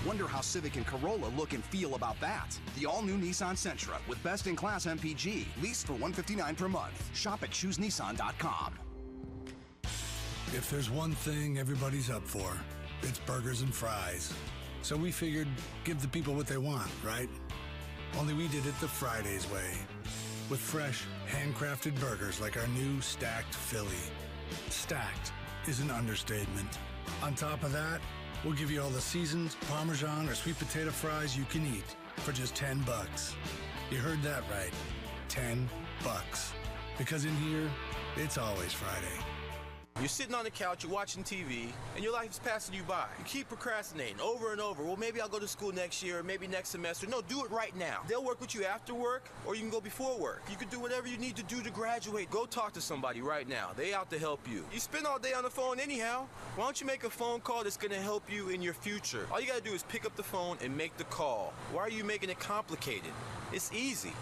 Wonder how Civic and Corolla look and feel about that. The all-new Nissan Sentra with best-in-class MPG, leased for $159 per month. Shop at ChooseNissan.com. If there's one thing everybody's up for, it's burgers and fries. So we figured, give the people what they want, right? Only we did it the Fridays way. With fresh, handcrafted burgers like our new Stacked Philly. Stacked is an understatement. On top of that, we'll give you all the seasoned, Parmesan, or sweet potato fries you can eat for just $10. You heard that right. $10. Because in here, it's always Friday. You're sitting on the couch, you're watching TV, and your life is passing you by. You keep procrastinating over and over. Well, maybe I'll go to school next year, or maybe next semester. No, do it right now. They'll work with you after work, or you can go before work. You can do whatever you need to do to graduate. Go talk to somebody right now. They out to help you. You spend all day on the phone anyhow. Why don't you make a phone call that's going to help you in your future? All you got to do is pick up the phone and make the call. Why are you making it complicated? It's easy.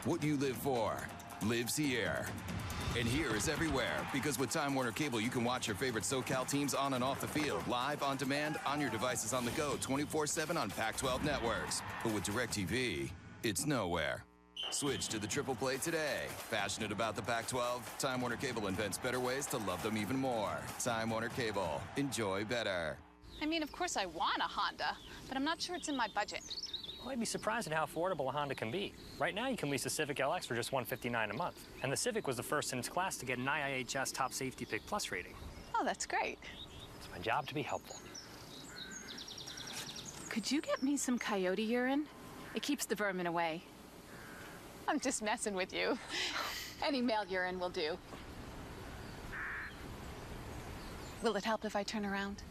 What you live for lives here. And here is everywhere, because with Time Warner Cable, you can watch your favorite SoCal teams on and off the field, live, on demand, on your devices on the go, 24/7 on Pac-12 networks. But with DirecTV, it's nowhere. Switch to the Triple Play today. Passionate about the Pac-12? Time Warner Cable invents better ways to love them even more. Time Warner Cable. Enjoy better. I mean, of course I want a Honda, but I'm not sure it's in my budget. Well, I'd be surprised at how affordable a Honda can be. Right now, you can lease a Civic LX for just $159 a month. And the Civic was the first in its class to get an IIHS Top Safety Pick Plus rating. Oh, that's great. It's my job to be helpful. Could you get me some coyote urine? It keeps the vermin away. I'm just messing with you. Any male urine will do. Will it help if I turn around?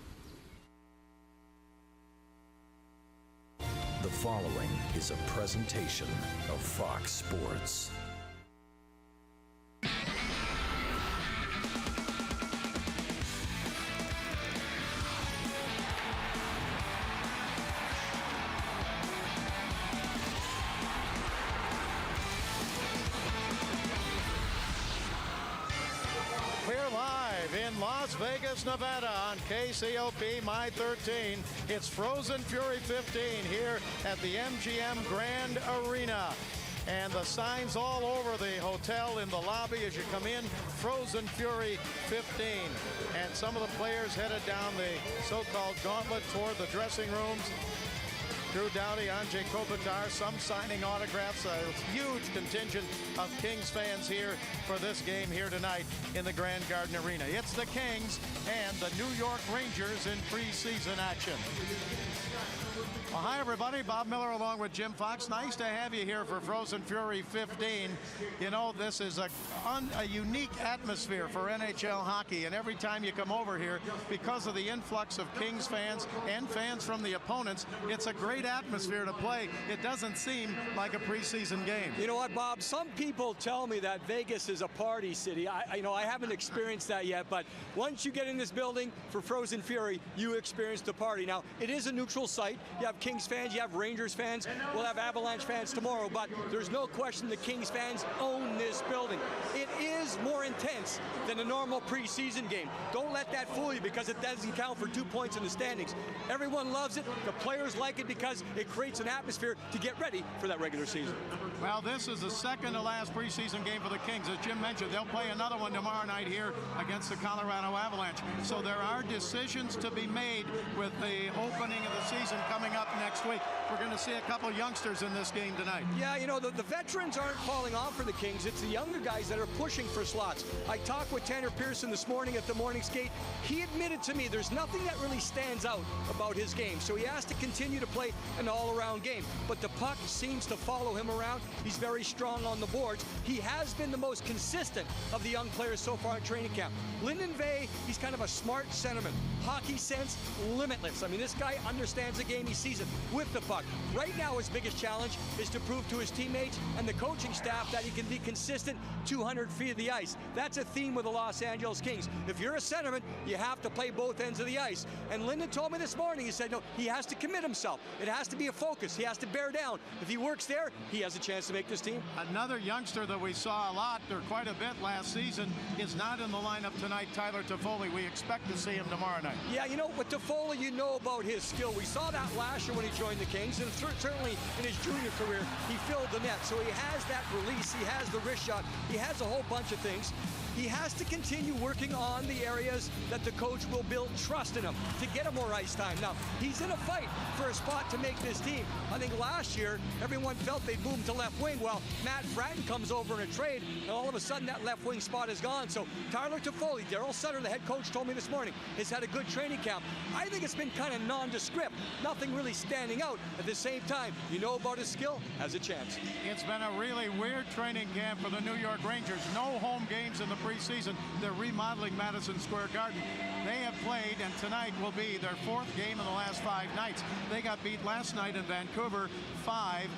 The following is a presentation of Fox Sports. We're live in Las Vegas, Nevada on KCOP My 13. It's Frozen Fury 15 here at the MGM Grand Arena. And the signs all over the hotel in the lobby as you come in, Frozen Fury 15. And some of the players headed down the so-called gauntlet toward the dressing rooms. Drew Doughty, Anze Kopitar, some signing autographs. A huge contingent of Kings fans here for this game here tonight in the Grand Garden Arena. It's the Kings and the New York Rangers in preseason action. Well, hi, everybody. Bob Miller along with Jim Fox. Nice to have you here for Frozen Fury 15. You know, this is a unique atmosphere for NHL hockey, and every time you come over here, because of the influx of Kings fans and fans from the opponents, it's a great atmosphere to play. It doesn't seem like a preseason game. You know what, Bob? Some people tell me that Vegas is a party city. I haven't experienced that yet, but once you get in this building for Frozen Fury, you experience the party. Now, it is a neutral site. You have Kings fans, you have Rangers fans, we'll have Avalanche fans tomorrow, but there's no question the Kings fans own this building. It is more intense than a normal preseason game. Don't let that fool you, because it doesn't count for 2 points in the standings. Everyone loves it. The players like it because it creates an atmosphere to get ready for that regular season. Well, this is the second to last preseason game for the Kings. As Jim mentioned, they'll play another one tomorrow night here against the Colorado Avalanche. So there are decisions to be made with the opening of the season coming up next week. We're going to see a couple youngsters in this game tonight. Yeah, you know, the veterans aren't falling off for the Kings. It's the younger guys that are pushing for slots. I talked with Tanner Pearson this morning at the morning skate. He admitted to me there's nothing that really stands out about his game. So he has to continue to play an all-around game. But the puck seems to follow him around. He's very strong on the boards. He has been the most consistent of the young players so far in training camp. Lyndon Vay, he's kind of a smart centerman. Hockey sense, limitless. I mean, this guy understands the game. He sees it possession with the puck. Right now, his biggest challenge is to prove to his teammates and the coaching staff that he can be consistent 200 feet of the ice. That's a theme with the Los Angeles Kings. If you're a centerman, you have to play both ends of the ice. And Lyndon told me this morning, he said, no, he has to commit himself. It has to be a focus. He has to bear down. If he works there, he has a chance to make this team. Another youngster that we saw a lot, or quite a bit last season, is not in the lineup tonight, Tyler Toffoli. We expect to see him tomorrow night. Yeah, you know, with Toffoli, you know about his skill. We saw that last year when he joined the Kings, and certainly in his junior career, he filled the net. So he has that release, he has the wrist shot, he has a whole bunch of things. He has to continue working on the areas that the coach will build trust in him to get him more ice time. Now, he's in a fight for a spot to make this team. I think last year, everyone felt they'd move him to left wing. Well, Matt Fratton comes over in a trade, and all of a sudden that left wing spot is gone. So Tyler Toffoli, Darryl Sutter, the head coach, told me this morning, has had a good training camp. I think it's been kind of nondescript, nothing really standing out. At the same time, you know about his skill, has a chance. It's been a really weird training camp for the New York Rangers. No home games in the preseason. They're remodeling Madison Square Garden. They have played, and tonight will be their 4th game in the last 5 nights. They got beat last night in Vancouver 5-0.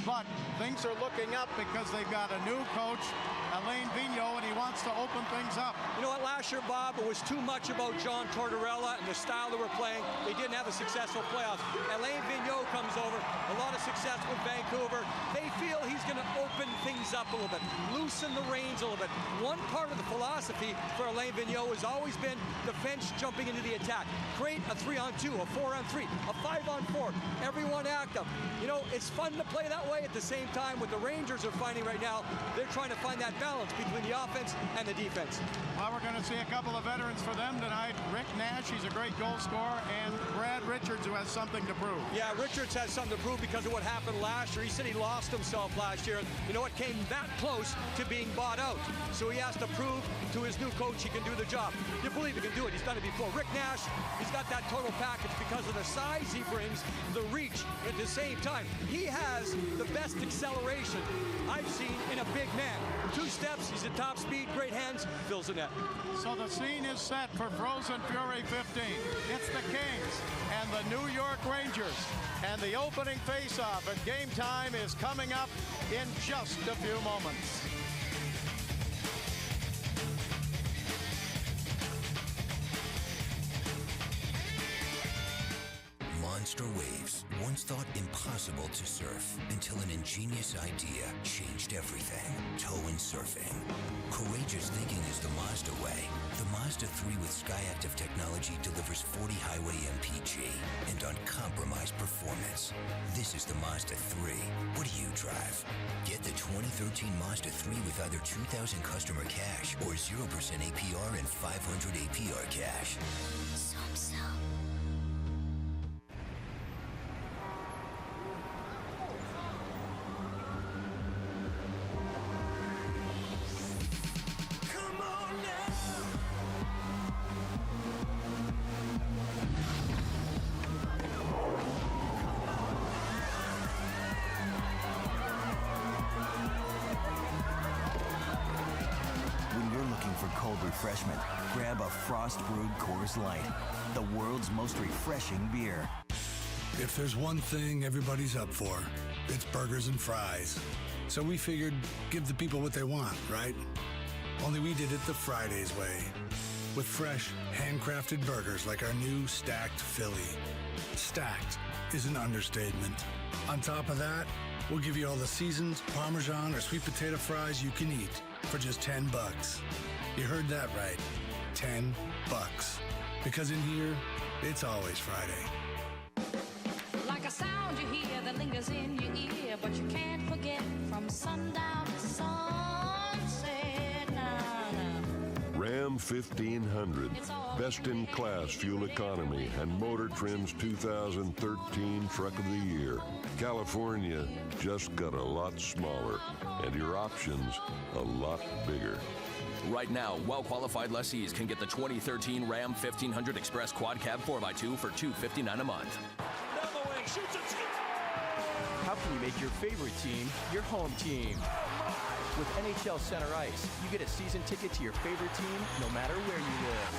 But things are looking up because they've got a new coach, Alain Vigneault, and he wants to open things up. You know what, last year, Bob, it was too much about John Tortorella and the style that we're playing. They didn't have a successful playoffs. Alain Vigneault comes over, a lot of success with Vancouver. They feel he's going to open things up a little bit, loosen the reins a little bit. One part of the philosophy for Alain Vigneault has always been defense jumping into the attack. Create a 3-on-2, a 4-on-3, a 5-on-4, everyone active. You know, it's fun to play that way. At the same time, what the Rangers are finding right now, they're trying to find that balance between the offense and the defense. Well, we're going to see a couple of veterans for them tonight. Rick Nash, he's a great goal scorer, and Brad Richards, who has something to prove. Yeah, Richards has something to prove because of what happened last year. He said he lost himself last year. You know what? Came that close to being bought out. So he has to prove to his new coach he can do the job. You believe he can do it. He's done it before. Rick Nash, he's got that total package because of the size he brings, the reach. At the same time, he has the best acceleration I've seen in a big man. 2 steps, he's at top speed, great hands, fills the net. So the scene is set for Frozen Fury 15. It's the Kings and the New York Rangers. And the opening face-off at game time is coming up in just a few moments. Monster waves, once thought impossible to surf, until an ingenious idea changed everything. Tow-in surfing. Courageous thinking is the Mazda way. The Mazda 3 with Skyactiv technology delivers 40 highway MPG and uncompromised performance. This is the Mazda 3. What do you drive? Get the 2013 Mazda 3 with either $2,000 customer cash or 0% APR and $500 APR cash. So. Refreshment. Grab a frost-brewed Coors Light, the world's most refreshing beer. If there's one thing everybody's up for, it's burgers and fries. So we figured, give the people what they want, right? Only we did it the Fridays way. With fresh, handcrafted burgers like our new Stacked Philly. Stacked is an understatement. On top of that, we'll give you all the seasoned Parmesan or sweet potato fries you can eat for just $10. You heard that right. $10. Because in here, it's always Friday. Like a sound you hear that lingers in your ear, but you can't forget from sundown to sunset. Ram 1500. Best-in-class fuel economy and Motor Trend's 2013 Truck of the Year. California just got a lot smaller, and your options a lot bigger. Right now, well-qualified lessees can get the 2013 Ram 1500 Express Quad Cab 4x2 for $259 a month. Down the wing, shoots and scores! How can you make your favorite team your home team? With NHL Center Ice, you get a season ticket to your favorite team no matter where you live.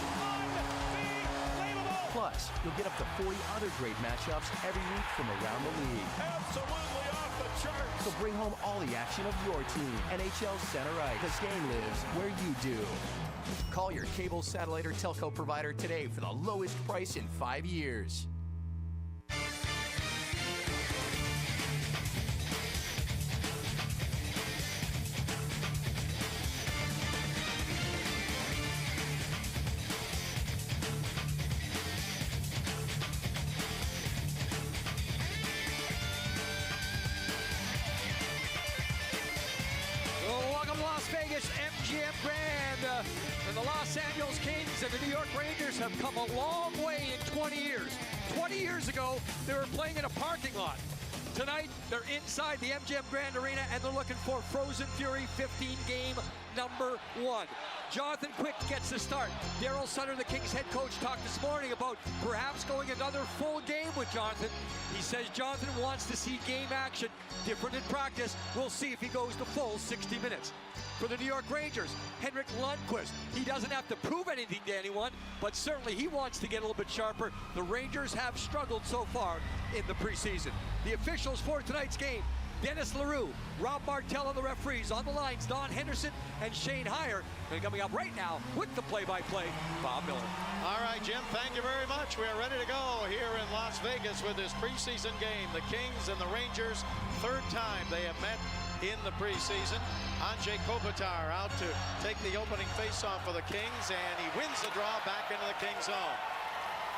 Unbelievable! Plus, you'll get up to 40 other great matchups every week from around the league. Absolutely off the charts. So bring home all the action of your team. NHL Center Ice. This game lives where you do. Call your cable, satellite, or telco provider today for the lowest price in 5 years. Welcome to Las Vegas, MGM Grand. And the Los Angeles Kings and the New York Rangers have come a long way in 20 years. 20 years ago, they were playing in a parking lot. Tonight, they're inside the MGM Grand Arena, and they're looking for Frozen Fury 15 game number 1. Jonathan Quick gets the start. Daryl Sutter, the Kings head coach, talked this morning about perhaps going another full game with Jonathan. He says Jonathan wants to see game action, different in practice. We'll see if he goes the full 60 minutes. For the New York Rangers, Henrik Lundqvist. He doesn't have to prove anything to anyone, but certainly he wants to get a little bit sharper. The Rangers have struggled so far in the preseason. The officials for tonight's game: Dennis Leroux, Rob Martell on the referees. On the lines, Don Henderson and Shane Heyer. And coming up right now with the play-by-play, Bob Miller. All right, Jim, thank you very much. We are ready to go here in Las Vegas with this preseason game. The Kings and the Rangers, third time they have met in the preseason. Andrzej Kopitar out to take the opening faceoff for the Kings, and he wins the draw back into the Kings zone.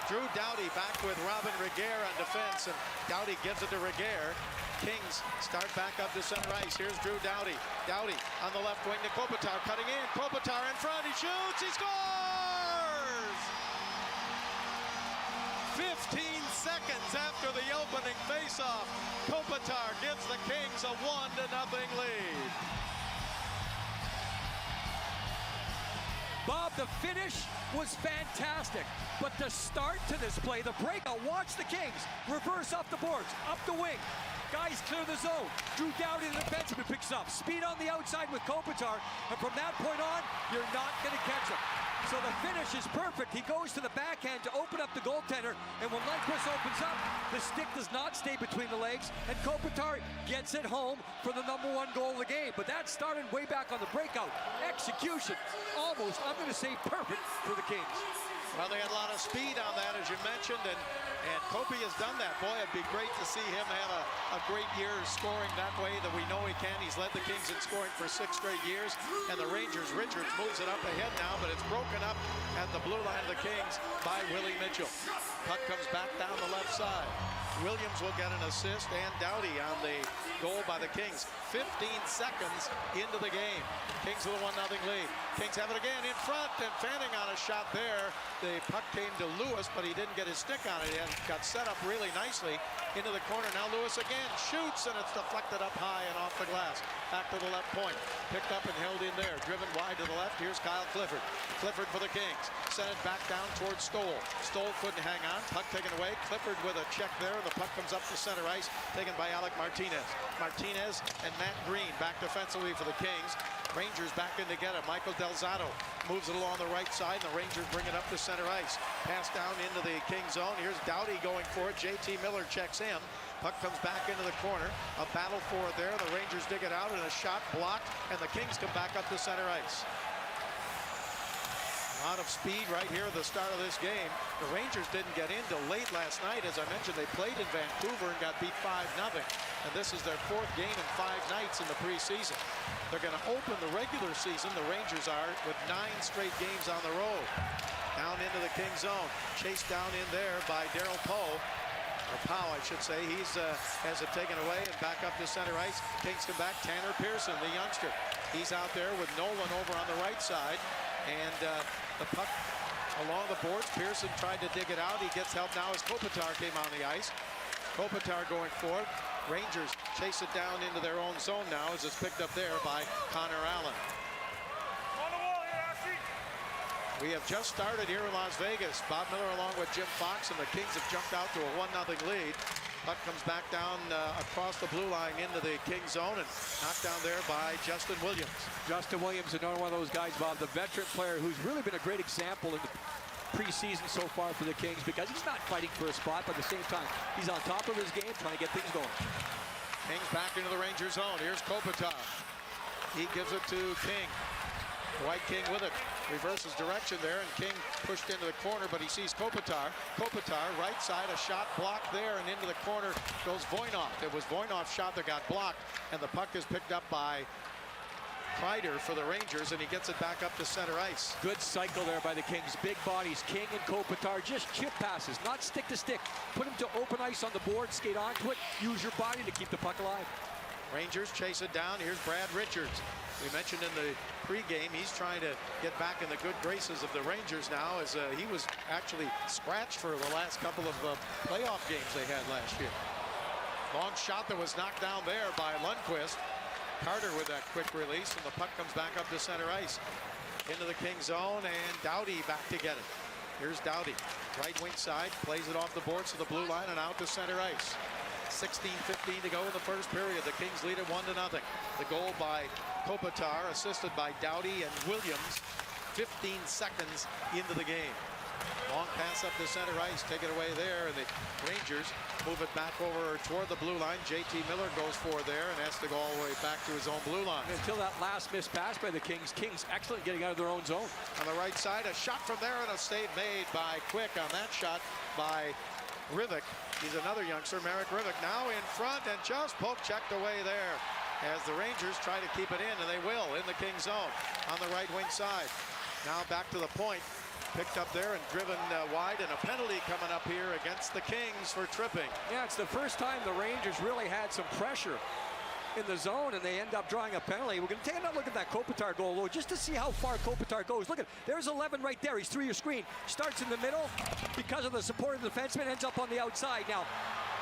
Drew Doughty back with Robin Regehr on defense, and Doughty gives it to Regehr. Kings start back up to center ice. Here's Drew Doughty. Doughty on the left wing to Kopitar, cutting in. Kopitar in front, he shoots, he scores! 15 seconds after the opening faceoff, Kopitar gives the Kings a 1-0 lead. Bob, the finish was fantastic, but the start to this play, the breakout, watch the Kings reverse up the boards, up the wing. Guys clear the zone. Drew Doughty, the defenseman, picks up speed on the outside with Kopitar, and from that point on, you're not going to catch him. So the finish is perfect. He goes to the backhand to open up the goaltender, and when Lundqvist opens up, the stick does not stay between the legs, and Kopitar gets it home for the #1 goal of the game. But that started way back on the breakout. Execution, almost, I'm going to say perfect for the Kings. Well, they had a lot of speed on that, as you mentioned, and Kopi has done that. Boy, it'd be great to see him have a great year scoring that way that we know he can. He's led the Kings in scoring for 6 straight years, and the Rangers, Richards moves it up ahead now, but it's broken up at the blue line of the Kings by Willie Mitchell. Puck comes back down the left side. Williams will get an assist, and Doughty on the goal by the Kings. 15 seconds into the game. Kings with a 1-0 lead. Kings have it again in front, and Fanning on a shot there. The puck came to Lewis, but he didn't get his stick on it. It got set up really nicely into the corner. Now Lewis again shoots, and it's deflected up high and off the glass. Back to the left point. Picked up and held in there. Driven wide to the left. Here's Kyle Clifford. Clifford for the Kings. Sent it back down towards Stoll. Stoll couldn't hang on. Puck taken away. Clifford with a check there. The puck comes up to center ice. Taken by Alec Martinez. Martinez and Matt Green back defensively for the Kings. Rangers back in to get it. Michael Delzato moves it along the right side, and the Rangers bring it up to center ice. Pass down into the Kings zone. Here's Doughty going for it. JT Miller checks in. Puck comes back into the corner. A battle for it there. The Rangers dig it out, and a shot blocked, and the Kings come back up to center ice. A lot of speed right here at the start of this game. The Rangers didn't get in till late last night. As I mentioned, they played in Vancouver and got beat 5-0. And this is their 4th game in 5 nights in the preseason. They're going to open the regular season, the Rangers are, with 9 straight games on the road. Down into the Kings zone. Chased down in there by Daryl Poe. Or Powell, I should say. He's has it taken away and back up to center ice. Kings come back. Tanner Pearson, the youngster. He's out there with Nolan over on the right side. And the puck along the boards. Pearson tried to dig it out. He gets help now as Kopitar came on the ice. Kopitar going forward. Rangers chase it down into their own zone now as it's picked up there by Connor Allen. We have just started here in Las Vegas. Bob Miller along with Jim Fox, and the Kings have jumped out to a 1-0 lead. Puck comes back down across the blue line into the Kings zone and knocked down there by Justin Williams. Justin Williams, another one of those guys, Bob, the veteran player who's really been a great example in the preseason so far for the Kings because he's not fighting for a spot, but at the same time, he's on top of his game, trying to get things going. Kings back into the Rangers zone. Here's Kopitar. He gives it to King. Dwight King with it. Reverses direction there, and King pushed into the corner, but he sees Kopitar. Kopitar, right side, a shot blocked there, and into the corner goes Voynov. It was Voynov's shot that got blocked, and the puck is picked up by Kreider for the Rangers, and he gets it back up to center ice. Good cycle there by the Kings. Big bodies, King and Kopitar, just chip passes, not stick to stick. Put him to open ice on the board, skate onto it, use your body to keep the puck alive. Rangers chase it down. Here's Brad Richards. We mentioned in the pregame he's trying to get back in the good graces of the Rangers now, as he was actually scratched for the last couple of playoff games they had last year. Long shot that was knocked down there by Lundqvist. Carter with that quick release, and the puck comes back up to center ice. Into the King zone, and Doughty back to get it. Here's Doughty. Right wing side, plays it off the boards to the blue line and out to center ice. 16:15 to go in the first period. The Kings lead it 1-0. The goal by Kopitar, assisted by Doughty and Williams. 15 seconds into the game. Long pass up the center ice, take it away there, and the Rangers move it back over toward the blue line. JT Miller goes for there and has to go all the way back to his own blue line. Until that last missed pass by the Kings. Kings excellent getting out of their own zone. On the right side, a shot from there and a save made by Quick on that shot by Rivik. He's another youngster, Marek Rivik, now in front and just poke checked away there as the Rangers try to keep it in, and they will in the Kings zone on the right wing side. Now back to the point. Picked up there and driven wide, and a penalty coming up here against the Kings for tripping. Yeah, it's the first time the Rangers really had some pressure in the zone, and they end up drawing a penalty. We're going to take another look at that Kopitar goal, though, just to see how far Kopitar goes. Look at, there's 11 right there. He's through your screen. Starts in the middle. Because of the support of the defenseman, ends up on the outside. Now,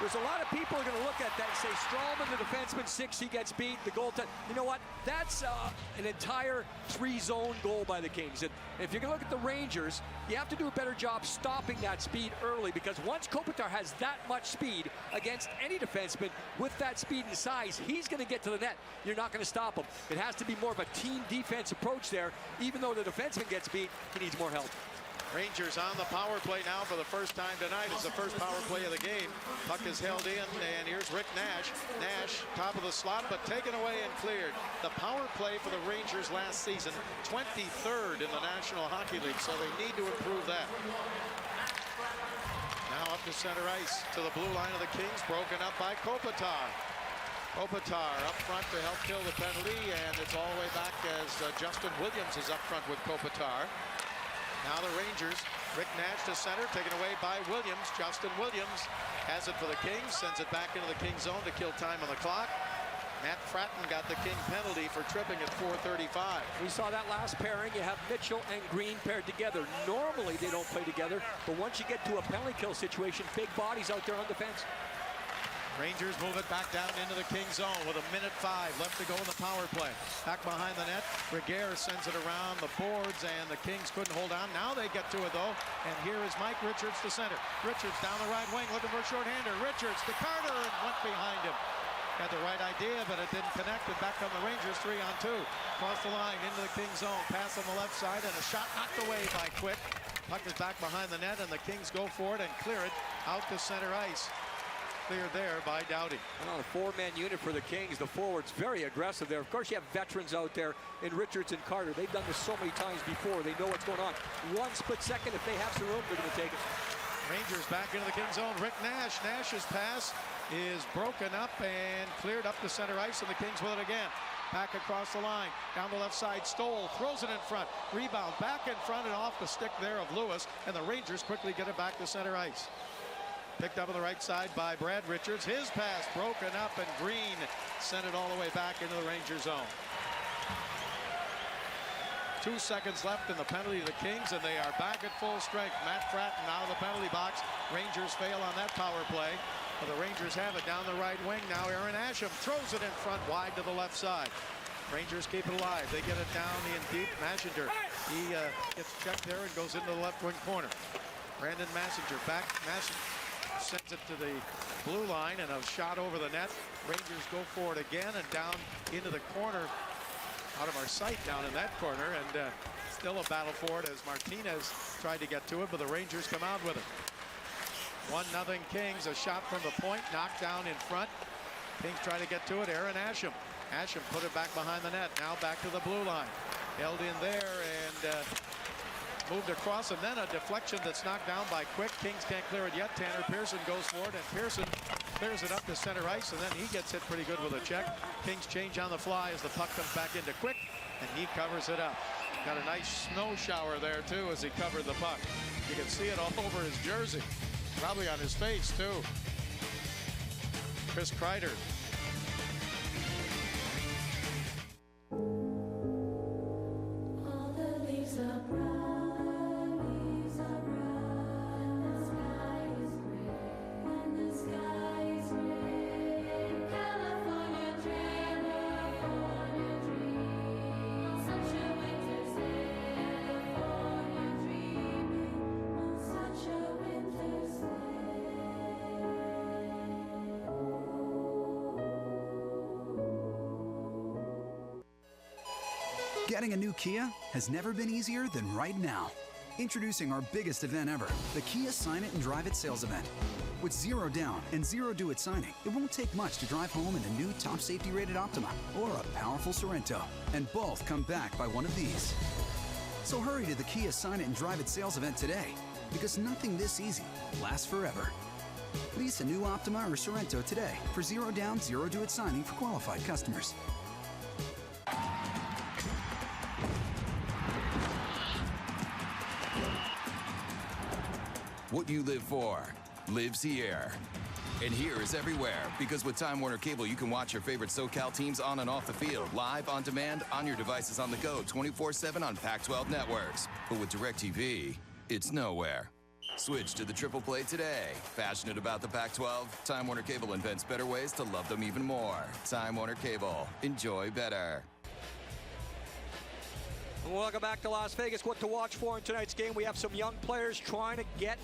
there's a lot of people who are going to look at that and say, Stralman, the defenseman, 6, he gets beat. The goaltender. You know what? That's an entire 3-zone goal by the Kings. And if you're going to look at the Rangers, you have to do a better job stopping that speed early, because once Kopitar has that much speed against any defenseman with that speed and size, he's going to get to the net. You're not going to stop him. It has to be more of a team defense approach there. Even though the defenseman gets beat, he needs more help. Rangers on the power play now for the first time tonight. It's the first power play of the game. Puck is held in, and here's Rick Nash. Nash, top of the slot, but taken away and cleared. The power play for the Rangers last season, 23rd in the National Hockey League, so they need to improve that. Now up to center ice, to the blue line of the Kings, broken up by Kopitar. Kopitar up front to help kill the penalty, and it's all the way back as Justin Williams is up front with Kopitar. Now the Rangers, Rick Nash to center, taken away by Williams. Justin Williams has it for the Kings, sends it back into the Kings zone to kill time on the clock. Matt Fratton got the King penalty for tripping at 4:35. We saw that last pairing. You have Mitchell and Green paired together. Normally they don't play together, but once you get to a penalty kill situation, big bodies out there on defense. Rangers move it back down into the King zone with 1:05 left to go in the power play. Back behind the net, Reguer sends it around the boards, and the Kings couldn't hold on. Now they get to it, though, and here is Mike Richards to center. Richards down the right wing looking for a shorthander. Richards to Carter and went behind him. Had the right idea, but it didn't connect, and back on the Rangers, 3-on-2. Across the line into the King zone. Pass on the left side, and a shot knocked away by Quick. Puck is back behind the net, and the Kings go for it and clear it out to center ice. Cleared there by Doughty. Well, a 4-man unit for the Kings. The forwards very aggressive there. Of course, you have veterans out there in Richards and Carter. They've done this so many times before. They know what's going on. One split second, if they have some room, they're going to take it. Rangers back into the King zone. Rick Nash. Nash's pass is broken up and cleared up the center ice, and the Kings with it again. Back across the line. Down the left side, Stoll throws it in front. Rebound back in front and off the stick there of Lewis, and the Rangers quickly get it back to center ice. Picked up on the right side by Brad Richards. His pass broken up, and Green sent it all the way back into the Ranger zone. 2 seconds left in the penalty to the Kings, and they are back at full strength. Matt Fratton out of the penalty box. Rangers fail on that power play. But the Rangers have it down the right wing. Now Aaron Asham throws it in front wide to the left side. Rangers keep it alive. They get it down in deep. Massenger, he gets checked there and goes into the left wing corner. Brandon Massenger back. Massenger sends it to the blue line, and a shot over the net. Rangers go for it again and down into the corner, out of our sight down in that corner, and Still a battle for it as Martinez tried to get to it, but the Rangers come out with it. 1-0 Kings. A shot from the point, knocked down in front. Kings try to get to it. Aaron Asham. Asham put it back behind the net. Now back to the blue line. Held in there and moved across, and then a deflection that's knocked down by Quick. Kings can't clear it yet. Tanner Pearson goes for it, and Pearson clears it up to center ice, and then he gets hit pretty good with a check. Kings change on the fly as the puck comes back into Quick, and he covers it up. Got a nice snow shower there, too, as he covered the puck. You can see it all over his jersey. Probably on his face, too. Chris Kreider. Getting a new Kia has never been easier than right now. Introducing our biggest event ever, the Kia Sign It and Drive It sales event. With 0 down and 0 due at signing, it won't take much to drive home in a new top safety rated Optima or a powerful Sorento. And both come back by one of these. So hurry to the Kia Sign It and Drive It sales event today, because nothing this easy lasts forever. Lease a new Optima or Sorento today for 0 down, 0 due at signing for qualified customers. What you live for lives here. And here is everywhere, because with Time Warner Cable, you can watch your favorite SoCal teams on and off the field, live, on demand, on your devices on the go, 24/7 on Pac-12 networks. But with DirecTV, it's nowhere. Switch to the triple play today. Passionate about the Pac-12? Time Warner Cable invents better ways to love them even more. Time Warner Cable. Enjoy better. Welcome back to Las Vegas. What to watch for in tonight's game. We have some young players trying to get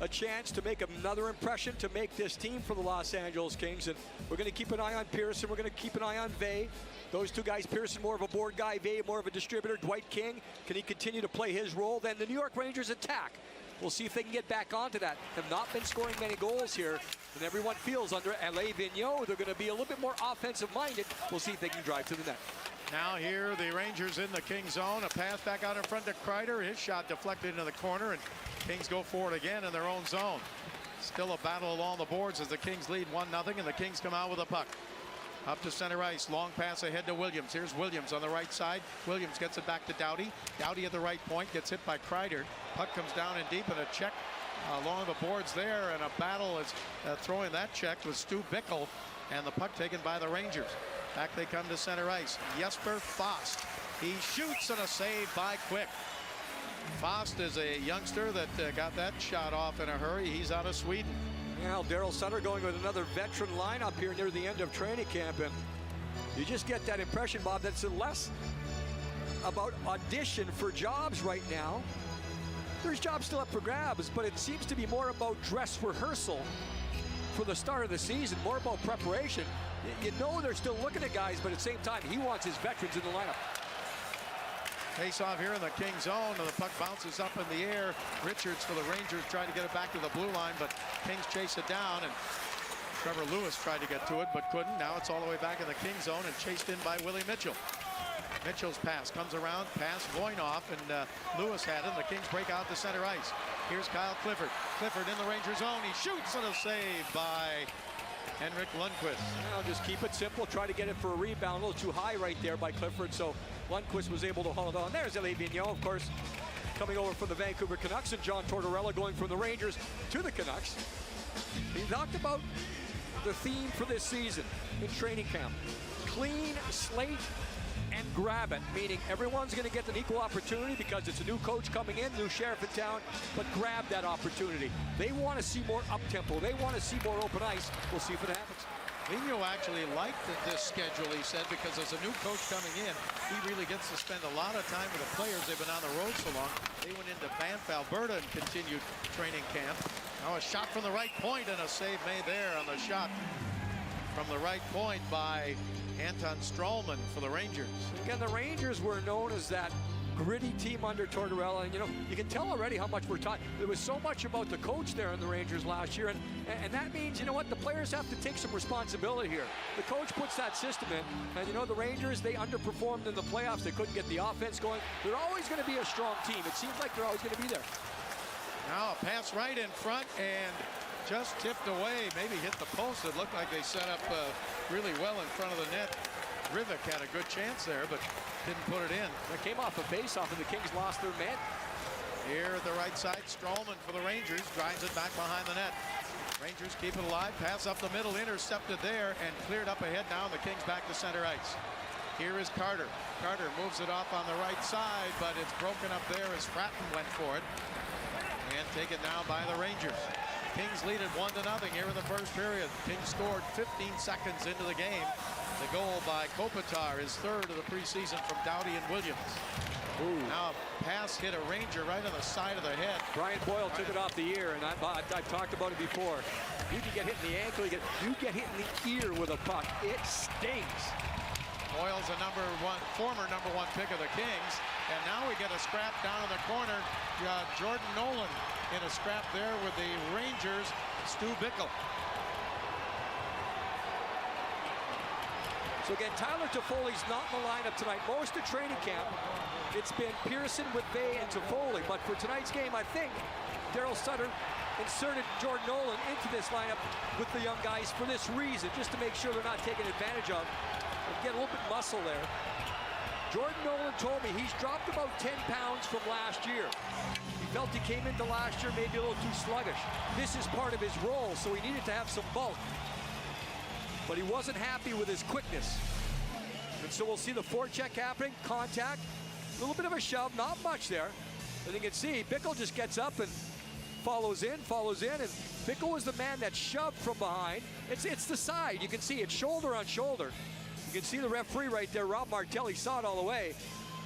a chance to make another impression to make this team for the Los Angeles Kings. And we're going to keep an eye on Pearson. We're going to keep an eye on Vey. Those two guys, Pearson more of a board guy, Vey more of a distributor. Dwight King, can he continue to play his role? Then the New York Rangers attack. We'll see if they can get back onto that. Have not been scoring many goals here, and everyone feels under Alain Vigneault they're going to be a little bit more offensive-minded. We'll see if they can drive to the net. Now here, the Rangers in the Kings zone. A pass back out in front to Kreider. His shot deflected into the corner, and Kings go for it again in their own zone. Still a battle along the boards as the Kings lead 1-0, and the Kings come out with a puck. Up to center ice, long pass ahead to Williams. Here's Williams on the right side. Williams gets it back to Doughty. Doughty at the right point, gets hit by Kreider. Puck comes down in deep, and a check along the boards there, and a battle is throwing that check with Stu Bickle, and the puck taken by the Rangers. Back they come to center ice. Jesper Fast. He shoots, and a save by Quick. Fast is a youngster that got that shot off in a hurry. He's out of Sweden. Now Daryl Sutter going with another veteran lineup here near the end of training camp, and you just get that impression, Bob, that's less about audition for jobs right now. There's jobs still up for grabs, but it seems to be more about dress rehearsal for the start of the season, more about preparation. You know they're still looking at guys, but at the same time, he wants his veterans in the lineup. Face off here in the King zone, and the puck bounces up in the air. Richards for the Rangers trying to get it back to the blue line, but Kings chase it down, and Trevor Lewis tried to get to it, but couldn't. Now it's all the way back in the King zone and chased in by Willie Mitchell. Mitchell's pass comes around, pass Voynov, and Lewis had it, and the Kings break out to center ice. Here's Kyle Clifford. Clifford in the Ranger zone. He shoots, and a save by Henrik Lundqvist. Now just keep it simple. Try to get it for a rebound. A little too high right there by Clifford, so Lundqvist was able to hold on. There's Alain Vigneault, of course, coming over from the Vancouver Canucks, and John Tortorella going from the Rangers to the Canucks. He talked about the theme for this season in training camp. Clean slate and grab it, meaning everyone's going to get an equal opportunity because it's a new coach coming in, new sheriff in town, but grab that opportunity. They want to see more up-tempo. They want to see more open ice. We'll see if it happens. Vigneault actually liked this schedule, he said, because as a new coach coming in, he really gets to spend a lot of time with the players. They've been on the road so long. They went into Banff, Alberta, and continued training camp. Now a shot from the right point, and a save made there on the shot from the right point by Anton Stralman for the Rangers. Again, the Rangers were known as that gritty team under Tortorella. And, you know, you can tell already how much we're talking. There was so much about the coach there in the Rangers last year. And that means, you know what, the players have to take some responsibility here. The coach puts that system in. And, you know, the Rangers, they underperformed in the playoffs. They couldn't get the offense going. They're always going to be a strong team. It seems like they're always going to be there. Now a pass right in front and just tipped away. Maybe hit the post. It looked like they set up really well in front of the net. Rivik had a good chance there, but didn't put it in. They came off a face-off, and the Kings lost their man. Here at the right side, Stralman for the Rangers. Drives it back behind the net. Rangers keep it alive. Pass up the middle, intercepted there, and cleared up ahead now. And the Kings back to center ice. Here is Carter. Carter moves it off on the right side, but it's broken up there as Fratton went for it. And taken now by the Rangers. Kings lead it 1-0 here in the first period. Kings scored 15 seconds into the game. The goal by Kopitar, his third of the preseason from Doughty and Williams. Ooh. Now a pass hit a Ranger right on the side of the head. Brian Boyle took it off the ear, and I've talked about it before. You can get hit in the ankle, you get hit in the ear with a puck. It stings. Boyle's a former number one pick of the Kings. And now we get a scrap down in the corner. Jordan Nolan in a scrap there with the Rangers, Stu Bickle. So again, Tyler Toffoli's not in the lineup tonight. Most of training camp, it's been Pearson, Whitbay, and Toffoli. But for tonight's game, I think Daryl Sutter inserted Jordan Nolan into this lineup with the young guys for this reason, just to make sure they're not taken advantage of. Get a little bit muscle there. Jordan Nolan told me he's dropped about 10 pounds from last year. He felt he came into last year maybe a little too sluggish. This is part of his role, so he needed to have some bulk. But he wasn't happy with his quickness. And so we'll see the forecheck happening, contact, a little bit of a shove, not much there. And you can see Bickle just gets up and follows in, and Bickle was the man that shoved from behind. It's the side, you can see it's shoulder on shoulder. You can see the referee right there, Rob Martelli, saw it all the way.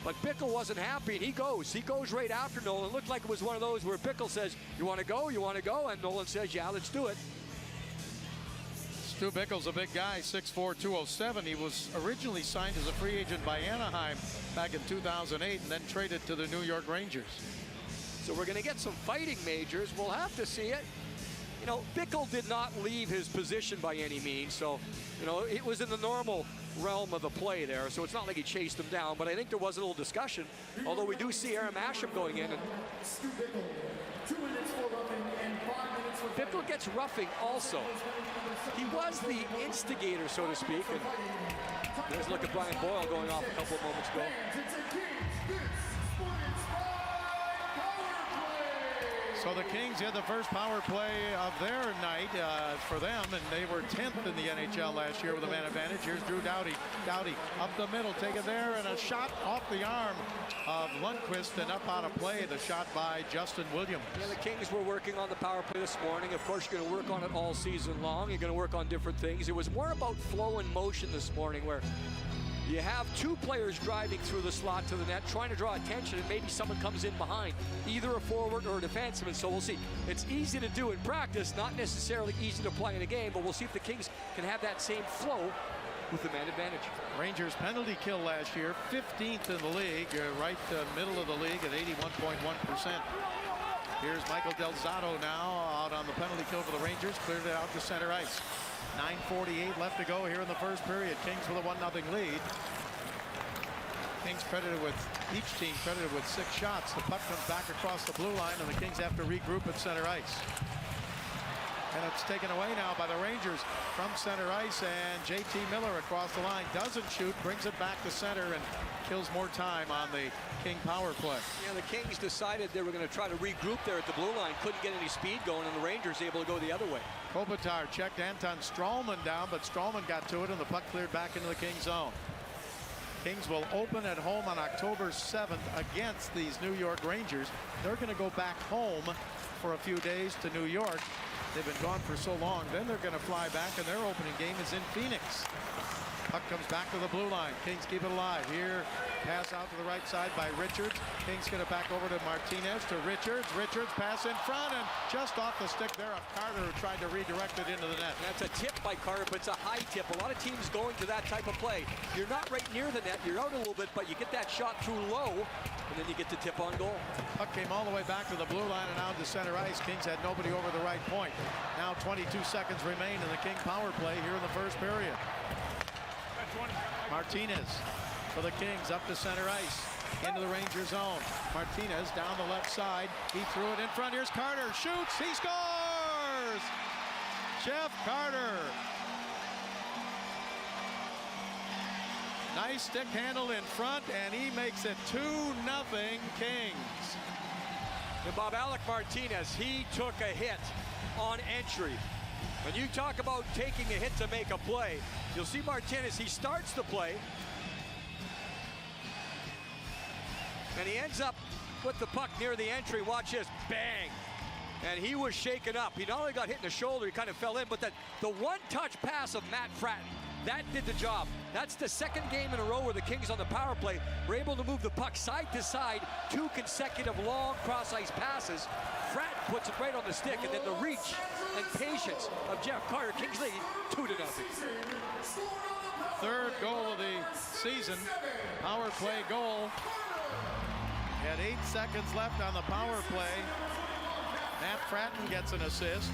But Bickle wasn't happy, and he goes right after Nolan. It looked like it was one of those where Bickle says, you want to go? And Nolan says, yeah, let's do it. Stu Bickle's a big guy, 6'4", 207. He was originally signed as a free agent by Anaheim back in 2008 and then traded to the New York Rangers. So we're going to get some fighting, Majors. We'll have to see it. You know, Bickle did not leave his position by any means, so, you know, it was in the normal realm of the play there, so it's not like he chased him down, but I think there was a little discussion, although we do see Aaron Masham going in. And Bickle gets roughing also. He was the instigator, so to speak, and there's a look at Brian Boyle going off a couple of moments ago. So the Kings had the first power play of their night for them, and they were 10th in the NHL last year with a man advantage. Here's Drew Doughty. Doughty up the middle, take it there, and a shot off the arm of Lundqvist and up out of play. The shot by Justin Williams. Yeah, the Kings were working on the power play this morning. Of course, you're going to work on it all season long. You're going to work on different things. It was more about flow and motion this morning, where you have two players driving through the slot to the net, trying to draw attention, and maybe someone comes in behind, either a forward or a defenseman. So we'll see. It's easy to do in practice, not necessarily easy to play in a game, but we'll see if the Kings can have that same flow with the man advantage. Rangers penalty kill last year, 15th in the league, right middle of the league at 81.1%. Here's Michael Del Zotto now out on the penalty kill for the Rangers, cleared it out to center ice. 9:48 left to go here in the first period. Kings with a 1-0 lead. Kings credited with, each team credited with 6 shots. The puck comes back across the blue line, and the Kings have to regroup at center ice. And it's taken away now by the Rangers from center ice, and JT Miller across the line doesn't shoot, brings it back to center, and kills more time on the King power play. Yeah, the Kings decided they were going to try to regroup there at the blue line. Couldn't get any speed going, and the Rangers able to go the other way. Kopitar checked Anton Stralman down, but Stralman got to it, and the puck cleared back into the King zone. Kings will open at home on October 7th against these New York Rangers. They're going to go back home for a few days to New York. They've been gone for so long. Then they're going to fly back, and their opening game is in Phoenix. Puck comes back to the blue line. Kings keep it alive. Here, pass out to the right side by Richards. Kings get it back over to Martinez, to Richards. Richards pass in front, and just off the stick there of Carter, who tried to redirect it into the net. That's a tip by Carter, but it's a high tip. A lot of teams going to that type of play. You're not right near the net. You're out a little bit, but you get that shot through low, and then you get the tip on goal. Puck came all the way back to the blue line and out to center ice. Kings had nobody over the right point. Now 22 seconds remain in the King power play here in the first period. Martinez for the Kings up to center ice into the Ranger zone. Martinez down the left side. He threw it in front. Here's Carter. Shoots. He scores! Jeff Carter. Nice stick handle in front, and he makes it 2-0 Kings. And Bob, Alec Martinez, he took a hit on entry. When you talk about taking a hit to make a play, you'll see Martinez, he starts the play, and he ends up with the puck near the entry. Watch this, bang! And he was shaken up. He not only got hit in the shoulder, he kind of fell in, but the one-touch pass of Matt Fratton, that did the job. That's the second game in a row where the Kings on the power play were able to move the puck side to side, 2 consecutive long cross-ice passes. Fratton puts it right on the stick, and then the reach and patience of Jeff Carter. Kings lead 2-0. Third goal of the season, power play goal. Had 8 seconds left on the power play. Matt Fratton gets an assist.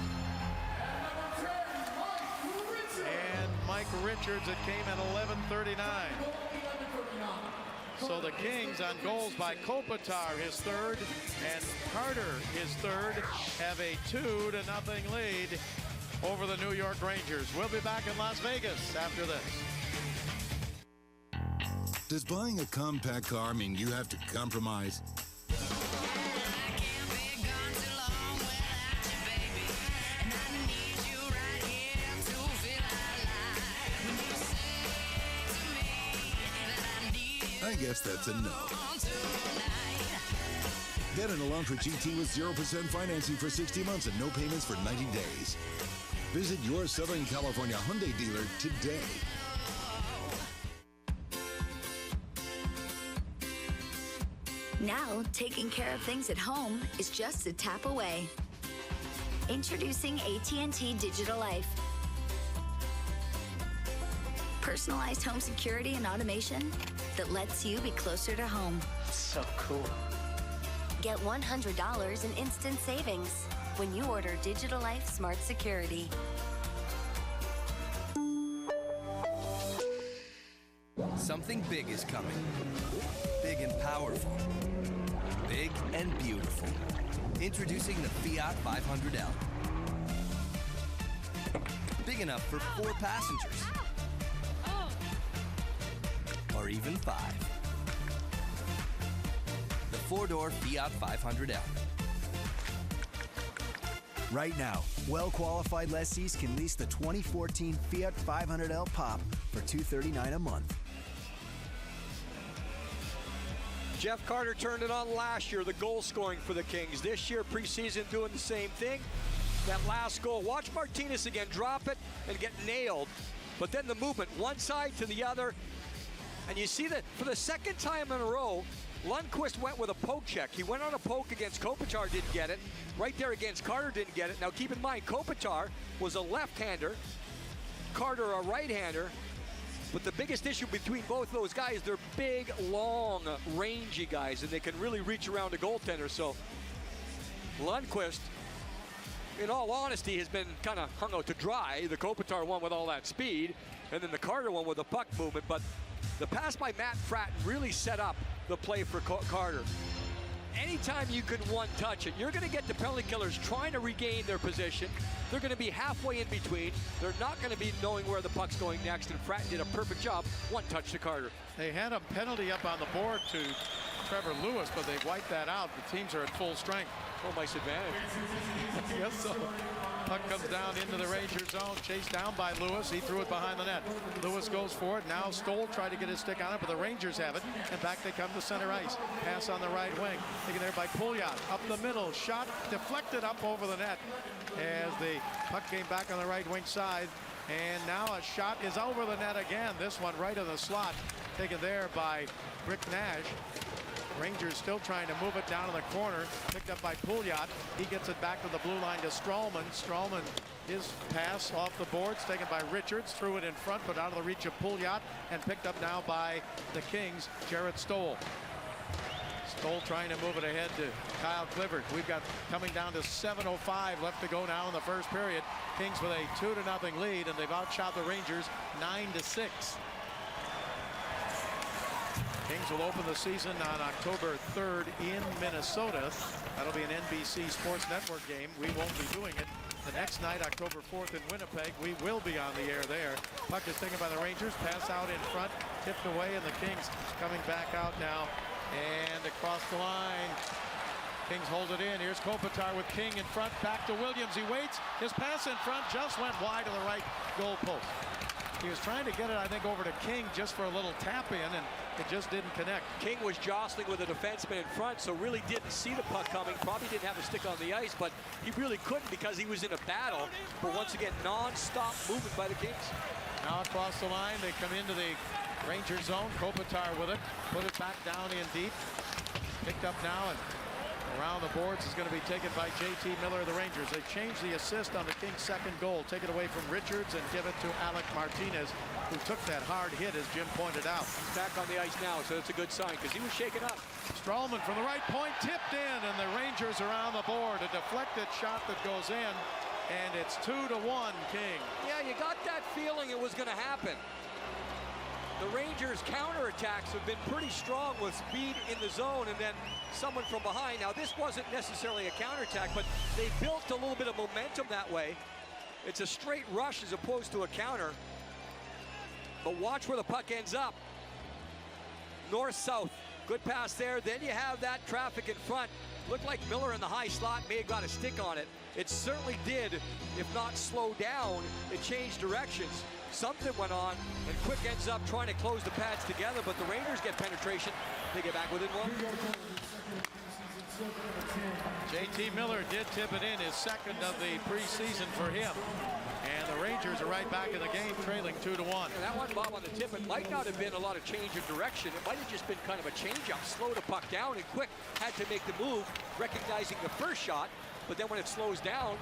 And Mike Richards, it came at 11:39. So the Kings on goals by Kopitar, his third, and Carter, his third, have a 2-0 lead over the New York Rangers. We'll be back in Las Vegas after this. Does buying a compact car mean you have to compromise? I guess that's a no. Get an Elantra GT with 0% financing for 60 months and no payments for 90 days. Visit your Southern California Hyundai dealer today. Now, taking care of things at home is just a tap away. Introducing AT&T Digital Life. Personalized home security and automation that lets you be closer to home. So cool. Get $100 in instant savings when you order Digital Life Smart Security. Something big is coming. Big and powerful. Big and beautiful. Introducing the Fiat 500L. Big enough for 4 passengers. Or even 5. The 4-door Fiat 500L. Right now, well-qualified lessees can lease the 2014 Fiat 500L Pop for $239 a month. Jeff Carter turned it on last year, the goal scoring for the Kings. This year, preseason, doing the same thing. That last goal, watch Martinez again drop it and get nailed. But then the movement, one side to the other. And you see that for the second time in a row, Lundqvist went with a poke check. He went on a poke against Kopitar, didn't get it. Right there against Carter, didn't get it. Now keep in mind, Kopitar was a left-hander, Carter a right-hander. But the biggest issue between both those guys, they're big, long, rangy guys, and they can really reach around a goaltender. So Lundqvist, in all honesty, has been kind of hung out to dry. The Kopitar one with all that speed, and then the Carter one with the puck movement. But the pass by Matt Fratton really set up the play for Carter. Anytime you can one-touch it, you're going to get the penalty killers trying to regain their position. They're going to be halfway in between. They're not going to be knowing where the puck's going next, and Fratton did a perfect job. One touch to Carter. They had a penalty up on the board to Trevor Lewis, but they wiped that out. The teams are at full strength. Home ice advantage. Yes, so. Puck comes down into the Ranger zone, chased down by Lewis. He threw it behind the net. Lewis goes for it. Now Stoll tried to get his stick on it, but the Rangers have it. And back they come to center ice. Pass on the right wing. Taken there by Pouliot. Up the middle. Shot deflected up over the net as the puck came back on the right wing side. And now a shot is over the net again. This one right in the slot. Taken there by Rick Nash. Rangers still trying to move it down in the corner. Picked up by Pouliot. He gets it back to the blue line to Stralman. Stralman, his pass off the boards, taken by Richards. Threw it in front, but out of the reach of Pouliot. And picked up now by the Kings, Jarrett Stoll. Stoll trying to move it ahead to Kyle Clifford. We've got coming down to 7:05 left to go now in the first period. Kings with a 2-0 lead, and they've outshot the Rangers 9-6. Kings will open the season on October 3rd in Minnesota. That'll be an NBC Sports Network game. We won't be doing it. The next night, October 4th in Winnipeg, we will be on the air there. Puck is taken by the Rangers. Pass out in front, tipped away, and the Kings coming back out now. And across the line, Kings hold it in. Here's Kopitar with King in front. Back to Williams. He waits. His pass in front just went wide to the right goal post. He was trying to get it, I think, over to King just for a little tap in, and it just didn't connect. King was jostling with a defenseman in front, so really didn't see the puck coming. Probably didn't have a stick on the ice, but he really couldn't because he was in a battle. But once again, non-stop movement by the Kings. Now across the line, they come into the Ranger zone. Kopitar with it. Put it back down in deep. Picked up now, and around the boards is going to be taken by J.T. Miller of the Rangers. They changed the assist on the Kings' second goal. Take it away from Richards and give it to Alec Martinez, who took that hard hit, as Jim pointed out. He's back on the ice now, so it's a good sign because he was shaken up. Stralman from the right point, tipped in, and the Rangers are on the board. A deflected shot that goes in, and it's 2-1 King. Yeah, you got that feeling it was going to happen. The Rangers' counterattacks have been pretty strong with speed in the zone and then someone from behind. Now, this wasn't necessarily a counterattack, but they built a little bit of momentum that way. It's a straight rush as opposed to a counter. But watch where the puck ends up. North-south. Good pass there. Then you have that traffic in front. Looked like Miller in the high slot may have got a stick on it. It certainly did, if not slow down, it changed directions. Something went on, and Quick ends up trying to close the pads together, but the Rangers get penetration. They get back within one. J.T. Miller did tip it in, his second of the preseason for him. And the Rangers are right back in the game, trailing 2-1. That one, Bob, on the tip, it might not have been a lot of change of direction. It might have just been kind of a change-up. Slow the puck down, and Quick had to make the move, recognizing the first shot. But then when it slows down,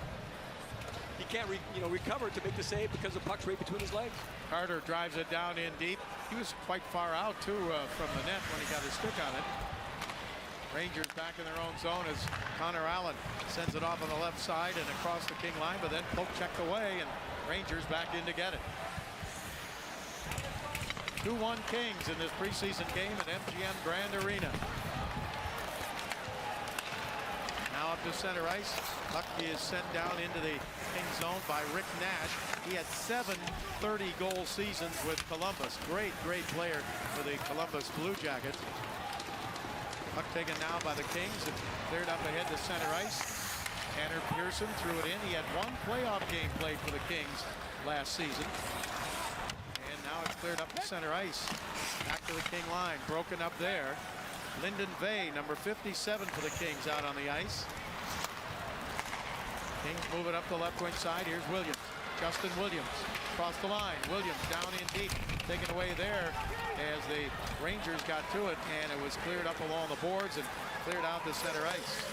he can't recover to make the save because the puck's right between his legs. Carter drives it down in deep. He was quite far out, too, from the net when he got his stick on it. Rangers back in their own zone as Connor Allen sends it off on the left side and across the King line, but then poke checked away, and Rangers back in to get it. 2-1 Kings in this preseason game at MGM Grand Arena. Now up to center ice. Puck is sent down into the King zone by Rick Nash. He had 7 30-goal seasons with Columbus. Great player for the Columbus Blue Jackets. Puck taken now by the Kings and cleared up ahead to center ice. Tanner Pearson threw it in. He had 1 playoff game played for the Kings last season. And now it's cleared up to center ice. Back to the King line. Broken up there. Lyndon Vey, number 57 for the Kings, out on the ice. Kings move it up the left wing side. Here's Williams. Justin Williams across the line. Williams down in deep. Taken away there as the Rangers got to it, and it was cleared up along the boards and cleared out to center ice.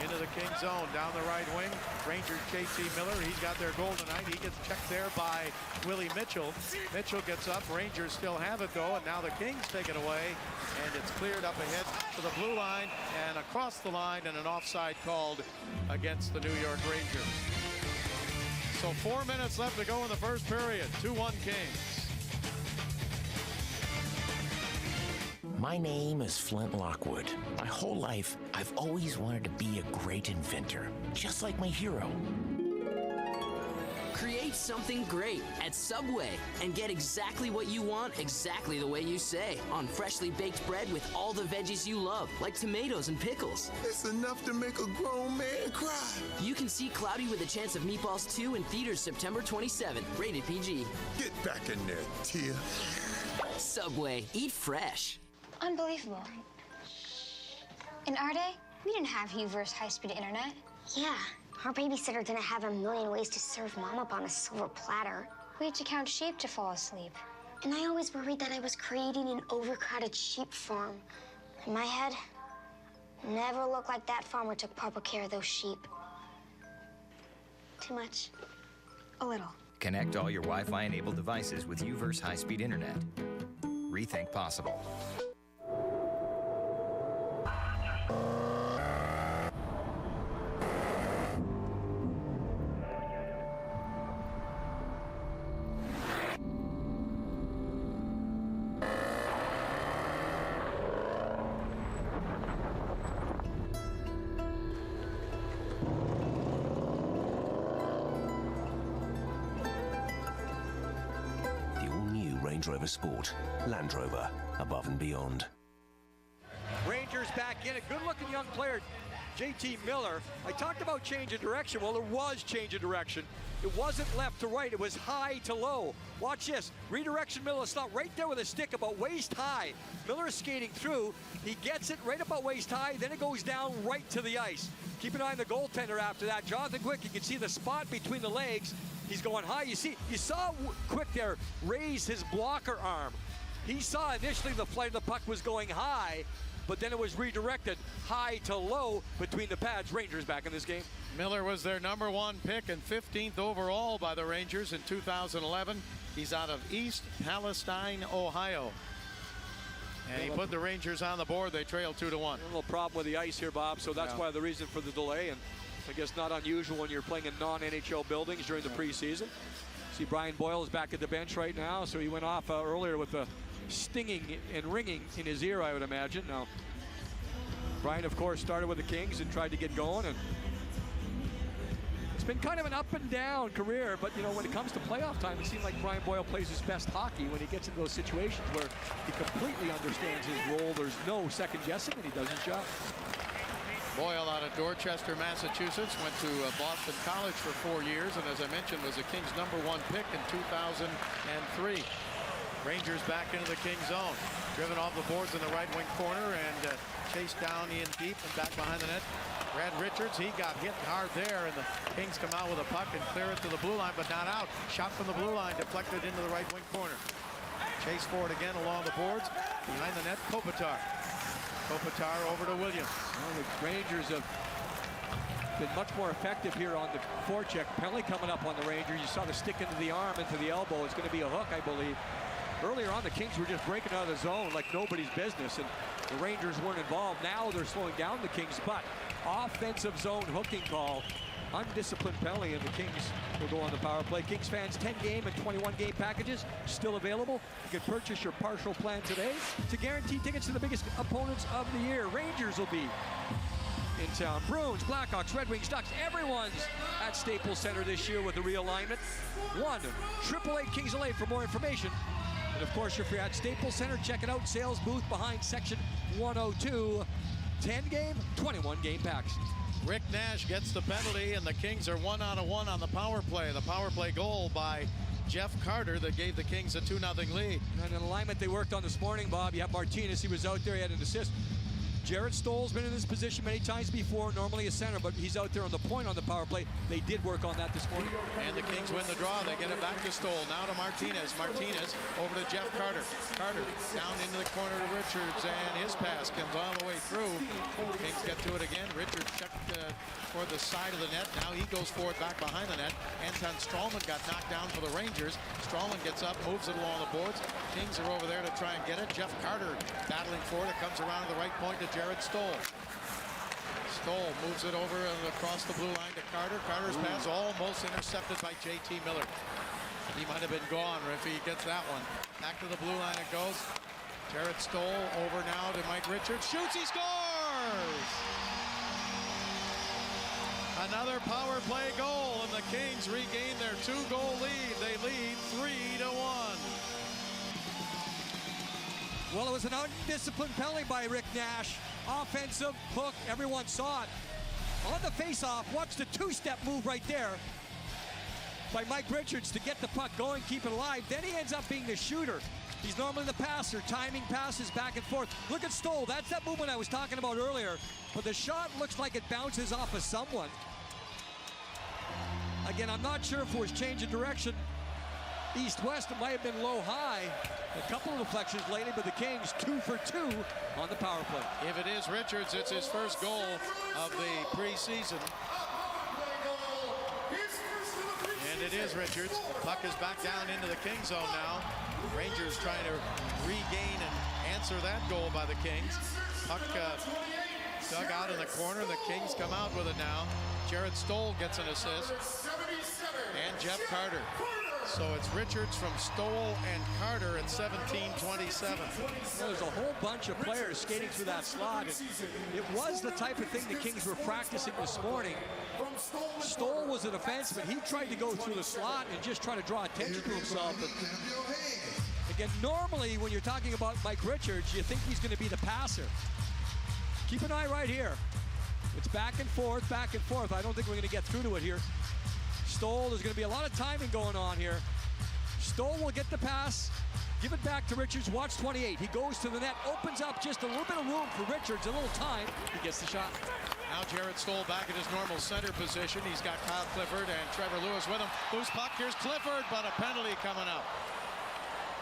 Into the King zone, down the right wing. Rangers J.T. Miller, he's got their goal tonight. He gets checked there by Willie Mitchell. Mitchell gets up. Rangers still have it, though, and now the Kings take it away, and it's cleared up ahead to the blue line and across the line, and an offside called against the New York Rangers. So 4 minutes left to go in the first period. 2-1 Kings. My name is Flint Lockwood. My whole life, I've always wanted to be a great inventor, just like my hero. Create something great at Subway and get exactly what you want exactly the way you say on freshly baked bread with all the veggies you love, like tomatoes and pickles. It's enough to make a grown man cry. You can see Cloudy with a Chance of Meatballs 2 in theaters September 27. Rated PG. Get back in there, Tia. Subway. Eat fresh. Unbelievable. In our day, we didn't have Hughes high-speed internet. Yeah, Our babysitter didn't have a million ways to serve Mom up on a silver platter. We had to count sheep to fall asleep. And I always worried that I was creating an overcrowded sheep farm. In my head, never looked like that farmer took proper care of those sheep. Too much. A little. Connect all your Wi-Fi enabled devices with UVerse high-speed internet. Rethink possible. Range Rover Sport. Land Rover, above and beyond. Rangers back in. A good-looking young player, JT Miller. I talked about change of direction. Well, there was change of direction. It wasn't left to right. It was high to low. Watch this. Redirection Miller slot right there with a stick about waist high. Miller is skating through. He gets it right about waist high. Then it goes down right to the ice. Keep an eye on the goaltender after that. Jonathan Quick, you can see the spot between the legs. He's going high. You saw Quick there raise his blocker arm. He saw initially the flight of the puck was going high, but then it was redirected high to low between the pads. Rangers back in this game. Miller was their #1 pick and 15th overall by the Rangers in 2011. He's out of East Palestine, Ohio. And he put the Rangers on the board. They trailed 2-1. A little problem with the ice here, Bob, so that's why the reason for the delay. And I guess not unusual when you're playing in non-NHL buildings during the preseason. See, Brian Boyle is back at the bench right now, so he went off earlier with the stinging and ringing in his ear, I would imagine. Now, Brian, of course, started with the Kings and tried to get going, and it's been kind of an up and down career, but you know, when it comes to playoff time, it seems like Brian Boyle plays his best hockey when he gets into those situations where he completely understands his role. There's no second guessing, and he does his job. Boyle out of Dorchester, Massachusetts, went to Boston College for 4 years, and as I mentioned, was the Kings' #1 pick in 2003. Rangers back into the Kings zone. Driven off the boards in the right wing corner and chased down in deep and back behind the net. Brad Richards, he got hit hard there, and the Kings come out with a puck and clear it to the blue line, but not out. Shot from the blue line, deflected into the right wing corner. Chase for it again along the boards. Behind the net, Kopitar. Kopitar over to Williams. Well, the Rangers have been much more effective here on the forecheck. Penalty coming up on the Rangers. You saw the stick into the arm, into the elbow. It's going to be a hook, I believe. Earlier on, the Kings were just breaking out of the zone like nobody's business, and the Rangers weren't involved. Now they're slowing down the Kings, but offensive zone hooking call. Undisciplined penalty, and the Kings will go on the power play. Kings fans, 10-game and 21-game packages still available. You can purchase your partial plan today to guarantee tickets to the biggest opponents of the year. Rangers will be in town. Bruins, Blackhawks, Red Wings, Ducks, everyone's at Staples Center this year with the realignment. 1-888 Kings LA for more information. And of course, if you're at Staples Center, check it out. Sales booth behind section 102. 10-game, 21-game packs. Rick Nash gets the penalty, and the Kings are 1 out of 1 on the power play. The power play goal by Jeff Carter that gave the Kings a 2-0 lead. And an alignment they worked on this morning, Bob. You have Martinez. He was out there. He had an assist. Jarrett Stoll's been in this position many times before, normally a center, but he's out there on the point on the power play. They did work on that this morning. And the Kings win the draw. They get it back to Stoll. Now to Martinez. Martinez over to Jeff Carter. Carter down into the corner to Richards, and his pass comes all the way through. Kings get to it again. Richards checked for the side of the net. Now he goes forward back behind the net. Anton Strawman got knocked down for the Rangers. Strawman gets up, moves it along the boards. Kings are over there to try and get it. Jeff Carter battling for it. It comes around to the right point to Jarrett Stoll. Stoll moves it over and across the blue line to Carter. Carter's pass almost intercepted by JT Miller. He might have been gone if he gets that one. Back to the blue line it goes. Jarrett Stoll over now to Mike Richards. Shoots, he scores! Another power play goal, and the Kings regain their 2-goal lead. They lead 3-1. Well, it was an undisciplined penalty by Rick Nash. Offensive hook, everyone saw it. On the face-off, watch the two-step move right there by Mike Richards to get the puck going, keep it alive. Then he ends up being the shooter. He's normally the passer, timing passes back and forth. Look at Stoll. That's that movement I was talking about earlier. But the shot looks like it bounces off of someone. Again, I'm not sure if it was change of direction. East-west, it might have been low-high. A couple of deflections lately, but the Kings 2 for 2 on the power play. If it is Richards, it's his first goal of the preseason. And it is Richards. Puck is back down into the King zone now. Rangers trying to regain and answer that goal by the Kings. Puck dug out in the corner. The Kings come out with it now. Jared Stoll gets an assist. And Jeff Carter. So it's Richards from Stoll and Carter at 17:27. Well, there's a whole bunch of players skating through that slot. It was the type of thing the Kings were practicing this morning. Stoll was a defenseman. He tried to go through the slot and just try to draw attention to himself. But again, normally when you're talking about Mike Richards, you think he's going to be the passer. Keep an eye right here. It's back and forth, back and forth. I don't think we're going to get through to it here. Stoll, there's going to be a lot of timing going on here. Stoll will get the pass, give it back to Richards. Watch 28. He goes to the net, opens up just a little bit of room for Richards, a little time. He gets the shot. Now Jared Stoll back in his normal center position. He's got Kyle Clifford and Trevor Lewis with him. Loose puck, here's Clifford, but a penalty coming up.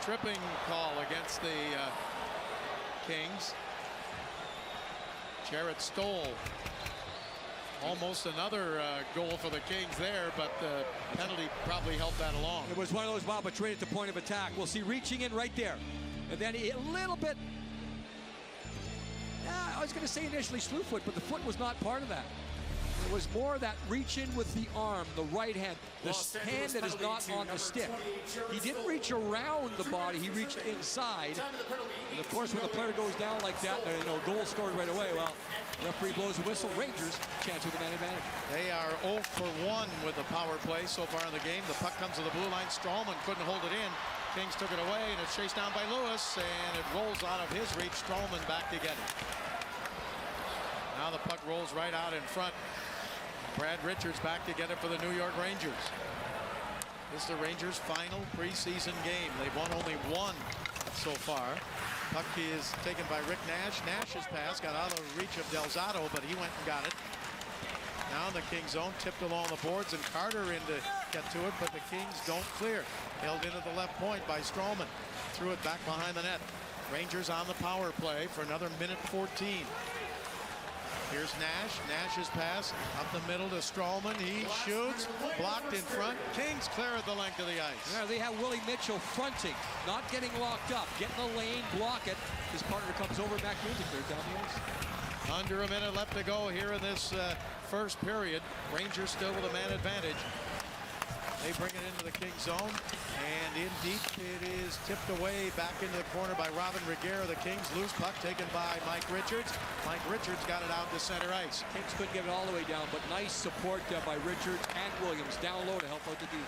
Tripping call against the Kings. Jared Stoll. Almost another goal for the Kings there, but the penalty probably helped that along. It was one of those wild, but right at the point of attack. We'll see reaching in right there. And then a little bit, I was going to say initially slew foot, but the foot was not part of that. It was more that reach in with the arm, the right hand, the hand that is not on the stick. He didn't reach around the body, he reached inside. And of course, when the player goes down like that, goal scored right away. Well, referee blows a whistle. Rangers chance with the man advantage. They are 0 for 1 with the power play so far in the game. The puck comes to the blue line. Strallman couldn't hold it in. Kings took it away, and it's chased down by Lewis, and it rolls out of his reach. Strallman back to get it. Now the puck rolls right out in front. Brad Richards back to get it for the New York Rangers. This is the Rangers' final preseason game. They've won only one so far. Puck is taken by Rick Nash. Nash's pass got out of the reach of Delzato, but he went and got it. Now in the Kings zone, tipped along the boards, and Carter in to get to it, but the Kings don't clear. Held into the left point by Strallman. Threw it back behind the net. Rangers on the power play for another minute 14. Here's Nash. Nash's pass up the middle to Strallman. He shoots. Blocked in front. Kings clear at the length of the ice. Yeah, they have Willie Mitchell fronting, not getting locked up. Get in the lane, block it. His partner comes over, back in to clear down the ice. Under a minute left to go here in this first period. Rangers still with a man advantage. They bring it into the Kings zone, and in deep it is tipped away back into the corner by Robin Reguera. The Kings loose puck taken by Mike Richards. Mike Richards got it out to center ice. Kings couldn't get it all the way down, but nice support by Richards and Williams down low to help out the D.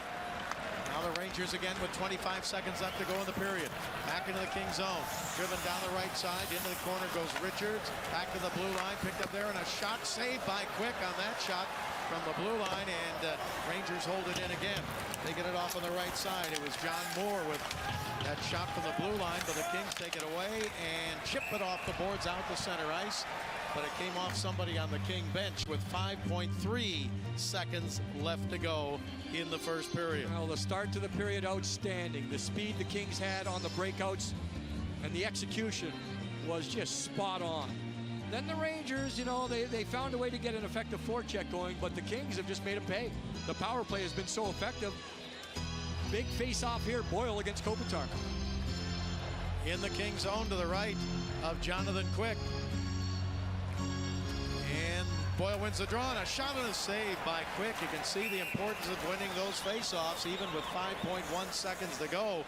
Now the Rangers again with 25 seconds left to go in the period. Back into the Kings zone. Driven down the right side. Into the corner goes Richards. Back to the blue line. Picked up there, and a shot saved by Quick on that shot from the blue line, and Rangers hold it in again. They get it off on the right side. It was John Moore with that shot from the blue line, but the Kings take it away and chip it off the boards out to center ice. But it came off somebody on the King bench with 5.3 seconds left to go in the first period. Well, the start to the period, outstanding. The speed the Kings had on the breakouts and the execution was just spot on. Then the Rangers, they found a way to get an effective forecheck going, but the Kings have just made them pay. The power play has been so effective. Big face-off here, Boyle against Kopitar. In the Kings zone to the right of Jonathan Quick. And Boyle wins the draw, and a shot and a save by Quick. You can see the importance of winning those face-offs, even with 5.1 seconds to go.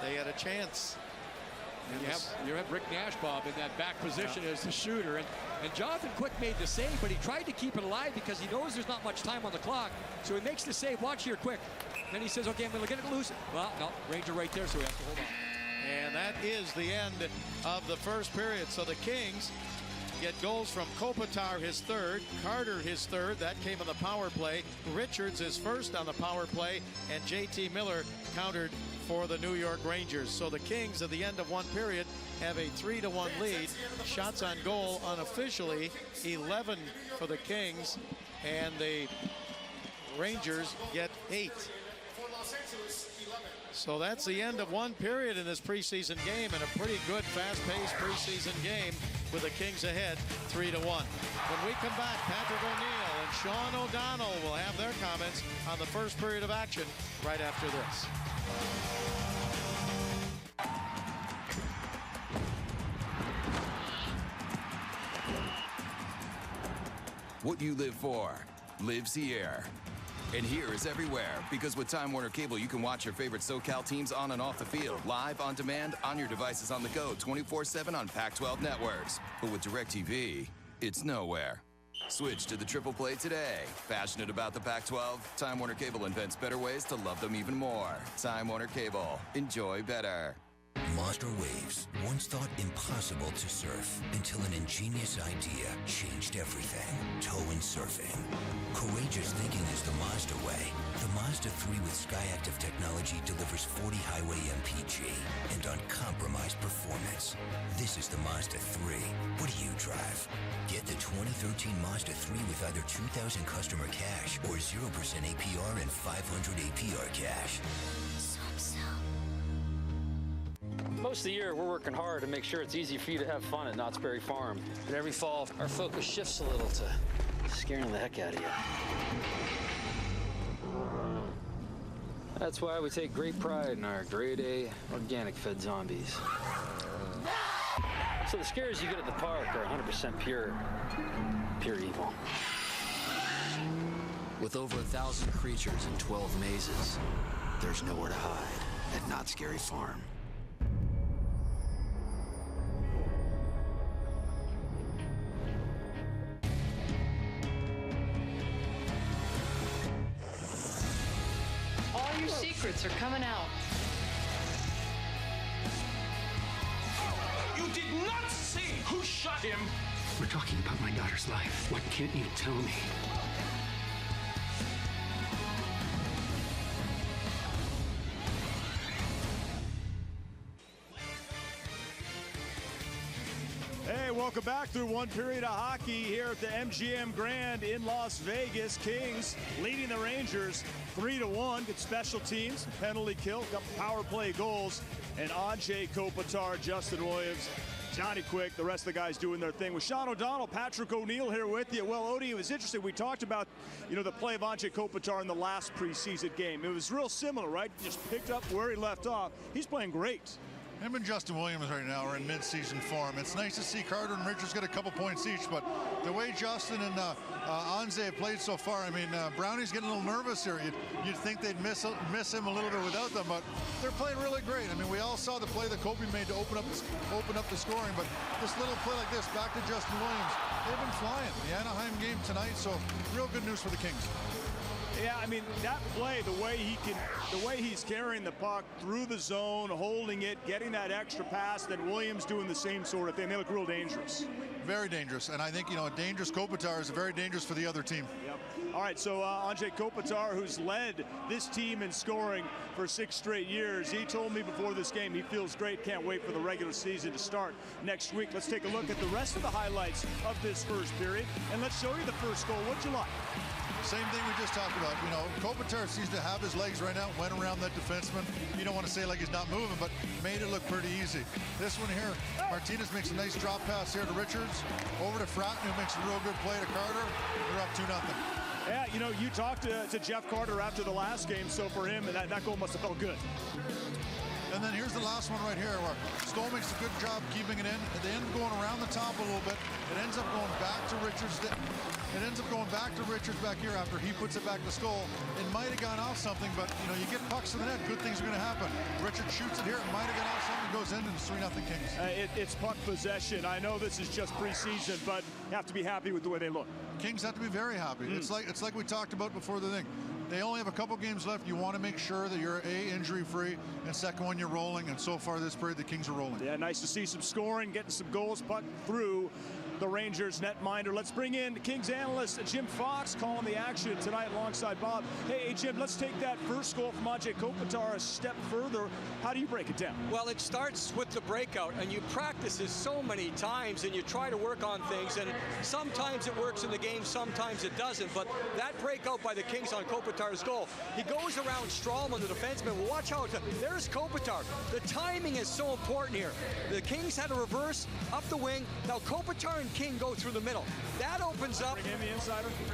They had a chance. And you have Rick Nash, Bob, in that back position as the shooter. And Jonathan Quick made the save, but he tried to keep it alive because he knows there's not much time on the clock. So he makes the save. Watch here, Quick. Then he says, okay, I'm going to get it loose. Well, no, Ranger right there, so we have to hold on. And that is the end of the first period. So the Kings get goals from Kopitar, his third, Carter, his third. That came on the power play. Richards is first on the power play, and JT Miller countered for the New York Rangers. So the Kings at the end of one period have a 3-1 lead. Shots on goal unofficially 11 for the Kings, and the Rangers get 8. So that's the end of one period in this preseason game, and a pretty good fast-paced preseason game with the Kings ahead 3-1. When we come back, Patrick O'Neill and Sean O'Donnell will have their comments on the first period of action right after this. What you live for lives here. And here is everywhere, because with Time Warner Cable, you can watch your favorite SoCal teams on and off the field, live, on demand, on your devices on the go, 24/7 on Pac-12 networks. But with DirecTV, it's nowhere. Switch to the triple play today. Passionate about the Pac-12? Time Warner Cable invents better ways to love them even more. Time Warner Cable. Enjoy better. Monster waves, once thought impossible to surf, until an ingenious idea changed everything. Tow-in surfing. Courageous thinking is the Mazda way. The Mazda 3 with SkyActiv technology delivers 40 highway MPG and uncompromised performance. This is the Mazda 3. What do you drive? Get the 2013 Mazda 3 with either 2,000 customer cash or 0% APR and 500 APR cash. Most of the year, we're working hard to make sure it's easy for you to have fun at Knott's Berry Farm. But every fall, our focus shifts a little to scaring the heck out of you. That's why we take great pride in our grade A organic fed zombies. So the scares you get at the park are 100% pure evil. With over 1,000 creatures and 12 mazes, there's nowhere to hide at Knott's Berry Farm. All your secrets are coming out. You did not see who shot him. We're talking about my daughter's life. What can't you tell me? Hey, welcome back through one period of hockey here at the MGM Grand in Las Vegas. Kings leading the Rangers 3-1. Good special teams, penalty kill, got power play goals, and Andrzej Kopitar, Justin Williams, Johnny Quick, the rest of the guys doing their thing. With Sean O'Donnell, Patrick O'Neill here with you. Well, Odie, it was interesting. We talked about, the play of Andrzej Kopitar in the last preseason game. It was real similar, right? Just picked up where he left off. He's playing great. Him and Justin Williams right now are in mid-season form. It's nice to see Carter and Richards get a couple points each, but the way Justin and Anze have played so far, I mean, Brownie's getting a little nervous here. You'd think they'd miss him a little bit without them, but they're playing really great. I mean, we all saw the play that Kobe made to open up the scoring, but this little play like this, back to Justin Williams, they've been flying. The Anaheim game tonight, so real good news for the Kings. Yeah, I mean, that play, the way he's carrying the puck through the zone, holding it, getting that extra pass, then Williams doing the same sort of thing. They look real dangerous. Very dangerous, and I think, a dangerous Kopitar is very dangerous for the other team. Yep. All right, so Andrzej Kopitar, who's led this team in scoring for 6 straight years, he told me before this game he feels great, can't wait for the regular season to start next week. Let's take a look at the rest of the highlights of this first period, and let's show you the first goal. What'd you like? Same thing we just talked about. Kopitar seems to have his legs right now, went around that defenseman. You don't want to say like he's not moving, but made it look pretty easy. This one here, Martinez makes a nice drop pass here to Richards. Over to Fratton, who makes a real good play to Carter. They're up 2-0. Yeah, you talked to Jeff Carter after the last game, so for him, that goal must have felt good. And then here's the last one right here where Stoll makes a good job keeping it in. They end up going around the top a little bit. It ends up going back to Richards. It ends up going back to Richards back here after he puts it back to Stoll. It might have gone off something, but you get pucks to the net, good things are going to happen. Richards shoots it here, it might have gone off something, goes in, and it's 3-0 Kings. It's puck possession. I know this is just preseason, but you have to be happy with the way they look. Kings have to be very happy. It's like we talked about before the thing. They only have a couple games left. You want to make sure that you're A, injury-free, and second, when you're rolling. And so far this period, the Kings are rolling. Yeah, nice to see some scoring, getting some goals, puck through the Rangers netminder. Let's bring in Kings analyst Jim Fox calling the action tonight alongside Bob. Hey, Jim, let's take that first goal from Ajay Kopitar a step further. How do you break it down? Well, it starts with the breakout, and you practice this so many times, and you try to work on things, and sometimes it works in the game, sometimes it doesn't. But that breakout by the Kings on Kopitar's goal, he goes around Strawman, the defenseman. Well, watch out. There's Kopitar. The timing is so important here. The Kings had a reverse up the wing. Now Kopitar and King go through the middle. That opens up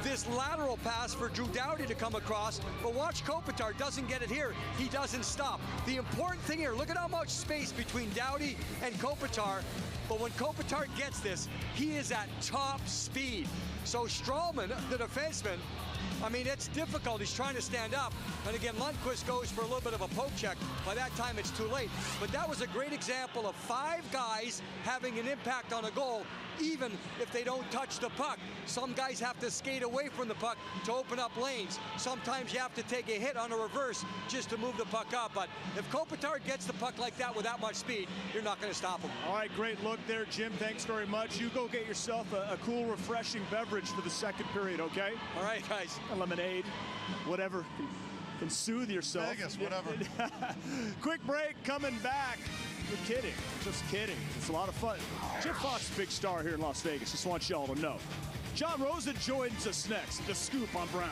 this lateral pass for Drew Doughty to come across. But watch, Kopitar doesn't get it here. He doesn't stop. The important thing here, look at how much space between Doughty and Kopitar. But when Kopitar gets this, he is at top speed. So Strawman, the defenseman, I mean, it's difficult. He's trying to stand up. And again, Lundqvist goes for a little bit of a poke check. By that time, it's too late. But that was a great example of 5 guys having an impact on a goal, even if they don't touch the puck. Some guys have to skate away from the puck to open up lanes. Sometimes you have to take a hit on a reverse just to move the puck up. But if Kopitar gets the puck like that with that much speed, you're not going to stop him. All right, great look there, Jim. Thanks very much. You go get yourself a cool, refreshing beverage for the second period, okay? All right, guys. A lemonade, whatever can soothe yourself. Vegas, whatever. Quick break, coming back. You're kidding. Just kidding. It's a lot of fun. Jim Fox, big star here in Las Vegas. Just want y'all to know. John Rosen joins us next. The Scoop on Brown.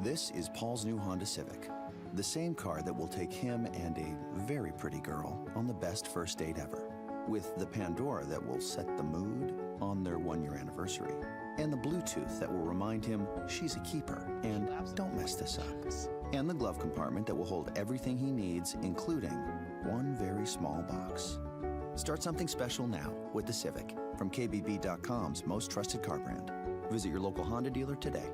This is Paul's new Honda Civic. The same car that will take him and a very pretty girl on the best first date ever. With the Pandora that will set the mood on their 1-year anniversary. And the Bluetooth that will remind him she's a keeper and don't mess this up. And the glove compartment that will hold everything he needs, including one very small box. Start something special now with the Civic from KBB.com's most trusted car brand. Visit your local Honda dealer today.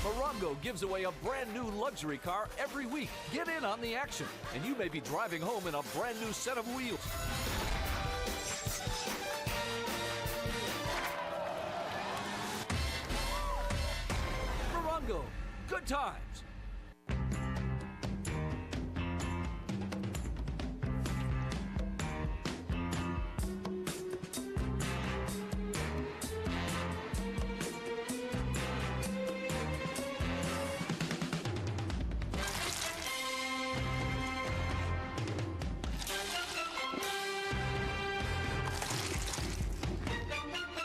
Morongo gives away a brand new luxury car every week. Get in on the action, and you may be driving home in a brand new set of wheels. Morongo, good times.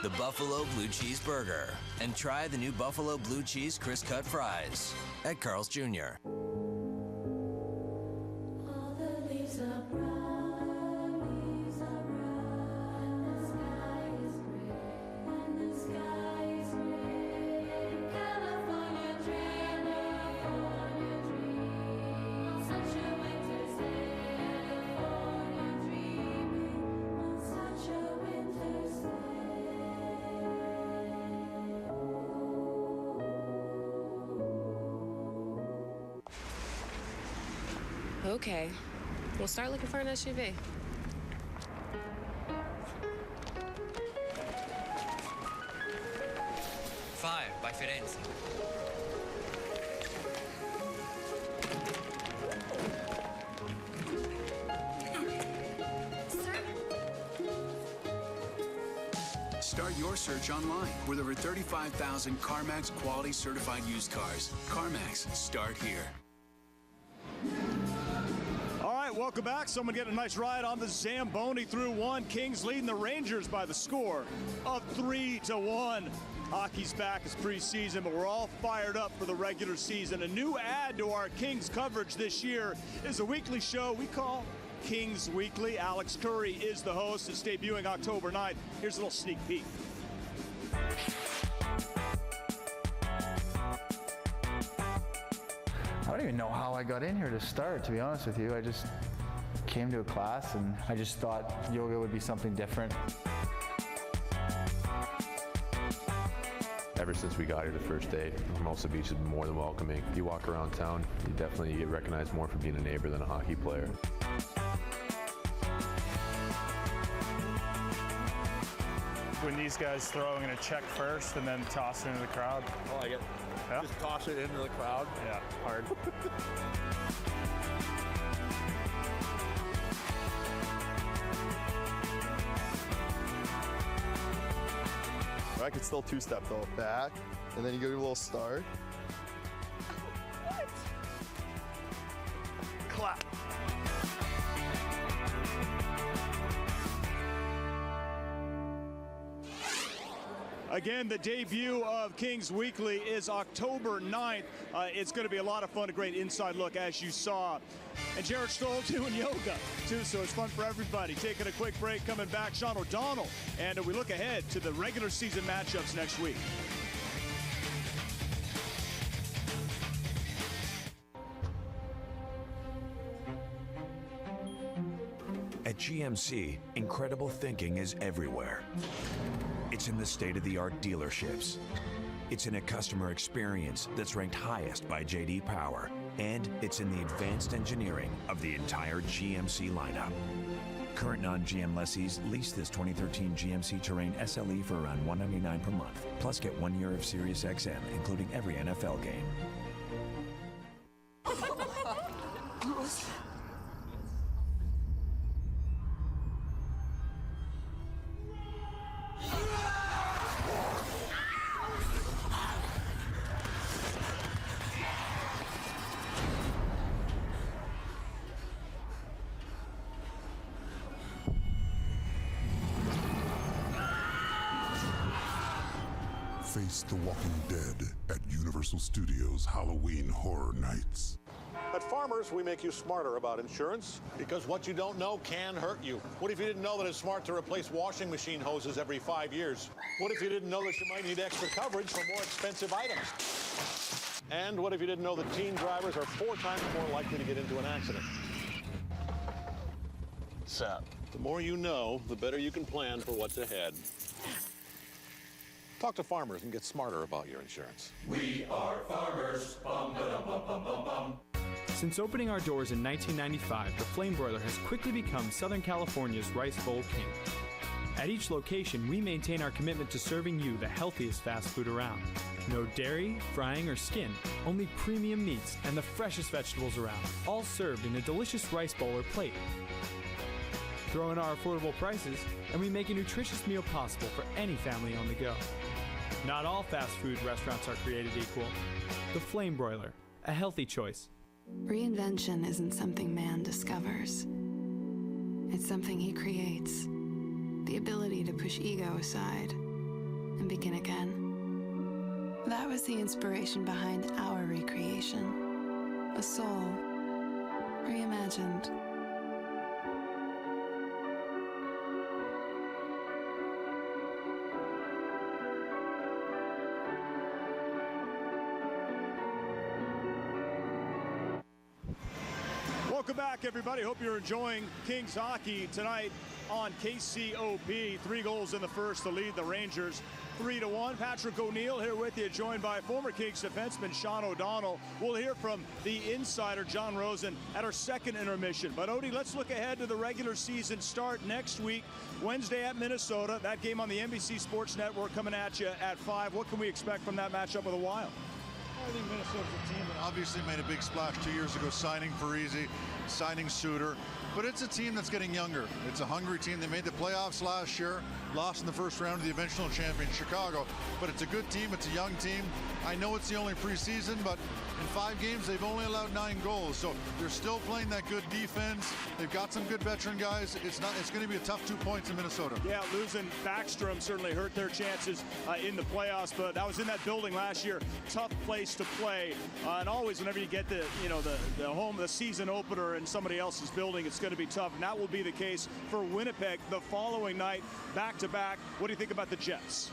The Buffalo Blue Cheese Burger. And try the new Buffalo Blue Cheese Crisp Cut Fries at Carl's Jr. Okay, we'll start looking for an SUV. Five by Firenze. Start your search online with over 35,000 CarMax quality certified used cars. CarMax, start here. All right, welcome back. Someone getting a nice ride on the Zamboni through one. Kings leading the Rangers by the score of 3-1. Hockey's back as preseason, but we're all fired up for the regular season. A new add to our Kings coverage this year is a weekly show we call Kings Weekly. Alex Curry is the host. It's debuting October 9th. Here's a little sneak peek. I don't even know how I got in here to start, to be honest with you. I just came to a class and I just thought yoga would be something different. ever since we got here the first day, Hermosa Beach has been more than welcoming. You walk around town, you definitely get recognized more for being a neighbor than a hockey player. When these guys throw, I'm going to check first and then toss it into the crowd. I like it. Yeah. Just toss it into the crowd. Yeah, hard. I could still two-step though. Back, and then you go your little start. What? Clap. Again, the debut of Kings Weekly is October 9th. It's going to be a lot of fun, a great inside look, as you saw. And Jared Stoll doing yoga, too, so it's fun for everybody. Taking a quick break, coming back, Sean O'Donnell. And we look ahead to the regular season matchups next week. At GMC, incredible thinking is everywhere. It's in the state-of-the-art dealerships. It's in a customer experience that's ranked highest by J.D. Power. And it's in the advanced engineering of the entire GMC lineup. Current non-GM lessees lease this 2013 GMC Terrain SLE for around $199 per month. Plus get 1 year of Sirius XM, including every NFL game. Face The Walking Dead at Universal Studios Halloween Horror Nights. At Farmers, we make you smarter about insurance because what you don't know can hurt you. What if you didn't know that it's smart to replace washing machine hoses every 5 years? What if you didn't know that you might need extra coverage for more expensive items? And what if you didn't know that teen drivers are 4 times more likely to get into an accident? Sept. The more you know, the better you can plan for what's ahead. Talk to Farmers and get smarter about your insurance. We are Farmers. Bum, ba-dum, bum, bum, bum, bum. Since opening our doors in 1995, the Flame Broiler has quickly become Southern California's Rice Bowl King. At each location, we maintain our commitment to serving you the healthiest fast food around. No dairy, frying, or skin, only premium meats and the freshest vegetables around, all served in a delicious rice bowl or plate. Throw in our affordable prices, and we make a nutritious meal possible for any family on the go. Not all fast food restaurants are created equal. The Flame Broiler, a healthy choice. Reinvention isn't something man discovers. It's something he creates. The ability to push ego aside and begin again. That was the inspiration behind our recreation. A soul reimagined. Welcome back, everybody. Hope you're enjoying Kings hockey tonight on KCOP. 3 goals in the first to lead the Rangers 3-1. Patrick O'Neill here with you, joined by former Kings defenseman Sean O'Donnell. We'll hear from the insider, John Rosen, at our second intermission. But, Odie, let's look ahead to the regular season start next week, Wednesday at Minnesota. That game on the NBC Sports Network coming at you at 5. What can we expect from that matchup with the Wild? I think Minnesota's a team that obviously made a big splash 2 years ago, signing Parisi, signing Suter. But it's a team that's getting younger. It's a hungry team. They made the playoffs last year, lost in the first round of the eventual champion, Chicago. But it's a good team. It's a young team. I know it's the only preseason, but in 5 games, they've only allowed 9 goals. So they're still playing that good defense. They've got some good veteran guys. It's going to be a tough 2 points in Minnesota. Yeah, losing Backstrom certainly hurt their chances in the playoffs, but that was in that building last year. Tough place to play. And always whenever you get the season opener in somebody else's building, it's going to be tough. And that will be the case for Winnipeg the following night, back-to-back. What do you think about the Jets?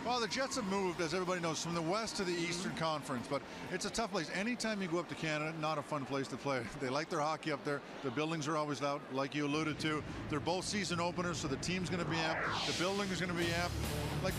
Well, the Jets have moved, as everybody knows, from the West to the Eastern Conference, but it's a tough place. Anytime you go up to Canada, not a fun place to play. They like their hockey up there. The buildings are always loud, like you alluded to. They're both season openers, so the team's going to be amped. The building is going to be amped. Like,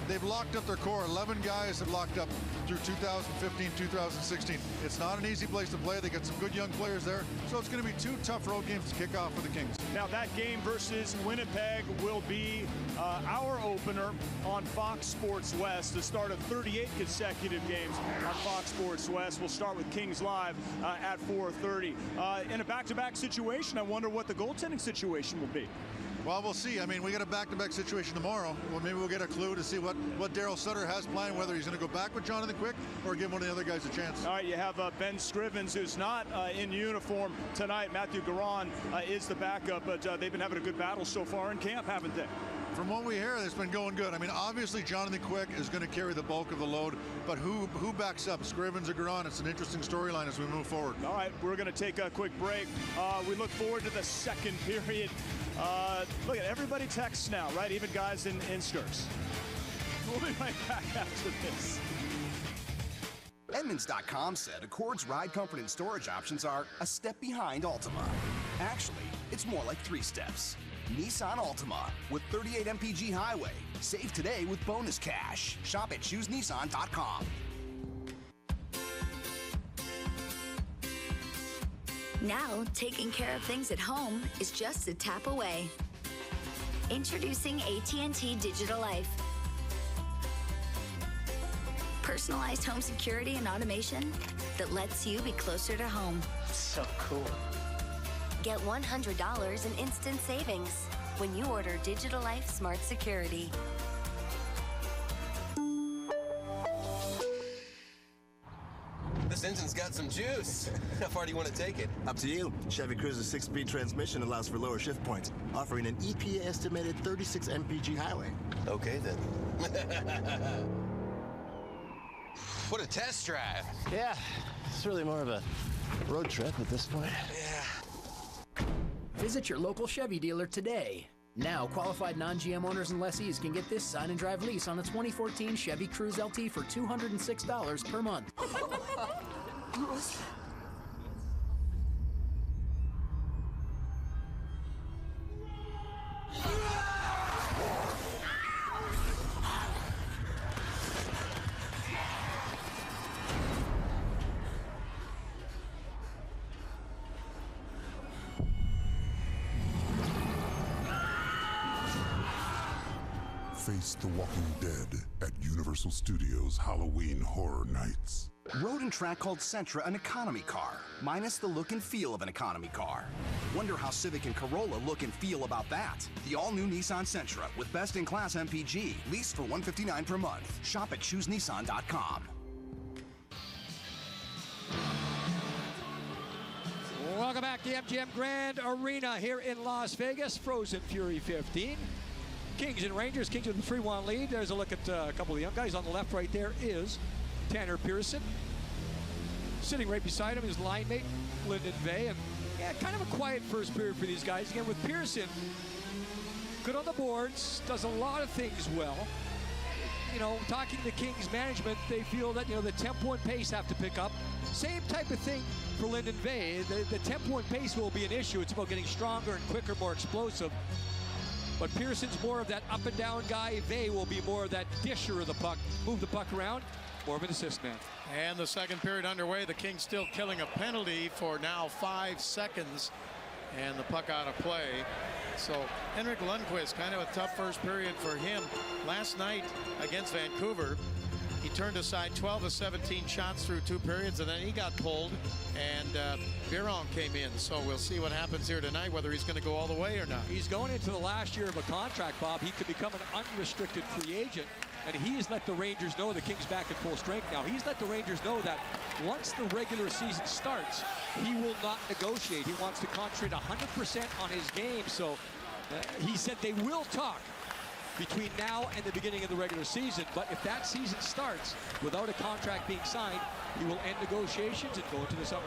they've locked up their core. 11 guys have locked up through 2015, 2016. It's not an easy place to play. They got some good young players there. So it's going to be 2 tough road games to kick off for the Kings. Now that game versus Winnipeg will be our opener on Fox Sports West, the start of 38 consecutive games on Fox Sports West. We'll start with Kings Live at 4:30. In a back-to-back situation, I wonder what the goaltending situation will be. Well, we'll see. I mean, we got a back-to-back situation tomorrow. Well, maybe we'll get a clue to see what Daryl Sutter has planned, whether he's going to go back with Jonathan Quick or give one of the other guys a chance. All right, you have Ben Scrivens, who's not in uniform tonight. Matthew Garon is the backup, but they've been having a good battle so far in camp, haven't they? From what we hear, it's been going good. I mean, obviously, Jonathan Quick is going to carry the bulk of the load, but who backs up, Scrivens or Garon? It's an interesting storyline as we move forward. All right, we're going to take a quick break. We look forward to the second period. Look at everybody texts now, right? Even guys in skirts. We'll be right back after this. Edmunds.com said Accord's ride, comfort, and storage options are a step behind Altima. Actually, it's more like 3 steps. Nissan Altima with 38 mpg highway. Save today with bonus cash. Shop at choosenissan.com. Now, taking care of things at home is just a tap away. Introducing AT&T Digital Life. Personalized home security and automation that lets you be closer to home. So cool. Get $100 in instant savings when you order Digital Life Smart Security. This engine's got some juice. How far do you want to take it? Up to you. Chevy Cruiser's 6-speed transmission allows for lower shift points, offering an EPA estimated 36 mpg highway. Okay, then. What a test drive. Yeah, it's really more of a road trip at this point. Yeah. Visit your local Chevy dealer today. Now, qualified non-GM owners and lessees can get this sign and drive lease on the 2014 Chevy Cruze LT for $206 per month. Face the Walking Dead at Universal Studios Halloween Horror Nights. Road and Track called Sentra an economy car, minus the look and feel of an economy car. Wonder how Civic and Corolla look and feel about that. The all-new Nissan Sentra with best-in-class MPG, leased for $159 per month. Shop at choosenissan.com. Welcome back to MGM Grand Arena here in Las Vegas. Frozen Fury 15. Kings and Rangers. Kings with a 3-1 lead. There's a look at a couple of the young guys. On the left right there is Tanner Pearson. Sitting right beside him is line mate Lyndon Vey. And yeah, kind of a quiet first period for these guys. Again, with Pearson, good on the boards, does a lot of things well. You know, talking to Kings management, they feel that, you know, the tempo and pace have to pick up. Same type of thing for Lyndon Vey. The tempo and pace will be an issue. It's about getting stronger and quicker, more explosive. But Pearson's more of that up and down guy. Vey will be more of that disher of the puck. Move the puck around, more of an assist man. And the second period underway. The Kings still killing a penalty for now 5 seconds. And the puck out of play. So Henrik Lundqvist, kind of a tough first period for him. Last night against Vancouver, he turned aside 12 of 17 shots through 2 periods, and then he got pulled, and Biron came in. So we'll see what happens here tonight, whether he's going to go all the way or not. He's going into the last year of a contract, Bob. He could become an unrestricted free agent, and he's let the Rangers know, the Kings back at full strength now. He's let the Rangers know that once the regular season starts, he will not negotiate. He wants to concentrate 100% on his game. So he said they will talk between now and the beginning of the regular season, but if that season starts without a contract being signed, he will end negotiations and go into the summer.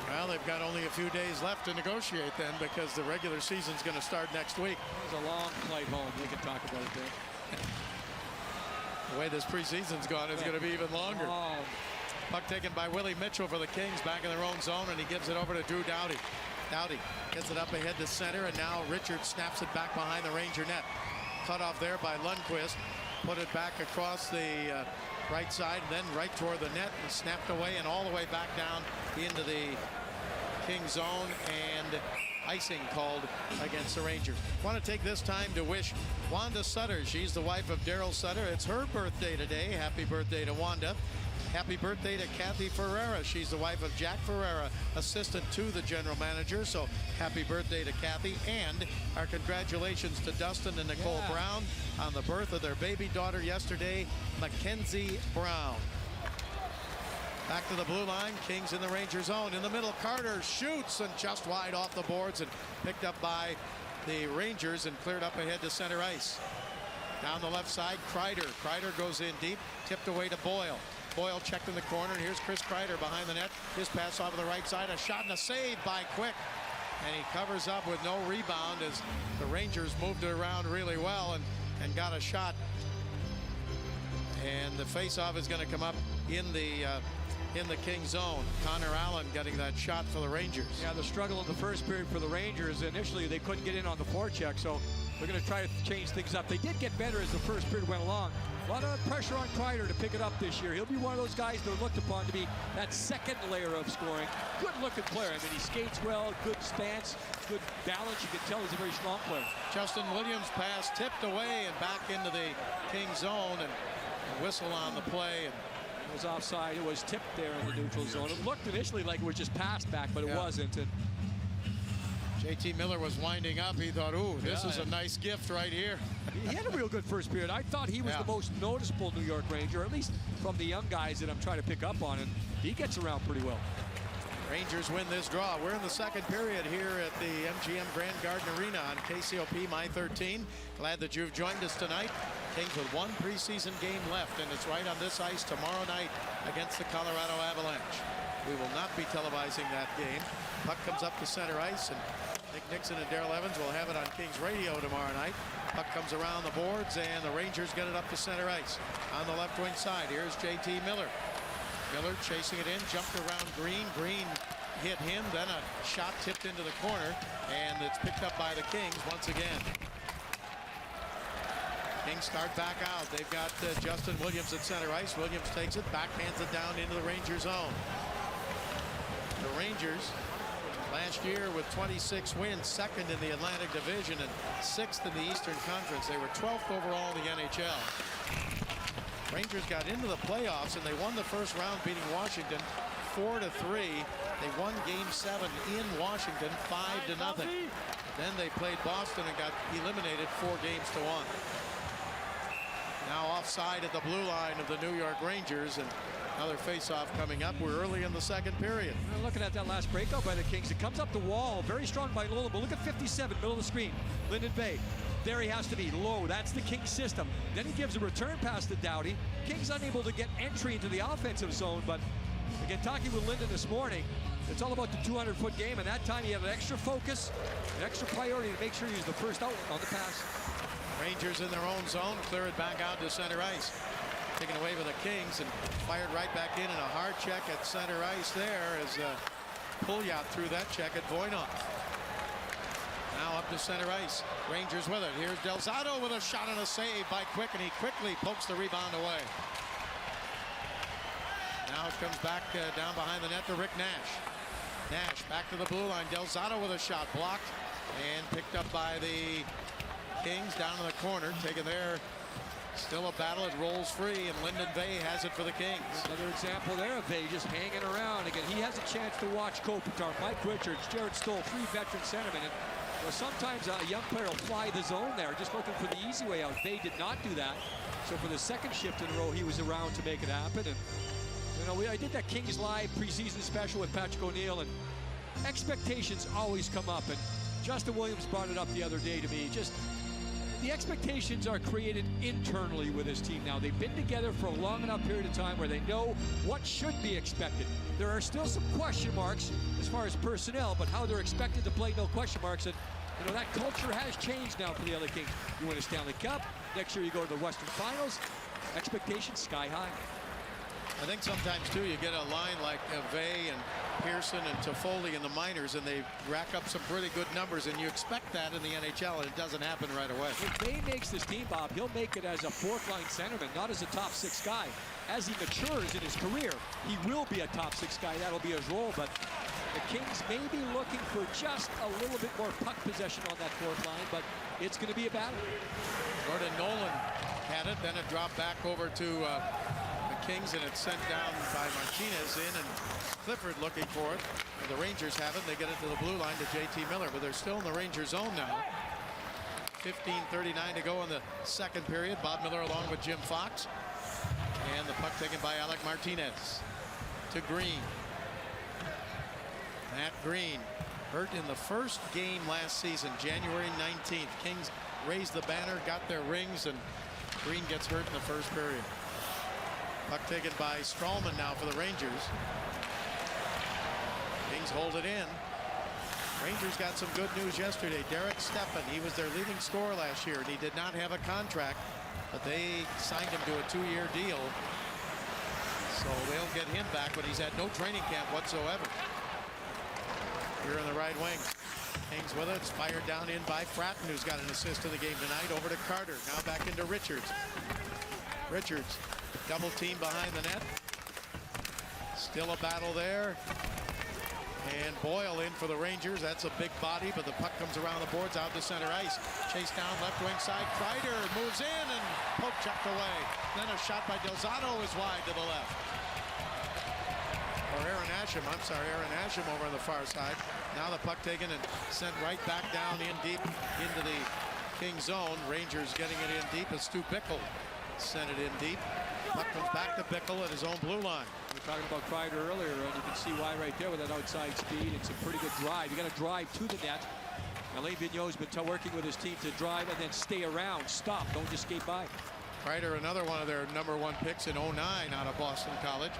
Well, they've got only a few days left to negotiate then, because the regular season's going to start next week. It's a long flight home. We can talk about it there. The way this preseason's gone is going to be even longer. Oh. Puck taken by Willie Mitchell for the Kings, back in their own zone, and he gives it over to Drew Doughty. Doughty gets it up ahead to center, and now Richards snaps it back behind the Ranger net. cut off there by Lundqvist. Put it back across the right side, and then right toward the net, and snapped away and all the way back down into the Kings zone, and icing called against the Rangers. Want to take this time to wish Wanda Sutter. She's the wife of Daryl Sutter. It's her birthday today. Happy birthday to Wanda. Happy birthday to Kathy Ferreira. She's the wife of Jack Ferreira, assistant to the general manager. So happy birthday to Kathy. And our congratulations to Dustin and Nicole Brown on the birth of their baby daughter yesterday, Mackenzie Brown. Back to the blue line. Kings in the Ranger zone. In the middle, Carter shoots and just wide off the boards and picked up by the Rangers and cleared up ahead to center ice. Down the left side, Kreider. Kreider goes in deep, tipped away to Boyle. Boyle checked in the corner, and here's Chris Kreider behind the net. His pass off to the right side, a shot and a save by Quick. And he covers up with no rebound as the Rangers moved it around really well and got a shot. And the face-off is going to come up in the King zone. Connor Allen getting that shot for the Rangers. Yeah, the struggle in the first period for the Rangers. Initially, they couldn't get in on the forecheck, so they're going to try to change things up. They did get better as the first period went along. A lot of pressure on Kreider to pick it up this year. He'll be one of those guys that are looked upon to be that second layer of scoring. Good-looking player. I mean, he skates well, good stance, good balance. You can tell he's a very strong player. Justin Williams' pass tipped away and back into the King zone, and a whistle on the play. And it was offside. It was tipped there in the neutral zone. It looked initially like it was just passed back, but it wasn't. And JT Miller was winding up. He thought, ooh, this is a nice gift right here. He had a real good first period. I thought he was the most noticeable New York Ranger, at least from the young guys that I'm trying to pick up on, and he gets around pretty well. Rangers win this draw. We're in the second period here at the MGM Grand Garden Arena on KCOP My 13. Glad that you've joined us tonight. Kings with one preseason game left, and it's right on this ice tomorrow night against the Colorado Avalanche. We will not be televising that game. Puck comes up to center ice, and Nick Nixon and Darrell Evans will have it on Kings Radio tomorrow night. Puck comes around the boards, and the Rangers get it up to center ice. On the left wing side, here's JT Miller. Miller chasing it in, jumped around Green. Green hit him, then a shot tipped into the corner, and it's picked up by the Kings once again. Kings start back out. They've got Justin Williams at center ice. Williams takes it, backhands it down into the Ranger zone. The Rangers last year with 26 wins, second in the Atlantic Division and sixth in the Eastern Conference. They were 12th overall in the NHL. Rangers got into the playoffs and they won the first round, beating Washington 4-3. They won Game 7 in Washington 5-0. Then they played Boston and got eliminated 4-1. Now offside at the blue line of the New York Rangers, and another face-off coming up. We're early in the second period. Looking at that last breakout by the Kings, it comes up the wall, very strong by Lola, but look at 57, middle of the screen, Lyndon Bay. There he has to be low. That's the Kings system. Then he gives a return pass to Doughty. Kings unable to get entry into the offensive zone, but again, talking with Lyndon this morning, it's all about the 200-foot game, and that time he had an extra focus, an extra priority to make sure he was the first out on the pass. Rangers in their own zone, clear it back out to center ice. Taken away by the Kings and fired right back in, and a hard check at center ice there as Pouliot threw that check at Voynov. Now up to center ice. Rangers with it. Here's Delzato with a shot and a save by Quick, and he quickly pokes the rebound away. Now it comes back down behind the net to Rick Nash. Nash back to the blue line. Delzato with a shot blocked and picked up by the Kings down in the corner. Taken there. Still a battle. It rolls free, and Lyndon Bay has it for the Kings. Another example there of Bay just hanging around. Again, he has a chance to watch Kopitar, Mike Richards, Jared Stoll, three veteran centermen. And well, sometimes a young player will fly the zone there, just looking for the easy way out. Bay did not do that. So for the second shift in a row, he was around to make it happen. And you know, I did that Kings Live preseason special with Patrick O'Neill, and expectations always come up. And Justin Williams brought it up the other day to me. Just the expectations are created internally with his team now. They've been together for a long enough period of time where they know what should be expected. There are still some question marks as far as personnel, but how they're expected to play, no question marks. And you know, that culture has changed now for the LA Kings. You win a Stanley Cup, next year you go to the Western Finals, expectations sky high. I think sometimes too you get a line like Vey and Pearson and Toffoli in the minors, and they rack up some pretty good numbers, and you expect that in the NHL, and it doesn't happen right away. If May makes this team, Bob, he'll make it as a fourth-line centerman, not as a top-6 guy. As he matures in his career, he will be a top-6 guy. That'll be his role, but the Kings may be looking for just a little bit more puck possession on that fourth line, but it's going to be a battle. Jordan Nolan had it, then it dropped back over to the Kings, and it's sent down by Martinez in, and Clifford looking for it. The Rangers have it. They get it to the blue line to JT Miller, but they're still in the Ranger zone now. 15:39 to go in the second period. Bob Miller along with Jim Fox. And the puck taken by Alec Martinez to Green. Matt Green hurt in the first game last season, January 19th. Kings raised the banner, got their rings, and Green gets hurt in the first period. Puck taken by Stralman now for the Rangers. Kings hold it in. Rangers got some good news yesterday. Derek Stepan, he was their leading scorer last year, and he did not have a contract, but they signed him to a 2-year deal. So they'll get him back, but he's had no training camp whatsoever. Here in the right wing. Kings with it. It's fired down in by Fratton, who's got an assist in the game tonight. Over to Carter. Now back into Richards. Richards, double team behind the net. Still a battle there. And Boyle in for the Rangers. That's a big body, but the puck comes around the boards out to center ice. Chase down left wing side. Kreider moves in and poke checked away. Then a shot by Delzato is wide to the left. Or Aaron Asham. I'm sorry, Aaron Asham over on the far side. Now the puck taken and sent right back down in deep into the King zone. Rangers getting it in deep as Stu Bickle sent it in deep. Puck comes back to Bickle at his own blue line. We were talking about Kreider earlier, and you can see why right there with that outside speed and some pretty good drive. You got to drive to the net. Alain Vigneault's been working with his team to drive and then stay around, stop, don't just skate by. Kreider, another one of their #1 picks in 09 out of Boston College.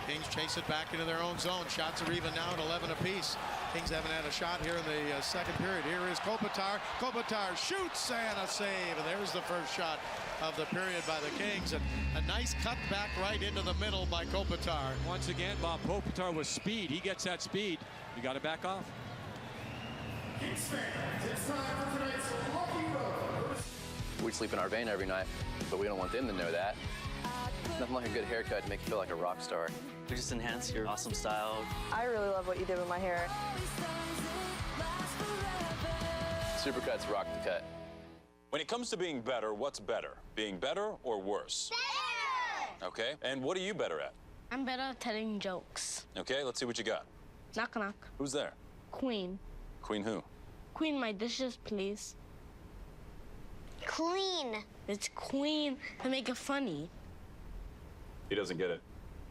Kings chase it back into their own zone. Shots are even now at 11 apiece. Kings haven't had a shot here in the second period. Here is Kopitar. Kopitar shoots and a save. And there's the first shot of the period by the Kings. And a nice cut back right into the middle by Kopitar. Once again, Bob, Kopitar with speed. He gets that speed. You got to back off. We sleep in our van every night, but we don't want them to know that. Nothing like a good haircut to make you feel like a rock star. We just enhance your awesome style. I really love what you did with my hair. Supercuts rock the cut. When it comes to being better, what's better? Being better or worse? Better! Okay, and what are you better at? I'm better at telling jokes. Okay, let's see what you got. Knock, knock. Who's there? Queen. Queen who? Queen, my dishes, please. Clean. It's Queen to make it funny. He doesn't get it.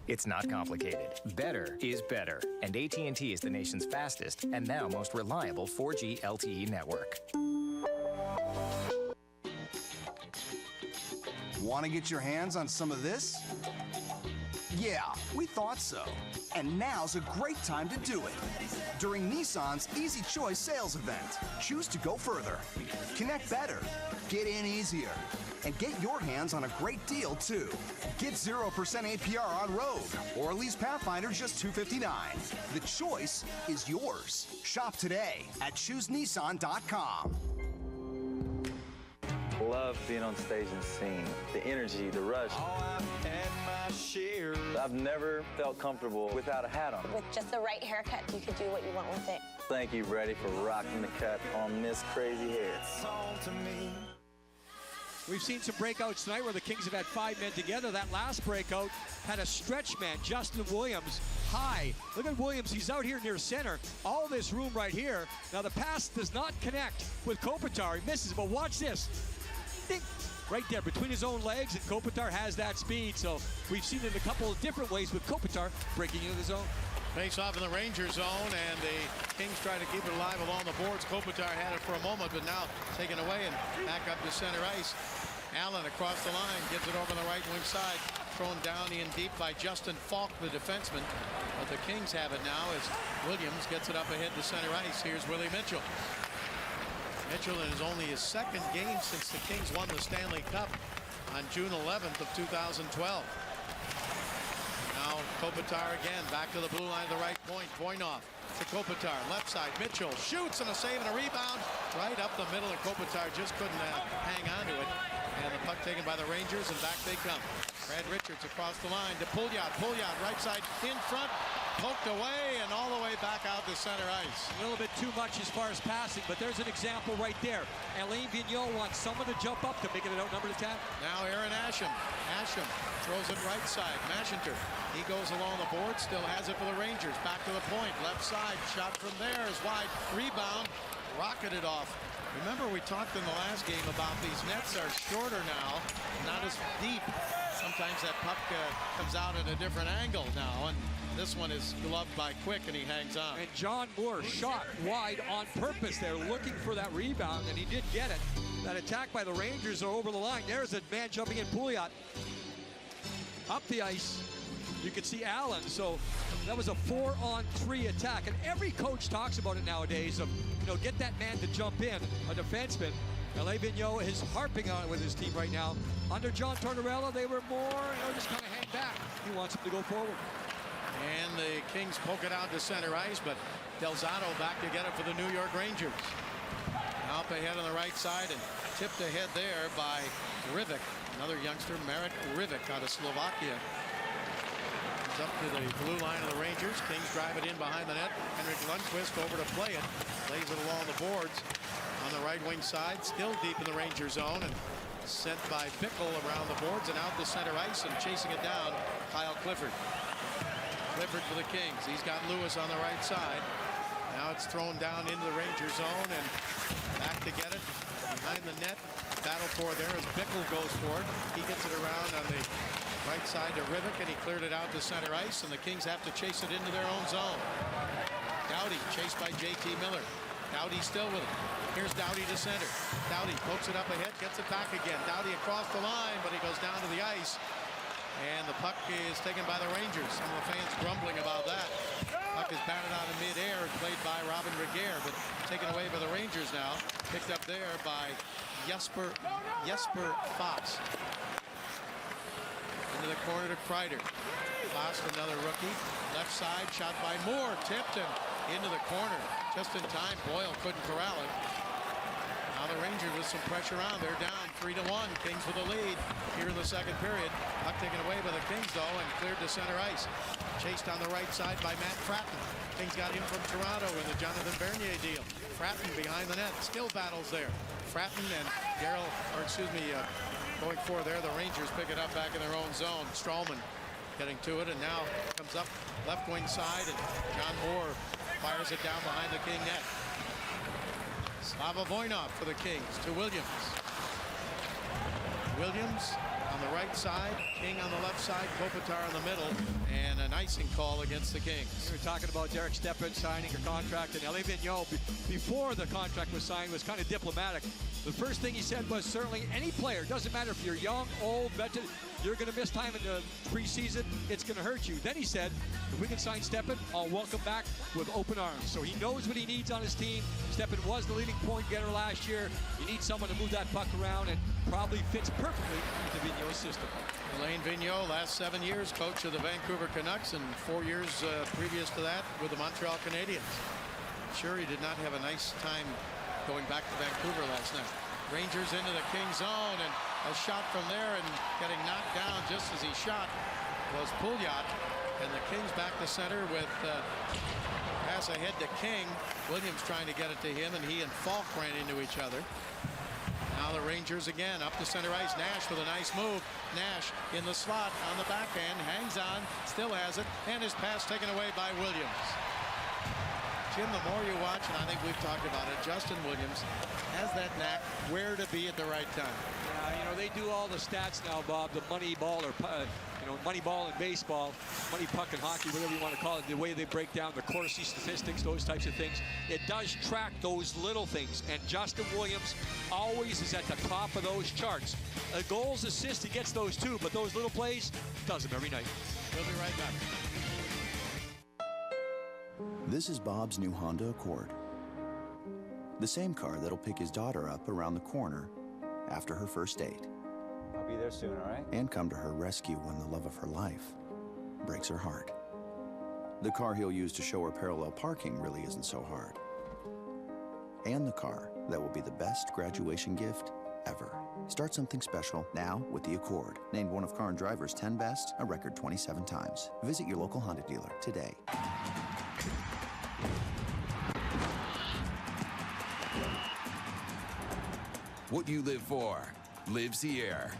It's not complicated. Better is better. And AT&T is the nation's fastest and now most reliable 4G LTE network. Want to get your hands on some of this? Yeah, we thought so. And now's a great time to do it. During Nissan's Easy Choice sales event, choose to go further, connect better, get in easier, and get your hands on a great deal too. Get 0% APR on Rogue or lease Pathfinder just $259. The choice is yours. Shop today at ChooseNissan.com. Love being on stage and singing. The energy, the rush. I've never felt comfortable without a hat on. With just the right haircut, you could do what you want with it. Thank you, Brady, for rocking the cut on Miss Crazy Hair. We've seen some breakouts tonight where the Kings have had 5 men together. That last breakout had a stretch man, Justin Williams, high. Look at Williams, he's out here near center. All this room right here. Now the pass does not connect with Kopitar. He misses, but watch this. Ding. Right there between his own legs, and Kopitar has that speed. So we've seen it in a couple of different ways with Kopitar breaking into the zone. Face off in the Ranger zone, and the Kings try to keep it alive along the boards. Kopitar had it for a moment, but now taken away and back up to center ice. Allen across the line, gets it over the right wing side, thrown down in deep by Justin Falk, the defenseman. But the Kings have it now as Williams gets it up ahead to center ice. Here's Willie Mitchell. Mitchell in only his second game since the Kings won the Stanley Cup on June 11th of 2012. Now Kopitar again, back to the blue line, the right point. Voinov to Kopitar, left side. Mitchell shoots and a save and a rebound right up the middle, and Kopitar just couldn't hang on to it. And the puck taken by the Rangers, and back they come. Brad Richards across the line to Pouliot. Pouliot right side in front, poked away, and all the way back out to center ice. A little bit too much as far as passing, but there's an example right there. Alain Vigneault wants someone to jump up to make it an outnumbered attack. Now Aaron Asham. Asham throws it right side. Mashinter. He goes along the board, still has it for the Rangers. Back to the point, left side. Shot from there is wide. Rebound, rocketed off. Remember, we talked in the last game about these nets are shorter now, not as deep. Sometimes that puck comes out at a different angle now, and this one is gloved by Quick, and he hangs on. And John Moore shot wide on purpose there, looking for that rebound, and he did get it. That attack by the Rangers are over the line. There's a man jumping in, Pouliot. Up the ice. You can see Allen, so that was a 4-on-3 attack. And every coach talks about it nowadays of, get that man to jump in, a defenseman. Alain Vigneault is harping on it with his team right now. Under John Tortorella, they were more, just kind of hang back. He wants him to go forward. And the Kings poke it out to center ice, but Delzato back to get it for the New York Rangers. Up ahead on the right side and tipped ahead there by Rivik. Another youngster, Marek Rivik out of Slovakia. Up to the blue line of the Rangers. Kings drive it in behind the net. Henrik Lundqvist over to play it. Lays it along the boards on the right wing side. Still deep in the Ranger zone, and sent by Bickle around the boards and out to center ice, and chasing it down, Kyle Clifford. Clifford for the Kings. He's got Lewis on the right side. Now it's thrown down into the Ranger zone, and back to get it behind the net. Battle for there as Bickle goes for it. He gets it around on the right side to Rivik, and he cleared it out to center ice, and the Kings have to chase it into their own zone. Doughty chased by J.T. Miller. Doughty still with it. Here's Doughty to center. Doughty pokes it up ahead, gets it back again. Doughty across the line, but he goes down to the ice. And the puck is taken by the Rangers. Some of the fans grumbling about that. Puck is batted out in midair, played by Robin Regehr, but taken away by the Rangers now. Picked up there by Jesper Foss. Into the corner to Kreider. Foss, another rookie. Left side, shot by Moore. Tipped him into the corner. Just in time, Boyle couldn't corral it. Now the Rangers with some pressure on. They're down 3-1. Kings with the lead here in the second period. Puck taken away by the Kings, though, and cleared to center ice. Chased on the right side by Matt Fratton. Kings got him from Toronto in the Jonathan Bernier deal. Fratton behind the net. Still battles there. Fratton and going for there. The Rangers pick it up back in their own zone. Stralman getting to it, and now comes up left wing side, and John Moore fires it down behind the King net. Slava Voinov for the Kings to Williams. Williams on the right side, King on the left side, Kopitar in the middle, and an icing call against the Kings. We were talking about Derek Stepan signing a contract, and Alain Vigneault, before the contract was signed, was kind of diplomatic. The first thing he said was, certainly any player, doesn't matter if you're young, old, veteran, you're going to miss time in the preseason, it's going to hurt you. Then he said, if we can sign Stepan, I'll welcome back with open arms. So he knows what he needs on his team. Stepan was the leading point getter last year. You need someone to move that puck around, and probably fits perfectly into Vigneault's system. Alain Vigneault, last 7 years, coach of the Vancouver Canucks, and 4 years previous to that with the Montreal Canadiens. Sure, he did not have a nice time going back to Vancouver last night. Rangers into the Kings zone, and a shot from there, and getting knocked down just as he shot was Pouliot. And the Kings back to center with pass ahead to King. Williams trying to get it to him, and he and Falk ran into each other. Now the Rangers again up to center ice. Nash with a nice move. Nash in the slot on the backhand, hangs on, still has it, and his pass taken away by Williams. Jim, the more you watch, and I think we've talked about it, Justin Williams has that knack where to be at the right time. Yeah, they do all the stats now, Bob, the money ball, or money ball in baseball, money puck in hockey, whatever you want to call it, the way they break down the Corsi statistics, those types of things. It does track those little things, and Justin Williams always is at the top of those charts. Goals, assists, he gets those too, but those little plays, does them every night. We'll be right back. This is Bob's new Honda Accord. The same car that'll pick his daughter up around the corner after her first date. I'll be there soon, all right? And come to her rescue when the love of her life breaks her heart. The car he'll use to show her parallel parking really isn't so hard. And the car that will be the best graduation gift ever. Start something special now with the Accord. Named one of Car and Driver's 10 best a record 27 times. Visit your local Honda dealer today. What you live for lives here.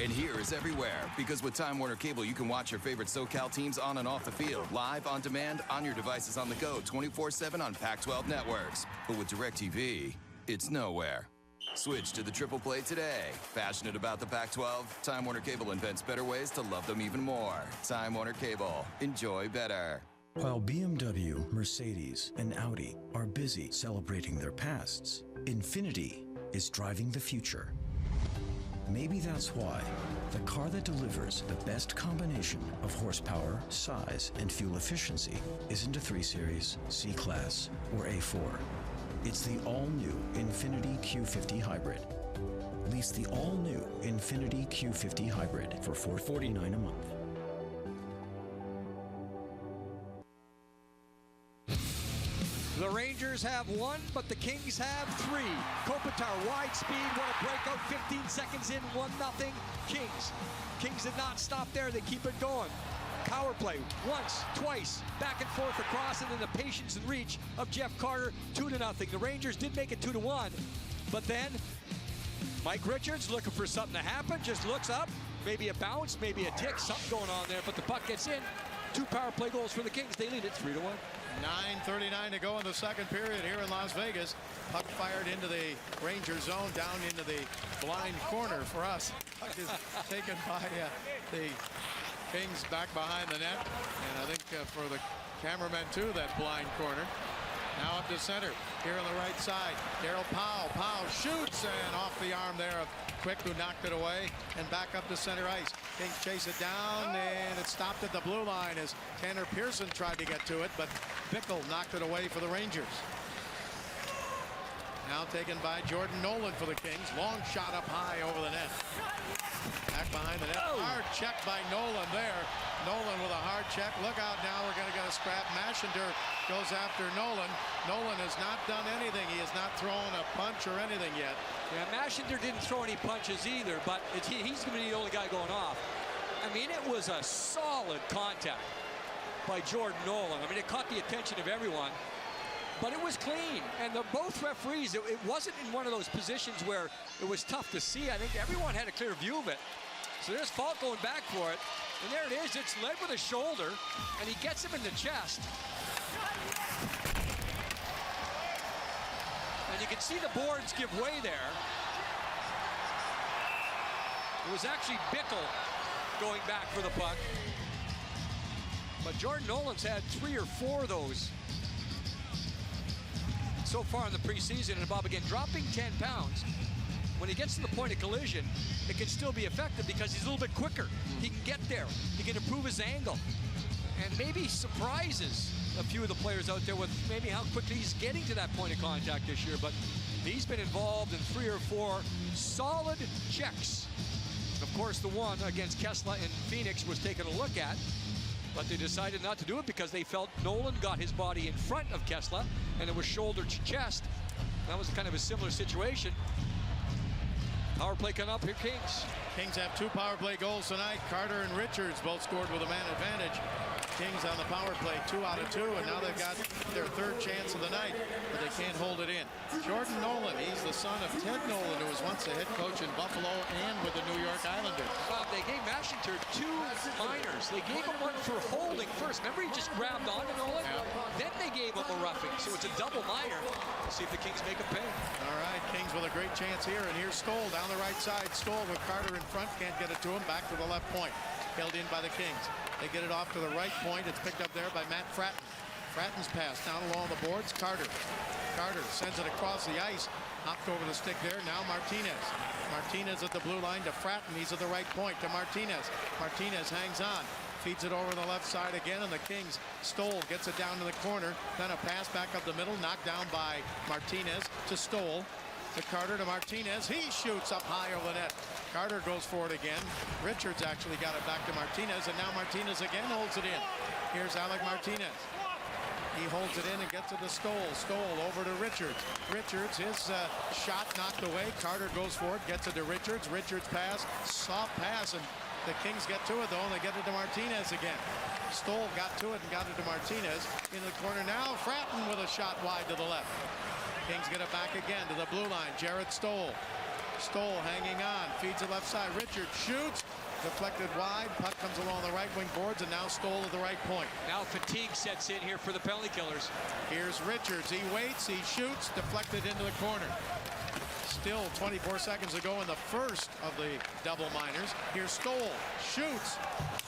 And here is everywhere, because with Time Warner Cable, you can watch your favorite SoCal teams on and off the field, live, on demand, on your devices on the go, 24/7 on Pac-12 networks. But with DirecTV, it's nowhere. Switch to the triple play today. Passionate about the Pac-12? Time Warner Cable invents better ways to love them even more. Time Warner Cable. Enjoy better. While BMW, Mercedes, and Audi are busy celebrating their pasts, Infiniti is driving the future. Maybe that's why the car that delivers the best combination of horsepower, size, and fuel efficiency isn't a 3 Series, C-Class, or A4. It's the all-new Infiniti Q50 Hybrid. Lease the all-new Infiniti Q50 Hybrid for $449 a month. The Rangers have 1, but the Kings have 3. Kopitar, wide speed, what a breakout, 15 seconds in, 1-0, Kings. Kings did not stop there, they keep it going. Power play, once, twice, back and forth across, and then the patience and reach of Jeff Carter, 2-0. The Rangers did make it 2-1, but then Mike Richards looking for something to happen, just looks up, maybe a bounce, maybe a tick, something going on there, but the puck gets in. 2 power play goals for the Kings, they lead it 3-1. 9:39 to go in the second period here in Las Vegas. Puck fired into the Ranger zone, down into the blind corner for us. Puck is taken by the Kings back behind the net. And I think for the cameraman too, that blind corner. Now up to center, here on the right side. Darryl Powell. Powell shoots, and off the arm there of Quick, who knocked it away, and back up to center ice. Kings chase it down, and it stopped at the blue line as Tanner Pearson tried to get to it, but Bickle knocked it away for the Rangers. Now taken by Jordan Nolan for the Kings. Long shot up high over the net. Back behind the net. Hard check by Nolan there. Nolan with a hard check. Look out now. We're going to get a scrap. Mashinter goes after Nolan. Nolan has not done anything. He has not thrown a punch or anything yet. Yeah, Mashinter didn't throw any punches either, but he's going to be the only guy going off. I mean, it was a solid contact by Jordan Nolan. I mean, it caught the attention of everyone. But it was clean, and both referees, it wasn't in one of those positions where it was tough to see. I think everyone had a clear view of it. So there's Falk going back for it, and there it is. It's led with a shoulder, and he gets him in the chest. And you can see the boards give way there. It was actually Bickle going back for the puck. But Jordan Nolan's had 3 or 4 of those so far in the preseason, and Bob, again, dropping 10 pounds, when he gets to the point of collision, it can still be effective because he's a little bit quicker. He can get there. He can improve his angle. And maybe surprises a few of the players out there with maybe how quickly he's getting to that point of contact this year. But he's been involved in 3 or 4 solid checks. Of course, the one against Kessler in Phoenix was taken a look at, but they decided not to do it because they felt Nolan got his body in front of Kessler, and it was shoulder to chest. That was kind of a similar situation. Power play coming up here, Kings. Kings have 2 power play goals tonight. Carter and Richards both scored with a man advantage. Kings on the power play, 2 out of 2, and now they've got their 3rd chance of the night, but they can't hold it in. Jordan Nolan, he's the son of Ted Nolan, who was once the head coach in Buffalo and with the New York Islanders. Bob, they gave Mashinter 2 minors. They gave him one for holding first. Remember, he just grabbed onto Nolan? Yeah. Then they gave him a roughing, so it's a double minor. Let's see if the Kings make a pay. All right, Kings with a great chance here, and here's Stoll down the right side. Stoll with Carter in front, can't get it to him. Back to the left point, held in by the Kings. They get it off to the right point. It's picked up there by Matt Fratton. Fratton's pass down along the boards. Carter sends it across the ice. Hopped over the stick there. Now Martinez. Martinez at the blue line to Fratton. He's at the right point to Martinez. Martinez hangs on. Feeds it over the left side again, and the Kings. Stoll gets it down to the corner. Then a pass back up the middle. Knocked down by Martinez to Stoll. To Carter, to Martinez. He shoots up high over the net. Carter goes for it again. Richards actually got it back to Martinez, and now Martinez again holds it in. Here's Alec Martinez. He holds it in and gets it to Stoll. Stoll over to Richards. Richards, his shot knocked away. Carter goes for it, gets it to Richards. Richards pass, soft pass, and the Kings get to it, though, and they get it to Martinez again. Stoll got to it and got it to Martinez. Into the corner now. Fratton with a shot wide to the left. Kings get it back again to the blue line. Jarrett Stoll. Stoll hanging on. Feeds it left side. Richards shoots. Deflected wide. Puck comes along the right wing boards, and now Stoll at the right point. Now fatigue sets in here for the penalty killers. Here's Richards. He waits. He shoots. Deflected into the corner. Still 24 seconds to go in the first of the double minors. Here's Stoll. Shoots.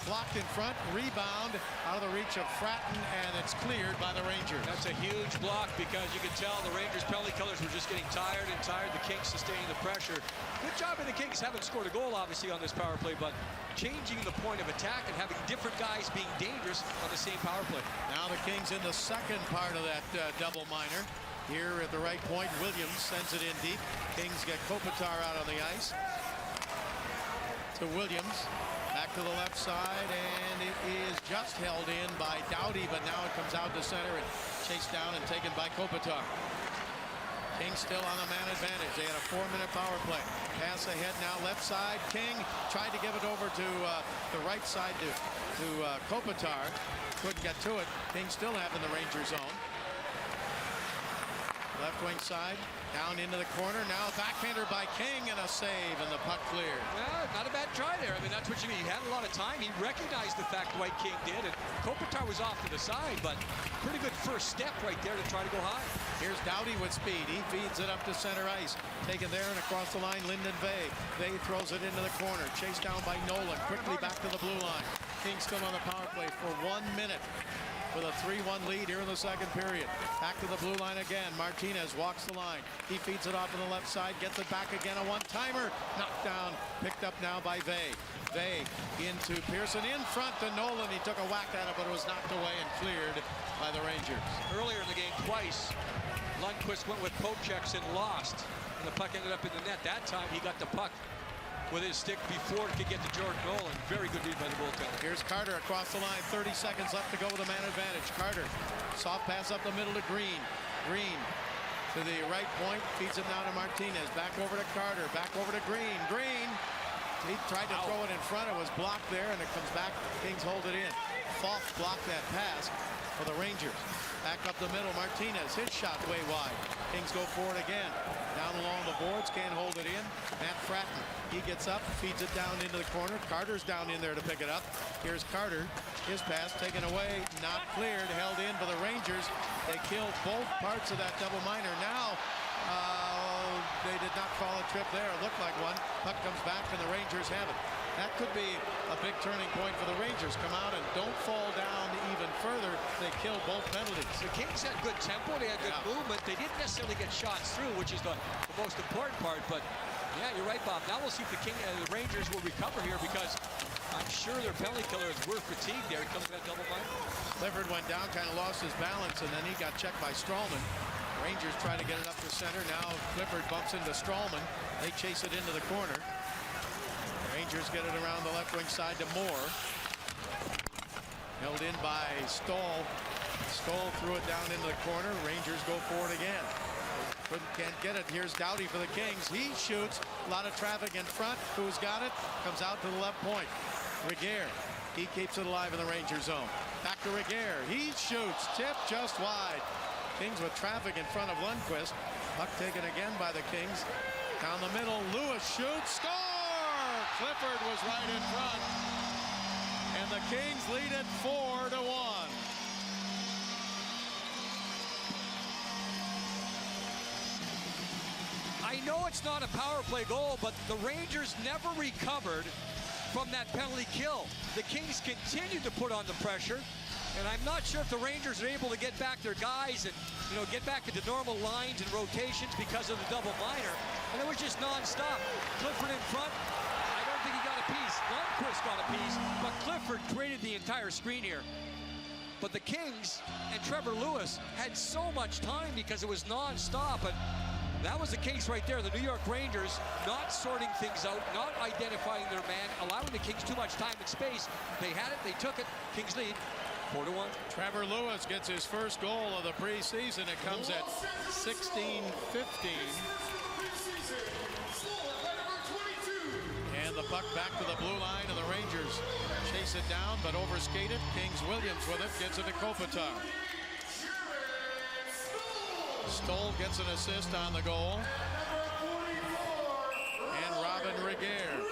Blocked in front. Rebound out of the reach of Fratton, and it's cleared by the Rangers. That's a huge block because you can tell the Rangers penalty killers were just getting tired and tired. The Kings sustaining the pressure. Good job, and the Kings haven't scored a goal, obviously, on this power play, but changing the point of attack and having different guys being dangerous on the same power play. Now the Kings in the second part of that double minor. Here at the right point, Williams sends it in deep. Kings get Kopitar out on the ice. To Williams. Back to the left side, and it is just held in by Doughty, but now it comes out to center and chased down and taken by Kopitar. Kings still on the man advantage. They had a 4-minute power play. Pass ahead now, left side. King tried to give it over to the right side to Kopitar. Couldn't get to it. King still having the Ranger zone. Left wing side, down into the corner. Now backhander by King and a save, and the puck cleared. Well, not a bad try there. I mean, that's what you mean. He had a lot of time. He recognized the fact Dwight King did, and Kopitar was off to the side, but pretty good first step right there to try to go high. Here's Doughty with speed. He feeds it up to center ice. Taken there and across the line, Lyndon Vey. Vey throws it into the corner. Chased down by Nolan. Quickly back to the blue line. King still on the power play for 1 minute. With a 3-1 lead here in the second period. Back to the blue line again. Martinez walks the line. He feeds it off on the left side. Gets it back again. A one-timer. Knocked down. Picked up now by Vey. Vey into Pearson. In front to Nolan. He took a whack at it, but it was knocked away and cleared by the Rangers. Earlier in the game, twice, Lundqvist went with poke checks and lost. And the puck ended up in the net. That time, he got the puck with his stick before it could get to Jordan Nolan. Very good read by the goaltender. Here's Carter across the line. 30 seconds left to go with a man advantage. Carter, soft pass up the middle to Green. Green to the right point. Feeds it now to Martinez. Back over to Carter. Back over to Green. Green. He tried to throw it in front. It was blocked there, and it comes back. Kings hold it in. Falk blocked that pass for the Rangers. Back up the middle. Martinez. His shot way wide. Kings go for it again. Down along the boards. Can't hold it in. Matt Fratton. He gets up, feeds it down into the corner. Carter's down in there to pick it up. Here's Carter. His pass taken away, not cleared, held in by the Rangers. They killed both parts of that double minor. Now, they did not call a trip there. It looked like one. Puck comes back, and the Rangers have it. That could be a big turning point for the Rangers. Come out and don't fall down even further. They kill both penalties. The Kings had good tempo. They had good movement. They didn't necessarily get shots through, which is the most important part, but yeah, you're right, Bob. Now we'll see if the Rangers will recover here, because I'm sure their penalty killers were fatigued there. He comes with that double minor. Clifford went down, kind of lost his balance, and then he got checked by Strawman. Rangers try to get it up to center. Now Clifford bumps into Strawman. They chase it into the corner. Rangers get it around the left wing side to Moore. Held in by Stoll. Stoll threw it down into the corner. Rangers go for it again. Can't get it. Here's Doughty for the Kings. He shoots. A lot of traffic in front. Who's got it? Comes out to the left point. Reguer. He keeps it alive in the Ranger zone. Back to Reguer. He shoots. Tip just wide. Kings with traffic in front of Lundqvist. Puck taken again by the Kings. Down the middle. Lewis shoots. Score! Clifford was right in front. And the Kings lead it 4-1. I know it's not a power play goal, but the Rangers never recovered from that penalty kill. The Kings continued to put on the pressure, and I'm not sure if the Rangers are able to get back their guys and, get back into normal lines and rotations because of the double minor. And it was just nonstop. Clifford in front. I don't think he got a piece. Lundqvist got a piece, but Clifford created the entire screen here. But the Kings and Trevor Lewis had so much time because it was nonstop, and That was the case right there. The New York Rangers not sorting things out, not identifying their man, allowing the Kings too much time and space. They had it, they took it. Kings lead 4-1. Trevor Lewis gets his first goal of the preseason. It comes at 16:15. And the puck back to the blue line, and the Rangers chase it down, but overskate it. Kings Williams with it, gets it to Kopitar. Stoll gets an assist on the goal. And Robin Regehr.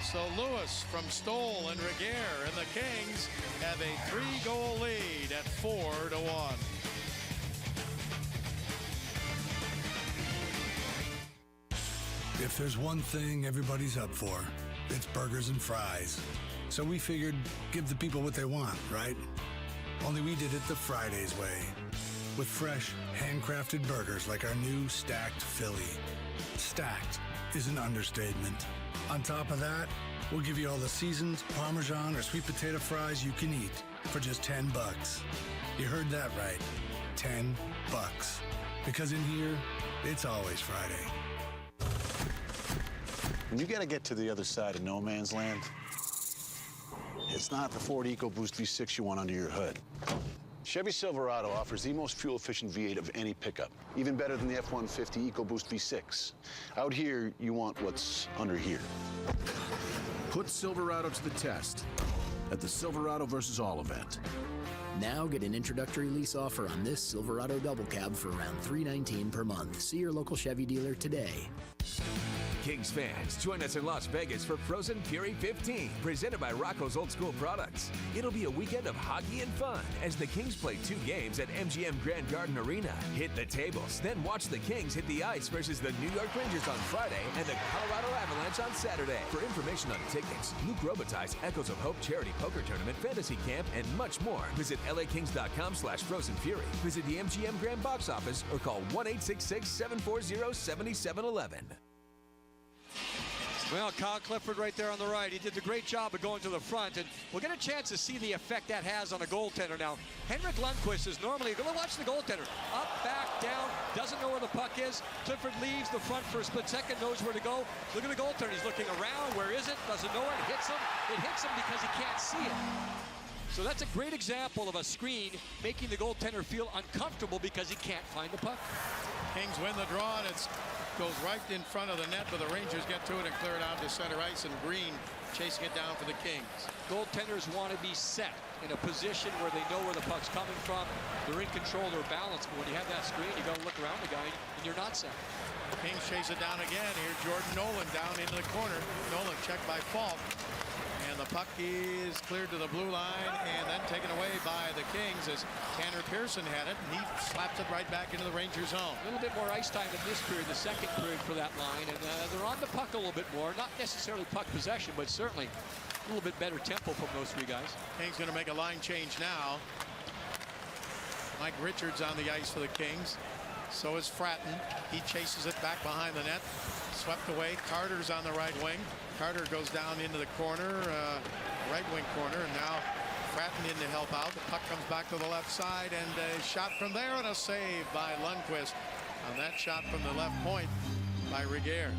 So Lewis from Stoll and Regehr, and the Kings have a 3-goal lead at 4-1. If there's one thing everybody's up for, it's burgers and fries. So we figured give the people what they want, right? Only we did it the Fridays way. With fresh, handcrafted burgers like our new Stacked Philly. Stacked is an understatement. On top of that, we'll give you all the seasoned Parmesan or sweet potato fries you can eat for just $10. You heard that right. $10. Because in here, it's always Friday. When you gotta get to the other side of no man's land, it's not the Ford EcoBoost V6 you want under your hood. Chevy Silverado offers the most fuel-efficient V8 of any pickup, even better than the F-150 EcoBoost V6. Out here, you want what's under here. Put Silverado to the test at the Silverado vs. All event. Now get an introductory lease offer on this Silverado double cab for around $319 per month. See your local Chevy dealer today. Kings fans, join us in Las Vegas for Frozen Fury 15, presented by Rocco's Old School Products. It'll be a weekend of hockey and fun as the Kings play 2 games at MGM Grand Garden Arena. Hit the tables, then watch the Kings hit the ice versus the New York Rangers on Friday and the Colorado Avalanche on Saturday. For information on tickets, Luke Robitaille's Echoes of Hope Charity Poker Tournament, Fantasy Camp, and much more, visit lakings.com/Frozen Fury. Visit the MGM Grand Box Office or call 1-866-740-7711. Well, Kyle Clifford right there on the right. He did a great job of going to the front, and we'll get a chance to see the effect that has on a goaltender. Now, Henrik Lundqvist is normally, go watch the goaltender. Up, back, down, doesn't know where the puck is. Clifford leaves the front for a split second, knows where to go. Look at the goaltender. He's looking around. Where is it? Doesn't know it. Hits him. It hits him because he can't see it. So that's a great example of a screen making the goaltender feel uncomfortable because he can't find the puck. Kings win the draw, and it goes right in front of the net, but the Rangers get to it and clear it out to center ice, and Green chasing it down for the Kings. Goaltenders want to be set in a position where they know where the puck's coming from. They're in control, they're balanced, but when you have that screen, you got to look around the guy, and you're not set. Kings chase it down again. Here, Jordan Nolan down into the corner. Nolan checked by Falk. And the puck is cleared to the blue line and then taken away by the Kings as Tanner Pearson had it. And he slaps it right back into the Ranger zone. A little bit more ice time in this period, the second period for that line. And they're on the puck a little bit more. Not necessarily puck possession, but certainly a little bit better tempo from those 3 guys. Kings going to make a line change now. Mike Richards on the ice for the Kings. So is Fratton. He chases it back behind the net. Swept away. Carter's on the right wing. Carter goes down into the corner, right wing corner, and now Fratton in to help out. The puck comes back to the left side, and a shot from there, and a save by Lundqvist on that shot from the left point by Regehr.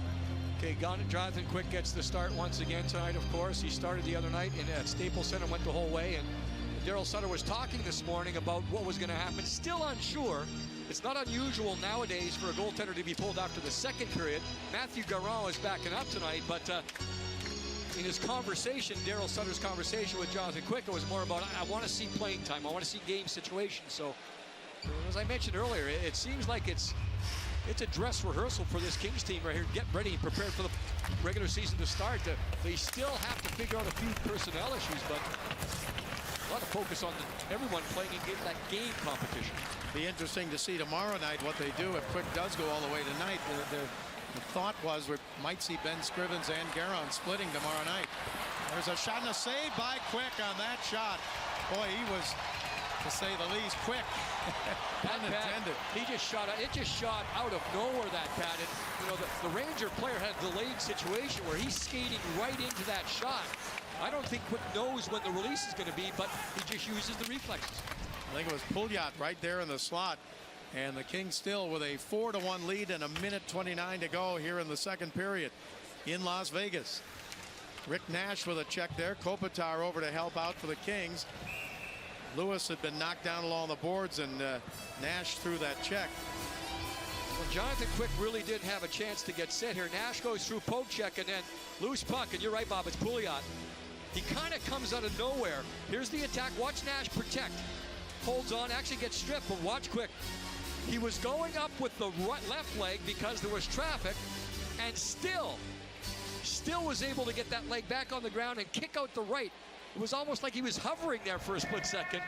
Okay, Jonathan Quick gets the start once again tonight, of course. He started the other night at Staples Center, went the whole way, and Daryl Sutter was talking this morning about what was going to happen. Still unsure. It's not unusual nowadays for a goaltender to be pulled after the second period. Matthew Garon is backing up tonight, but in his conversation, Daryl Sutter's conversation with Jonathan Quick, it was more about, I want to see playing time. I want to see game situations. So, as I mentioned earlier, it seems like it's a dress rehearsal for this Kings team right here. Get ready and prepared for the regular season to start. They still have to figure out a few personnel issues, but a lot of focus on everyone playing in that game competition. Be interesting to see tomorrow night what they do if Quick does go all the way tonight. The thought was we might see Ben Scrivens and Garon splitting tomorrow night. There's a shot and a save by Quick on that shot. Boy, he was, to say the least, quick. Unintended. He just shot. It just shot out of nowhere, that pad. And, you know, the Ranger player had a delayed situation where he's skating right into that shot. I don't think Quick knows when the release is going to be, but he just uses the reflexes. I think it was Pouliot right there in the slot. And the Kings still with a 4-1 lead and 1:29 to go here in the second period in Las Vegas. Rick Nash with a check there. Kopitar over to help out for the Kings. Lewis had been knocked down along the boards, and Nash threw that check. Well, Jonathan Quick really did have a chance to get set here. Nash goes through poke check and then loose puck, and you're right, Bob, it's Pouliot. He kind of comes out of nowhere. Here's the attack. Watch Nash protect. Holds on, actually gets stripped, but watch Quick. He was going up with the left leg because there was traffic, and still was able to get that leg back on the ground and kick out the right. It was almost like he was hovering there for a split second.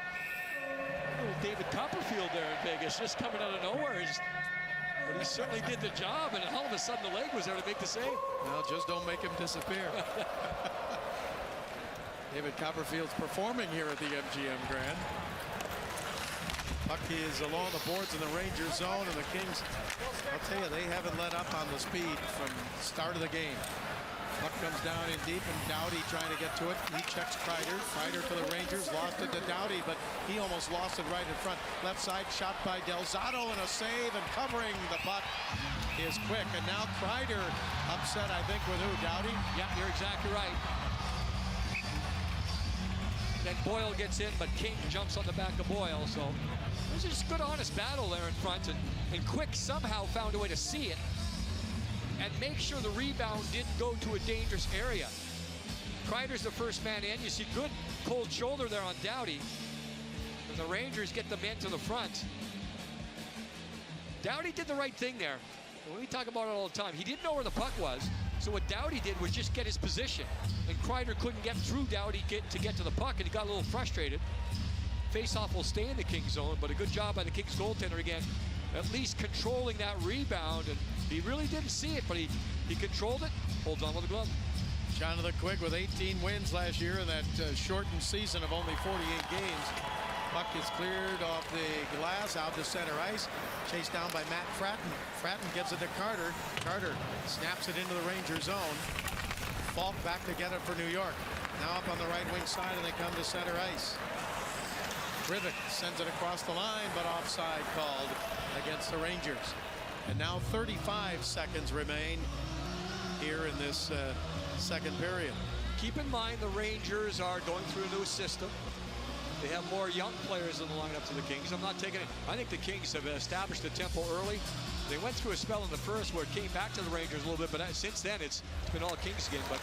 Little David Copperfield there in Vegas, just coming out of nowhere. But he certainly did the job, and all of a sudden the leg was there to make the save. Well, just don't make him disappear. David Copperfield's performing here at the MGM Grand. Puck is along the boards in the Rangers zone, and the Kings, I'll tell you, they haven't let up on the speed from the start of the game. Puck comes down in deep, and Doughty trying to get to it. He checks Kreider. Kreider for the Rangers, lost it to Doughty, but he almost lost it right in front. Left side shot by Delzato, and a save, and covering the puck is Quick. And now Kreider upset, I think, with who, Doughty? Yeah, you're exactly right. Then Boyle gets in, but King jumps on the back of Boyle, so it was just a good, honest battle there in front, and Quick somehow found a way to see it and make sure the rebound didn't go to a dangerous area. Kreider's the first man in. You see good cold shoulder there on Doughty, and the Rangers get the men to the front. Doughty did the right thing there. We talk about it all the time. He didn't know where the puck was, so what Doughty did was just get his position, and Kreider couldn't get through Doughty to get to the puck, and he got a little frustrated. Faceoff will stay in the Kings zone, but a good job by the Kings goaltender again, at least controlling that rebound, and he really didn't see it, but he controlled it, holds on with the glove. Jonathan Quick with 18 wins last year in that shortened season of only 48 games. Puck is cleared off the glass out to center ice. Chased down by Matt Fratton. Fratton gets it to Carter. Carter snaps it into the Ranger zone. Falk back to get it for New York. Now up on the right wing side, and they come to center ice. Rivik sends it across the line, but offside called against the Rangers. And now 35 seconds remain here in this second period. Keep in mind the Rangers are going through a new system. They have more young players in the lineup to the Kings. I'm not taking it. I think the Kings have established the tempo early. They went through a spell in the first where it came back to the Rangers a little bit, but since then it's been all Kings again. But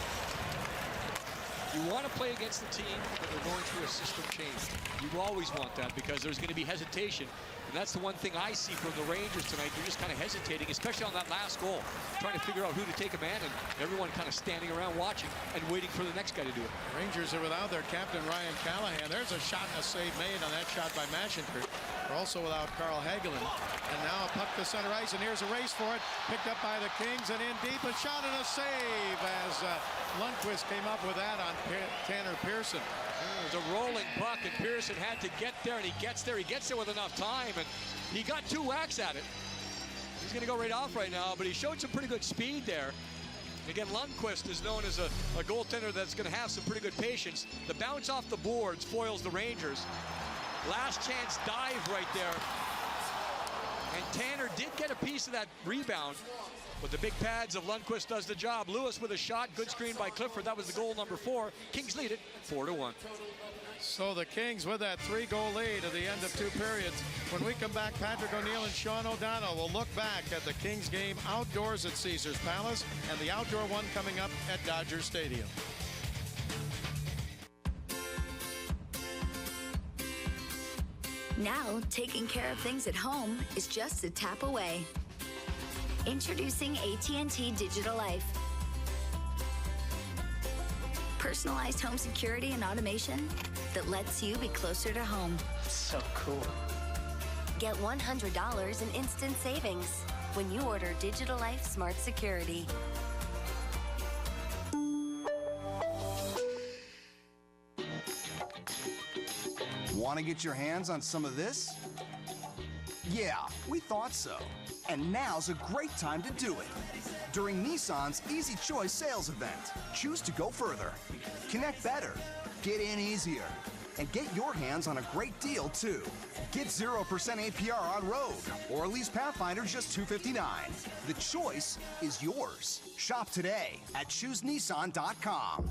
you want to play against the team that they're going through a system change. You always want that because there's going to be hesitation. And that's the one thing I see from the Rangers tonight. They're just kind of hesitating, especially on that last goal, trying to figure out who to take a man, and everyone kind of standing around watching and waiting for the next guy to do it. Rangers are without their captain, Ryan Callahan. There's a shot and a save made on that shot by Mashinter. They're also without Carl Hagelin. And now a puck to center ice, and here's a race for it. Picked up by the Kings, and in deep, a shot and a save as Lundqvist came up with that on Tanner Pearson. There's a rolling puck, and Pearson had to get there, and he gets there. He gets there with enough time, and he got 2 whacks at it. He's going to go right off right now, but he showed some pretty good speed there. Again, Lundqvist is known as a goaltender that's going to have some pretty good patience. The bounce off the boards foils the Rangers. Last chance dive right there. And Tanner did get a piece of that rebound, but the big pads of Lundqvist does the job. Lewis with a shot, good screen by Clifford. That was the goal number 4. Kings lead it 4-1. So the Kings with that 3-goal lead at the end of 2 periods. When we come back, Patrick O'Neill and Sean O'Donnell will look back at the Kings game outdoors at Caesars Palace and the outdoor one coming up at Dodger Stadium. Now, taking care of things at home is just a tap away. Introducing AT&T Digital Life. Personalized home security and automation that lets you be closer to home. So cool. Get $100 in instant savings when you order Digital Life Smart Security. Want to get your hands on some of this? Yeah, we thought so. And now's a great time to do it. During Nissan's Easy Choice sales event, choose to go further, connect better, get in easier, And get your hands on a great deal, too. Get 0% APR on road, or lease Pathfinder just $259. The choice is yours. Shop today at ChooseNissan.com.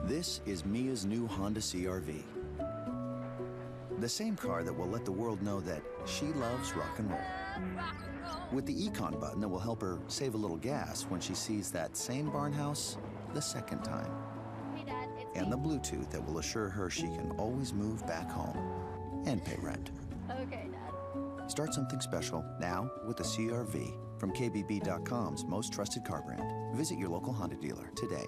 This is Mia's new Honda CR-V. The same car that will let the world know that she loves rock and roll. With the Econ button that will help her save a little gas when she sees that same barn house the second time. Hey, Dad, it's And me. the Bluetooth that will assure her she can always move back home and pay rent. Okay, Dad. Start something special now with the CR-V from KBB.com's most trusted car brand. Visit your local Honda dealer today.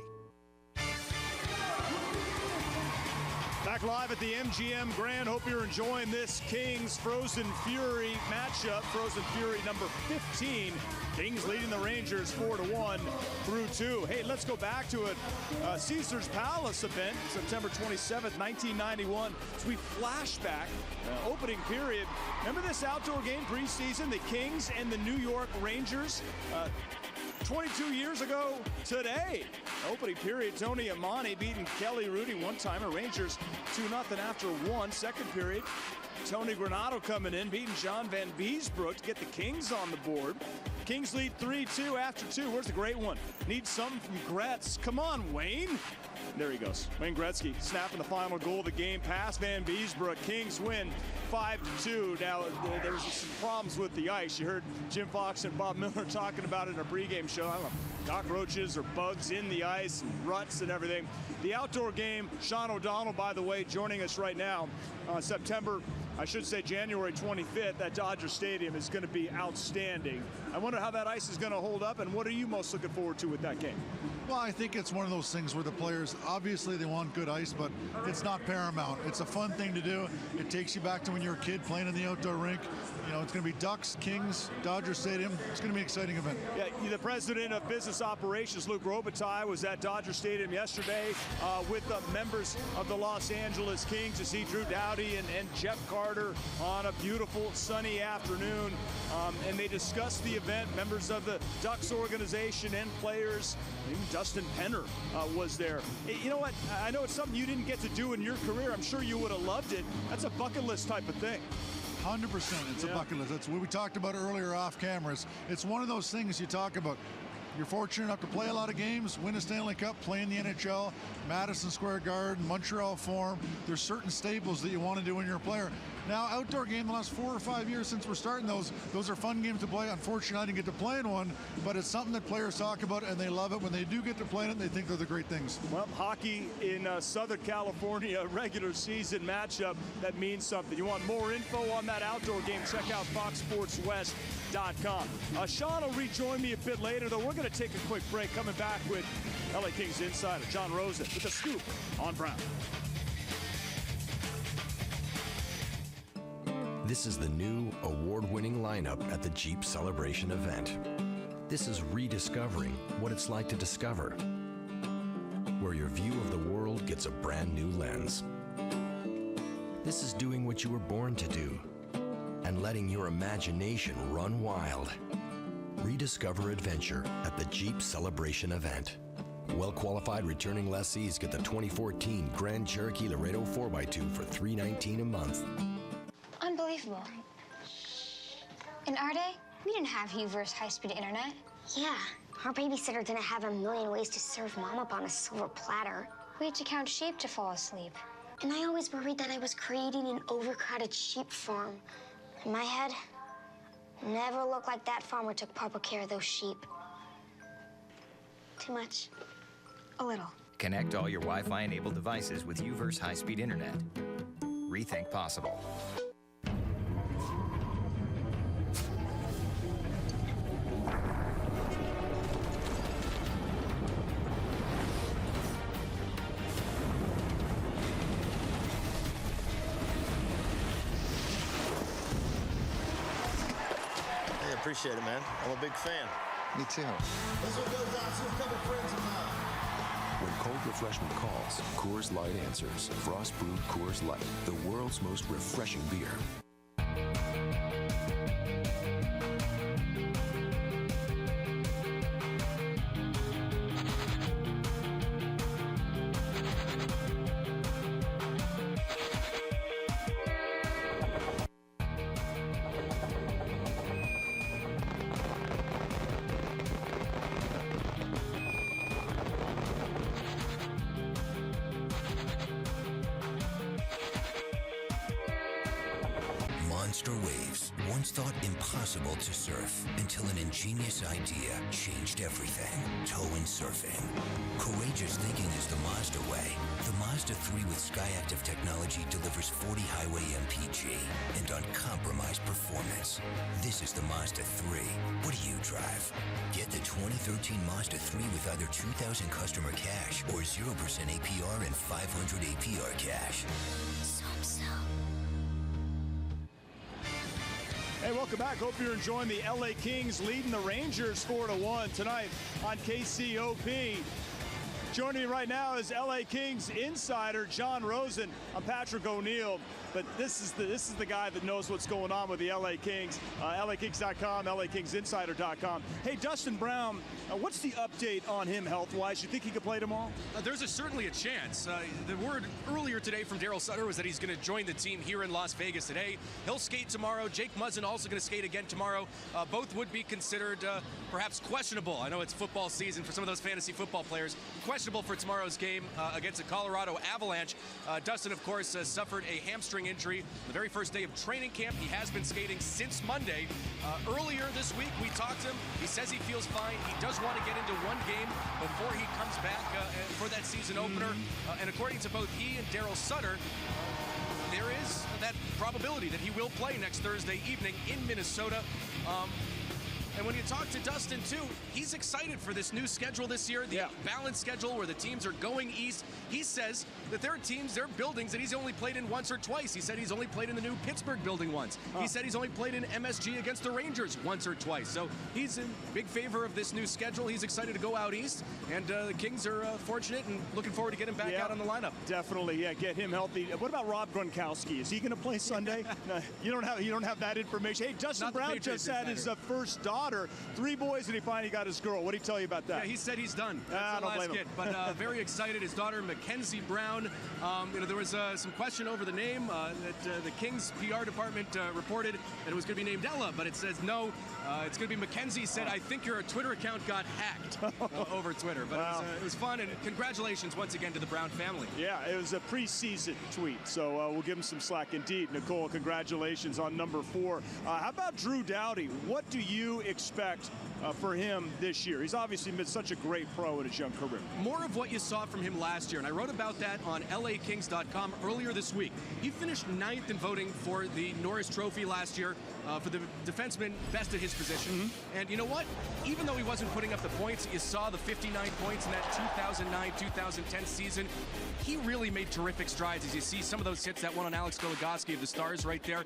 Back live at the MGM Grand. Hope you're enjoying this Kings Frozen Fury matchup. Frozen Fury number 15. Kings leading the Rangers 4-1 through 2. Hey, let's go back to a Caesars Palace event, September 27th, 1991. As we flashback, opening period. Remember this outdoor game preseason, the Kings and the New York Rangers? 22 years ago today. Opening period, Tony Amani beating Kelly Rudy, one-timer. Rangers 2-0 after one. Second period, Tony Granato coming in, beating John Van Beesbrook to get the Kings on the board. Kings lead 3-2 after two. Where's the great one? Needs something from Gretz. Come on, Wayne. There he goes. Wayne Gretzky snapping the final goal of the game past Van Beesbrook. Kings win 5-2. Now, there was some problems with the ice. You heard Jim Fox and Bob Miller talking about it in a pregame show. I don't know, cockroaches or bugs in the ice and ruts and everything. The outdoor game, Sean O'Donnell, by the way, joining us right now. January 25th at Dodger Stadium is going to be outstanding. I wonder how that ice is going to hold up, and what are you most looking forward to with that game? Well, I think it's one of those things where the players, obviously they want good ice, but it's not paramount. It's a fun thing to do. It takes you back to when you were a kid playing in the outdoor rink. You know, it's going to be Ducks, Kings, Dodger Stadium. It's going to be an exciting event. Yeah, the president of business operations, Luke Robitaille, was at Dodger Stadium yesterday with the members of the Los Angeles Kings to see Drew Doughty and Jeff Carter on a beautiful sunny afternoon. And they discussed the event. Members of the Ducks organization and players, even Dustin Penner was there. You know what? I know it's something you didn't get to do in your career. I'm sure you would have loved it. That's a bucket list type of thing. 100%. It's a bucket list. That's what we talked about earlier off cameras. It's one of those things you talk about. You're fortunate enough to play a lot of games, win a Stanley Cup, play in the NHL, Madison Square Garden, Montreal Forum. There's certain staples that you want to do when you're a player. Now, outdoor game, the last 4 or 5 years since we're starting those are fun games to play. Unfortunately, I didn't get to play in one, but it's something that players talk about, and they love it. When they do get to play in it, they think they're the great things. Well, hockey in Southern California, regular season matchup, that means something. You want more info on that outdoor game, check out FoxSportsWest.com. Sean will rejoin me a bit later, though. We're going to take a quick break. Coming back with LA Kings insider John Rosen with the scoop on Brown. This is the new award-winning lineup at the Jeep Celebration event. This is rediscovering what it's like to discover, where your view of the world gets a brand new lens. This is doing what you were born to do and letting your imagination run wild. Rediscover adventure at the Jeep Celebration event. Well-qualified returning lessees get the 2014 Grand Cherokee Laredo 4x2 for $319 a month. Unbelievable. In our day, we didn't have U-verse high-speed internet. Yeah, our babysitter didn't have a million ways to serve Mom up on a silver platter. We had to count sheep to fall asleep. And I always worried that I was creating an overcrowded sheep farm. In my head, never looked like that farmer took proper care of those sheep. Too much. A little. Connect all your Wi-Fi enabled devices with U-verse high-speed internet. Rethink possible. appreciate it, man. I'm a big fan. Me too. This one goes out to a couple friends of mine. When cold refreshment calls, Coors Light answers. Frost brewed Coors Light, the world's most refreshing beer. Monster waves, once thought impossible to surf, until an ingenious idea changed everything. Tow-in surfing. Courageous thinking is the Mazda way. The Mazda 3 with Skyactiv technology delivers 40 highway MPG and uncompromised performance. This is the Mazda 3. What do you drive? Get the 2013 Mazda 3 with either $2,000 customer cash or 0% APR and $500 APR cash. Hey, welcome back. Hope you're enjoying the LA Kings leading the Rangers 4-1 tonight on KCOP. Joining me right now is LA Kings insider John Rosen. I'm Patrick O'Neill, but this is the guy that knows what's going on with the LA Kings. LAKings.com, LAKingsInsider.com. Hey, Dustin Brown, what's the update on him health-wise? You think he could play tomorrow? There's certainly a chance. The word earlier today from Daryl Sutter was that he's going to join the team here in Las Vegas today. He'll skate tomorrow. Jake Muzzin also going to skate again tomorrow. Both would be considered perhaps questionable. I know it's football season for some of those fantasy football players. Questionable for tomorrow's game against the Colorado Avalanche. Dustin, of course, suffered a hamstring injury the very first day of training camp. He has been skating since Monday. Earlier this week, we talked to him. He says he feels fine. He does want to get into one game before he comes back for that season opener. And according to both he and Daryl Sutter, there is that probability that he will play next Thursday evening in Minnesota. And when you talk to Dustin, too, he's excited for this new schedule this year, the balanced schedule where the teams are going east. He says that there are teams, there are buildings that he's only played in once or twice. He said he's only played in the new Pittsburgh building once. He said he's only played in MSG against the Rangers once or twice. So he's in big favor of this new schedule. He's excited to go out east, and the Kings are fortunate and looking forward to getting him back out on the lineup. Definitely, get him healthy. What about Rob Gronkowski? Is he going to play Sunday? No, you don't have that information. Hey, Dustin Brown just had his first daughter. 3 boys, and he finally got his girl. What did he tell you about that? Yeah, he said he's done. That's the last kid. But very excited. His daughter, Mackenzie Brown. There was some question over the name that the Kings PR department reported that it was going to be named Ella, but it says no. It's going to be Mackenzie. Said, I think your Twitter account got hacked over Twitter. But it was fun, and congratulations once again to the Brown family. Yeah, it was a preseason tweet, so we'll give him some slack indeed. Nicole, congratulations on number 4. How about Drew Doughty? What do you expect for him this year? He's obviously been such a great pro in his young career. More of what you saw from him last year, and I wrote about that on LAKings.com earlier this week. He finished 9th in voting for the Norris Trophy last year for the defenseman best at his position. And you know what? Even though he wasn't putting up the points, you saw the 59 points in that 2009-2010 season. He really made terrific strides, as you see some of those hits, that one on Alex Goligoski of the Stars right there.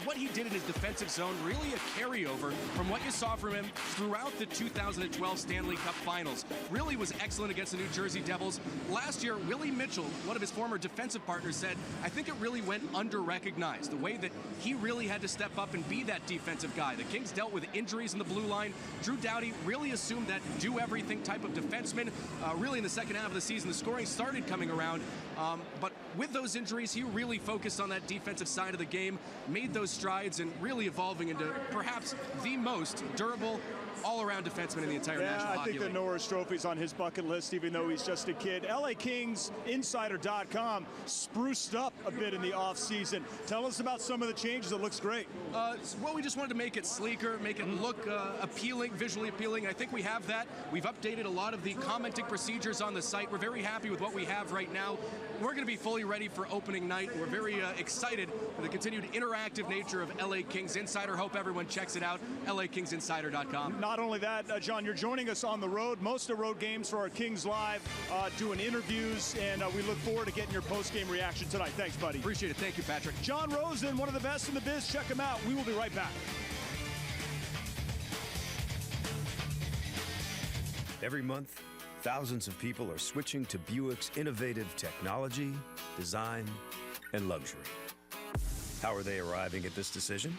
What he did in his defensive zone, really a carryover from what you saw from him throughout the 2012 Stanley Cup Finals. Really was excellent against the New Jersey Devils. Last year, Willie Mitchell, one of his former defensive partners, said, I think it really went under-recognized, the way that he really had to step up and be that defensive guy. The Kings dealt with injuries in the blue line. Drew Doughty really assumed that do-everything type of defenseman. Really in the second half of the season, the scoring started coming around. But with those injuries, he really focused on that defensive side of the game, made those strides, and really evolving into perhaps the most durable all-around defenseman in the entire National Hockey League. I think the Norris Trophy's on his bucket list, even though he's just a kid. LAKingsInsider.com spruced up a bit in the offseason. Tell us about some of the changes. It looks great. Well, we just wanted to make it sleeker, make it look appealing, visually appealing. I think we have that. We've updated a lot of the commenting procedures on the site. We're very happy with what we have right now. We're going to be fully ready for opening night. We're very excited for the continued interactive nature of LA Kings Insider. Hope everyone checks it out, LAKingsInsider.com. Not only that, John, you're joining us on the road. Most of the road games for our Kings Live, doing interviews, and we look forward to getting your post-game reaction tonight. Thanks, buddy. Appreciate it. Thank you, Patrick. John Rosen, one of the best in the biz. Check him out. We will be right back. Every month, thousands of people are switching to Buick's innovative technology, design, and luxury. How are they arriving at this decision?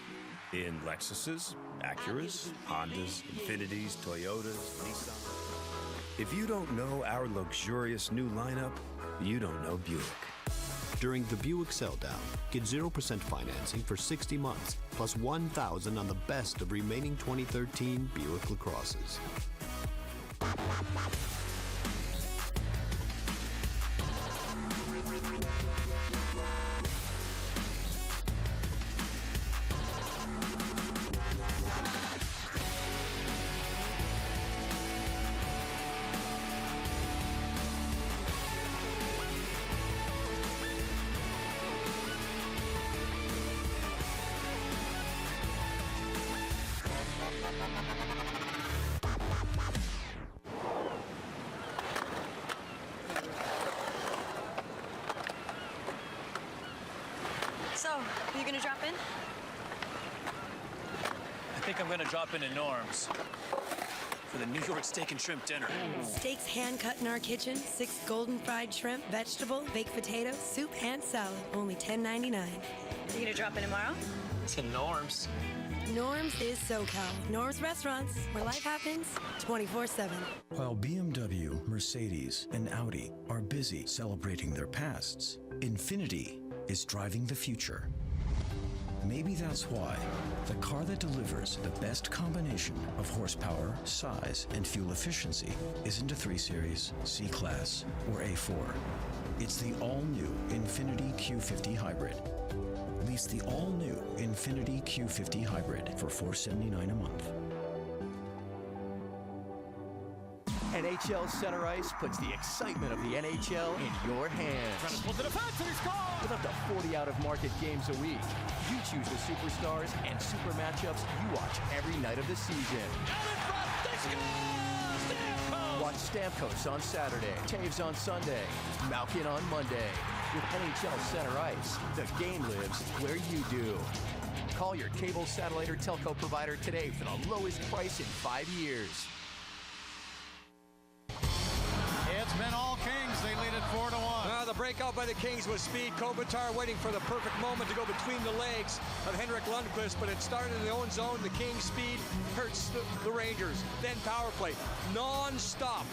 In Lexuses, Acuras, Hondas, Infinitis, Toyotas, Nissan. If you don't know our luxurious new lineup, you don't know Buick. During the Buick sell-down, get 0% financing for 60 months, plus $1,000 on the best of remaining 2013 Buick LaCrosses. So, are you gonna drop in? I think I'm gonna drop into Norm's for the New York steak and shrimp dinner. Steaks hand-cut in our kitchen, 6 golden fried shrimp, vegetable, baked potato, soup, and salad. Only $10.99. Are you gonna drop in tomorrow? To Norm's. Norm's is SoCal. Norm's Restaurants, where life happens 24/7. While BMW, Mercedes, and Audi are busy celebrating their pasts, Infiniti is driving the future. Maybe that's why the car that delivers the best combination of horsepower, size, and fuel efficiency isn't a 3 Series, C-Class, or A4. It's the all-new Infiniti Q50 Hybrid. Lease the all-new Infiniti Q50 Hybrid for $479 a month. NHL Center Ice puts the excitement of the NHL in your hands. With up to 40 out-of-market games a week, you choose the superstars and super matchups you watch every night of the season. Watch Stamkos on Saturday, Taves on Sunday, Malkin on Monday. With NHL Center Ice, the game lives where you do. Call your cable, satellite, or telco provider today for the lowest price in 5 years. It's been all Kings. They lead it 4-1. The breakout by the Kings was speed. Kopitar waiting for the perfect moment to go between the legs of Henrik Lundqvist, but it started in their own zone. The Kings' speed hurts the Rangers. Then power play, non-stop.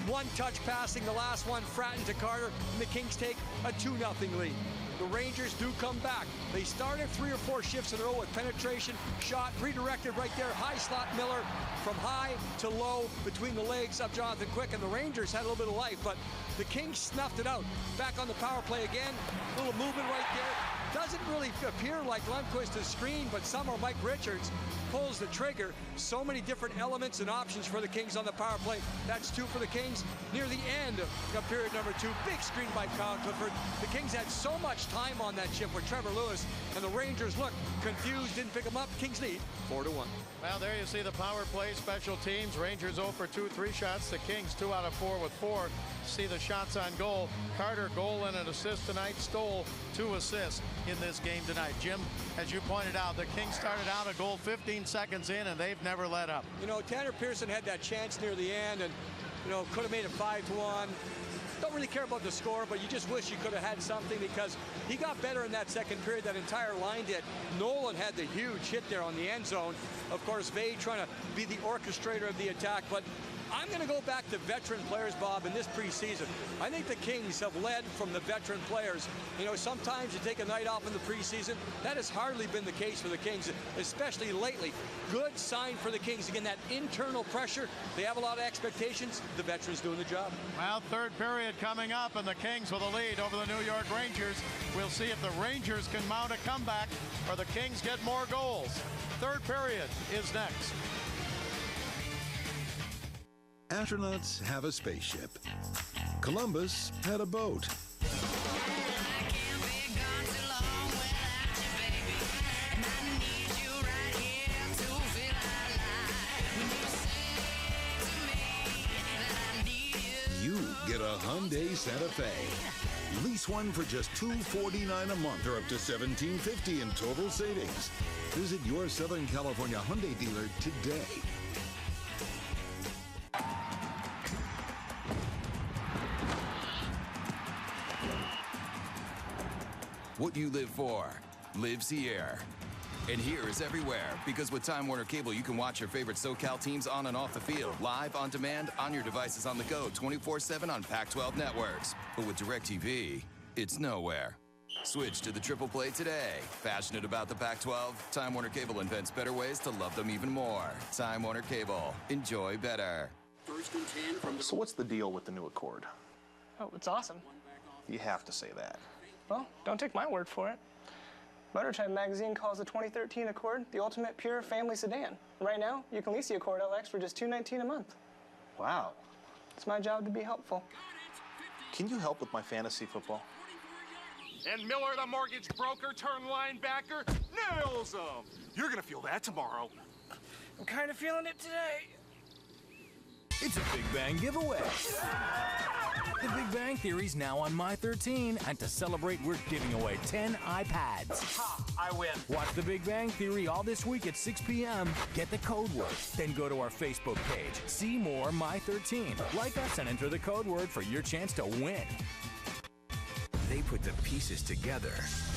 One-touch passing, the last one, Fratton to Carter, and the Kings take a 2-0 lead. The Rangers do come back. They started 3 or 4 shifts in a row with penetration, shot, redirected right there, high slot Miller, from high to low between the legs of Jonathan Quick, and the Rangers had a little bit of life, but the Kings snuffed it out. Back on the power play again, a little movement right there. Doesn't really appear like Lundqvist is screened, but somehow Mike Richards pulls the trigger. So many different elements and options for the Kings on the power play. That's 2 for the Kings. Near the end of period number 2, big screen by Kyle Clifford. The Kings had so much time on that shift with Trevor Lewis, and the Rangers looked confused, didn't pick them up. Kings lead 4-1. Well, there you see the power play, special teams. Rangers 0 for 2, 3 shots. The Kings 2 out of 4 with 4. See the shots on goal. Carter, goal and an assist tonight. Stoll, 2 assists in this game tonight. Jim, as you pointed out, the Kings started out a goal 15 seconds in, and they've never let up. You know, Tanner Pearson had that chance near the end, and, you know, could have made it 5-1. Don't really care about the score, but you just wish you could have had something, because he got better in that second period. That entire line did. Nolan had the huge hit there on the end zone. Of course, Vade trying to be the orchestrator of the attack, but I'm going to go back to veteran players, Bob, in this preseason. I think the Kings have led from the veteran players. You know, sometimes you take a night off in the preseason. That has hardly been the case for the Kings, especially lately. Good sign for the Kings. Again, that internal pressure. They have a lot of expectations. The veterans doing the job. Well, third period coming up, and the Kings with a lead over the New York Rangers. We'll see if the Rangers can mount a comeback or the Kings get more goals. Third period is next. Astronauts have a spaceship. Columbus had a boat. You get a Hyundai Santa Fe. Lease one for just $249 a month or up to $1,750 in total savings. Visit your Southern California Hyundai dealer today. What you live for lives here. And here is everywhere, because with Time Warner Cable, you can watch your favorite SoCal teams on and off the field, live, on demand, on your devices on the go, 24/7 on Pac-12 networks. But with DirecTV, it's nowhere. Switch to the Triple Play today. Passionate about the Pac-12? Time Warner Cable invents better ways to love them even more. Time Warner Cable. Enjoy better. So what's the deal with the new Accord? Oh, it's awesome. You have to say that. Well, don't take my word for it. Motor Trend magazine calls the 2013 Accord the ultimate pure family sedan. Right now, you can lease the Accord LX for just $219 a month. Wow. It's my job to be helpful. Can you help with my fantasy football? And Miller, the mortgage broker turned linebacker, nails him. You're gonna feel that tomorrow. I'm kind of feeling it today. It's a Big Bang giveaway. The Big Bang Theory's now on My 13, and to celebrate, we're giving away 10 iPads. Ha! I win. Watch The Big Bang Theory all this week at 6 p.m. Get the code word. Then go to our Facebook page. See more My 13. Like us and enter the code word for your chance to win. They put the pieces together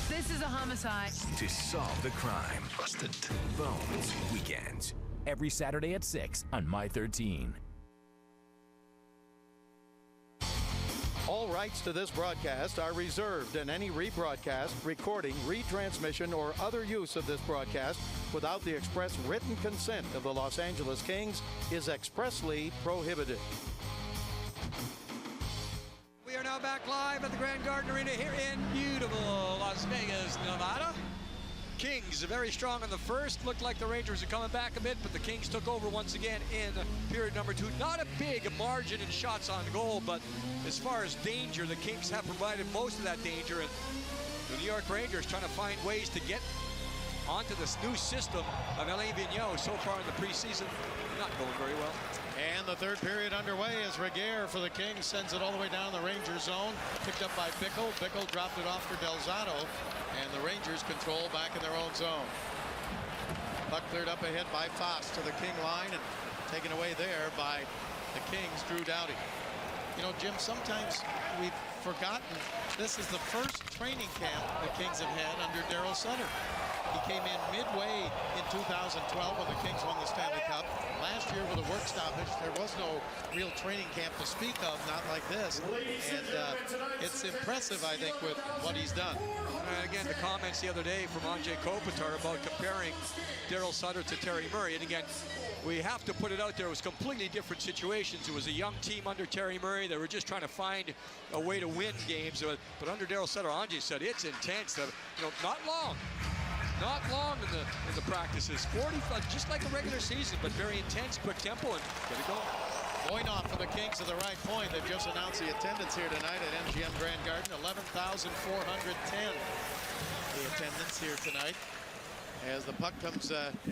This is a homicide. to solve the crime. Busted. Bones Weekends. Every Saturday at 6 on My 13. All rights to this broadcast are reserved, and any rebroadcast, recording, retransmission, or other use of this broadcast without the express written consent of the Los Angeles Kings is expressly prohibited. We are now back live at the Grand Garden Arena here in beautiful Las Vegas, Nevada. Kings very strong in the first. Looked like the Rangers are coming back a bit, but the Kings took over once again in period number 2. Not a big margin in shots on goal, but as far as danger, the Kings have provided most of that danger, and the New York Rangers trying to find ways to get onto this new system of Alain Vigneault so far in the preseason. Not going very well. And the third period underway as Reguer for the Kings sends it all the way down the Ranger zone. Picked up by Bickle. Bickle dropped it off for Delzato. And the Rangers control back in their own zone. Puck cleared up ahead by Foss to the King line and taken away there by the Kings' Drew Doughty. You know, Jim, sometimes we've forgotten this is the first training camp the Kings have had under Daryl Sutter. He came in midway in 2012 when the Kings won the Stanley Cup. Last year with a work stoppage, there was no real training camp to speak of, not like this. And it's impressive, I think, with what he's done. And again, the comments the other day from Andrzej Kopitar about comparing Daryl Sutter to Terry Murray. And again, we have to put it out there. It was completely different situations. It was a young team under Terry Murray. They were just trying to find a way to win games. But under Daryl Sutter, Andrzej said it's intense. Not long. Not long in the practices. 45, just like a regular season, but very intense, quick tempo, and get it going. Voinov for the Kings at the right point. They've just announced the attendance here tonight at MGM Grand Garden. 11,410 the attendance here tonight. As the puck comes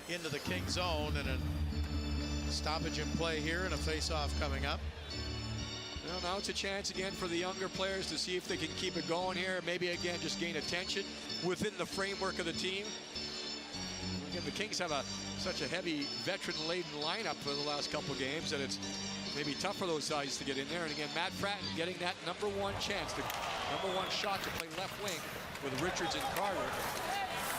into the King zone, and a stoppage in play here and a face-off coming up. Well, now it's a chance again for the younger players to see if they can keep it going here. Maybe again just gain attention within the framework of the team. Again, the Kings have such a heavy veteran-laden lineup for the last couple of games that it's maybe tough for those guys to get in there. And again, Matt Fratton getting that number one chance, the number one shot to play left wing with Richards and Carter.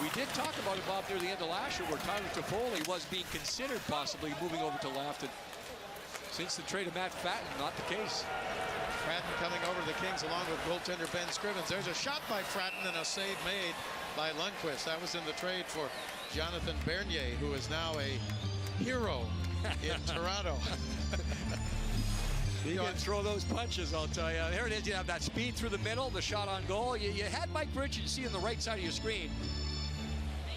We did talk about it, Bob, near the end of last year where Tyler Toffoli was being considered possibly moving over to left. And since the trade of Matt Fratton, not the case. Fratton coming over to the Kings along with goaltender Ben Scrivens. There's a shot by Fratton and a save made by Lundqvist. That was in the trade for Jonathan Bernier, who is now a hero in Toronto. You can throw those punches, I'll tell you. There it is. You have that speed through the middle, the shot on goal. You had Mike Bridges, you see on the right side of your screen.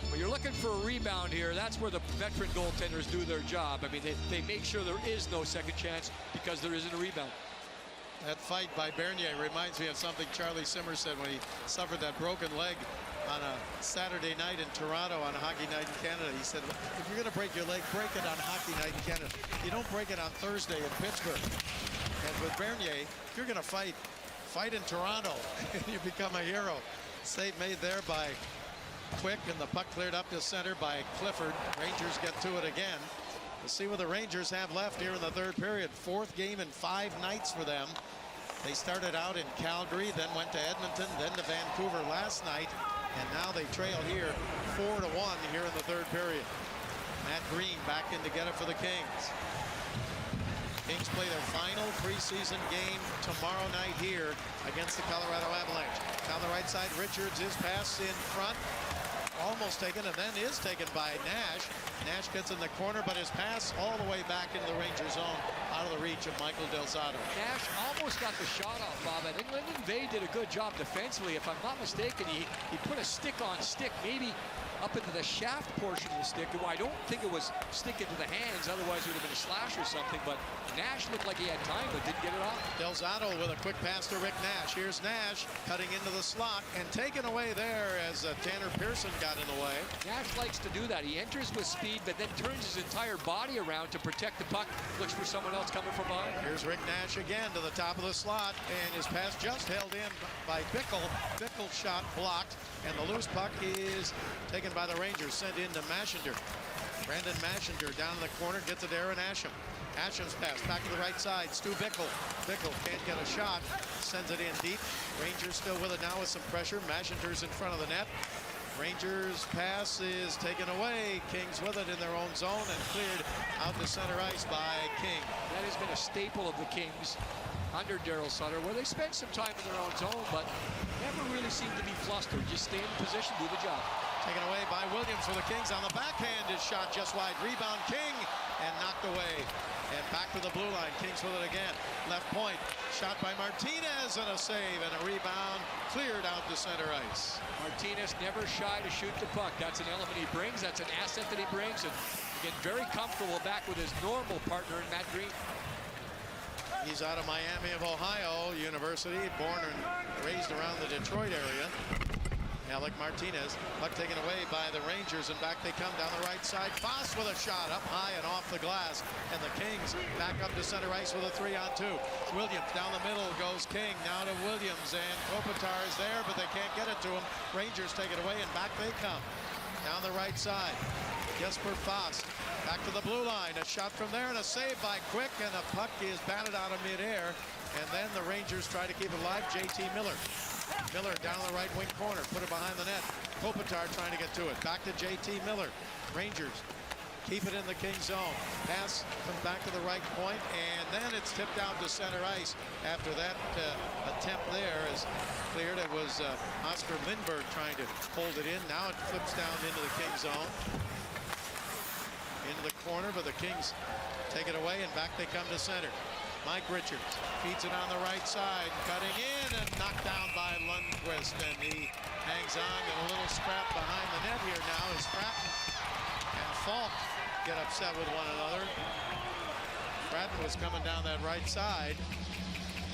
But you're looking for a rebound here. That's where the veteran goaltenders do their job. I mean, they make sure there is no second chance because there isn't a rebound. That fight by Bernier reminds me of something Charlie Simmer said when he suffered that broken leg on a Saturday night in Toronto on Hockey Night in Canada. He said, if you're going to break your leg, break it on Hockey Night in Canada. You don't break it on Thursday in Pittsburgh. And with Bernier, if you're going to fight in Toronto, you become a hero. Save made there by Quick, and the puck cleared up to center by Clifford. Rangers get to it again. We'll see what the Rangers have left here in the third period. Fourth game in 5 nights for them. They started out in Calgary, then went to Edmonton, then to Vancouver last night, and now they trail here 4-1 here in the third period. Matt Green back in to get it for the Kings. Kings play their final preseason game tomorrow night here against the Colorado Avalanche. Down the right side, Richards, his pass in front. Almost taken, and then is taken by Nash. Nash gets in the corner, but his pass all the way back into the Ranger zone, out of the reach of Michael Del Zotto. Nash almost got the shot off, Bob. I think Lyndon Vay did a good job defensively. If I'm not mistaken, he put a stick on stick, maybe up into the shaft portion of the stick. I don't think it was stick into the hands, otherwise it would have been a slash or something, but Nash looked like he had time but didn't get it off. Del Zotto with a quick pass to Rick Nash. Here's Nash cutting into the slot and taken away there as Tanner Pearson got in the way. Nash likes to do that. He enters with speed but then turns his entire body around to protect the puck, looks for someone else coming from behind. Here's Rick Nash again to the top of the slot, and his pass just held in by Bickle. Bickle's shot blocked, and the loose puck is taken by the Rangers, sent into Mashinder. Brandon Mashinder down in the corner, gets it to Aaron Asham. Asham's pass back to the right side. Stu Bickle. Bickle can't get a shot, sends it in deep. Rangers still with it now with some pressure. Mashinder's in front of the net. Rangers pass is taken away. Kings with it in their own zone and cleared out to center ice by King. That has been a staple of the Kings under Daryl Sutter, where they spend some time in their own zone, but never really seem to be flustered. Just stay in position, do the job. Taken away by Williams for the Kings on the backhand. His shot just wide. Rebound King and knocked away. And back to the blue line. Kings with it again. Left point. Shot by Martinez and a save and a rebound. Cleared out to center ice. Martinez never shy to shoot the puck. That's an element he brings. That's an asset that he brings. And again, very comfortable back with his normal partner in Matt Green. He's out of Miami of Ohio University, born and raised around the Detroit area. Alec Martinez, puck taken away by the Rangers, and back they come down the right side. Foss with a shot up high and off the glass, and the Kings back up to center ice with a 3-on-2. Williams down the middle goes King, now to Williams, and Kopitar is there, but they can't get it to him. Rangers take it away, and back they come. Down the right side, Jesper Foss back to the blue line. A shot from there and a save by Quick, and the puck is batted out of midair, and then the Rangers try to keep it alive. J.T. Miller. Miller down the right wing corner, put it behind the net. Kopitar trying to get to it. Back to J.T. Miller. Rangers keep it in the King zone. Pass comes back to the right point, and then it's tipped out to center ice. After that attempt there is cleared. It was Oscar Lindberg trying to hold it in. Now it flips down into the King zone. Into the corner, but the Kings take it away, and back they come to center. Mike Richards feeds it on the right side, cutting in and knocked down by Lundqvist, and he hangs on. Got a little scrap behind the net here now as Stratton and Falk get upset with one another. Stratton was coming down that right side.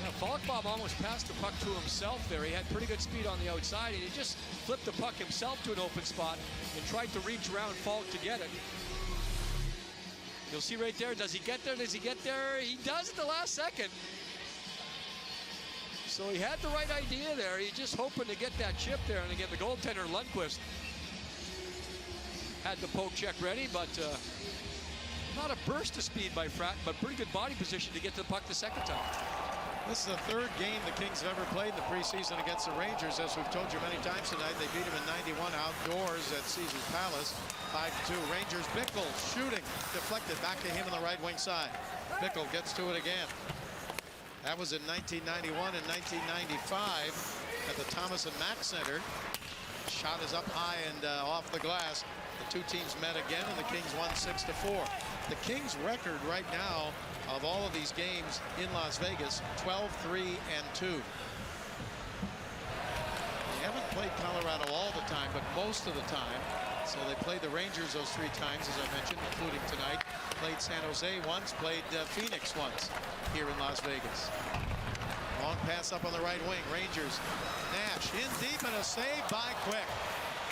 Yeah, Falk, Bob, almost passed the puck to himself there. He had pretty good speed on the outside, and he just flipped the puck himself to an open spot and tried to reach around Falk to get it. You'll see right there, does he get there? Does he get there? He does at the last second. So he had the right idea there. He's just hoping to get that chip there. And again, the goaltender, Lundqvist, had the poke check ready, but not a burst of speed by Fratton, but pretty good body position to get to the puck the second time. This is the third game the Kings have ever played in the preseason against the Rangers. As we've told you many times tonight, they beat them in 91 outdoors at Caesars Palace, 5-2. Rangers, Bickle shooting, deflected back to him on the right wing side. Bickle gets to it again. That was in 1991 and 1995 at the Thomas and Mack Center. Shot is up high and off the glass. The two teams met again, and the Kings won 6-4. The Kings' record right now of all of these games in Las Vegas, 12-3-2. They haven't played Colorado all the time, but most of the time. So they played the Rangers those 3 times, as I mentioned, including tonight. Played San Jose once, played Phoenix once here in Las Vegas. Long pass up on the right wing. Rangers, Nash in deep and a save by Quick.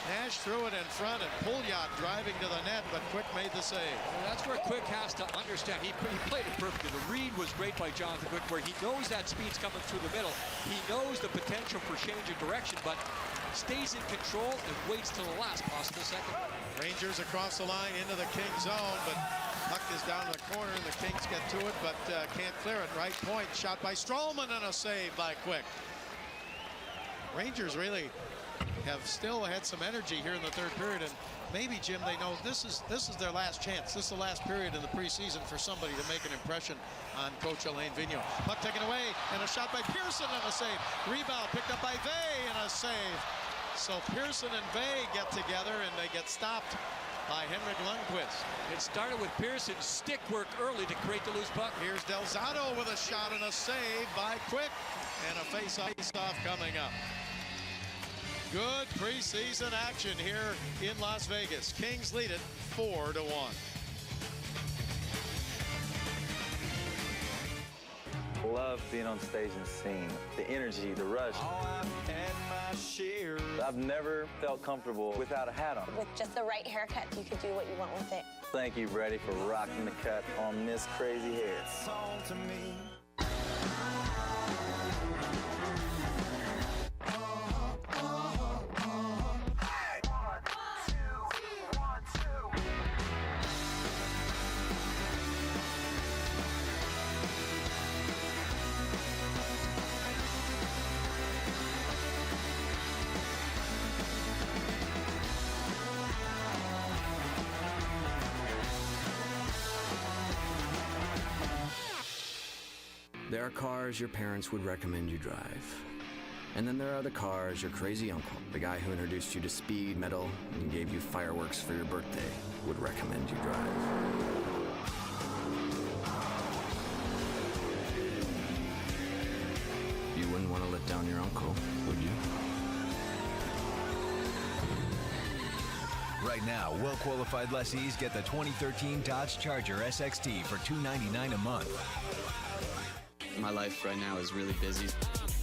Nash threw it in front, and Pouliot driving to the net, but Quick made the save. Well, that's where Quick has to understand. He played it perfectly. The read was great by Jonathan Quick, where he knows that speed's coming through the middle. He knows the potential for change of direction, but stays in control and waits till the last possible second. Rangers across the line into the King zone, but Puck is down in the corner, and the Kings get to it, but can't clear it. Right point, shot by Stroman, and a save by Quick. Rangers really have still had some energy here in the third period, and maybe, Jim, they know this is their last chance. This is the last period in the preseason for somebody to make an impression on Coach Alain Vigneault. Puck taken away, and a shot by Pearson, and a save. Rebound picked up by Vey, and a save. So Pearson and Vey get together, and they get stopped by Henrik Lundqvist. It started with Pearson's stick work early to create the loose puck. Here's Delzato with a shot and a save by Quick, and a face-off coming up. Good preseason action here in Las Vegas. Kings lead it 4-1. Love being on stage and singing. The energy, the rush. I've had my share. I've never felt comfortable without a hat on. With just the right haircut, you could do what you want with it. Thank you, Brady, for rocking the cut on this crazy hair. It's all to me. There are cars your parents would recommend you drive. And then there are the cars your crazy uncle, the guy who introduced you to speed, metal, and gave you fireworks for your birthday, would recommend you drive. You wouldn't want to let down your uncle, would you? Right now, well-qualified lessees get the 2013 Dodge Charger SXT for $299 a month. My life right now is really busy.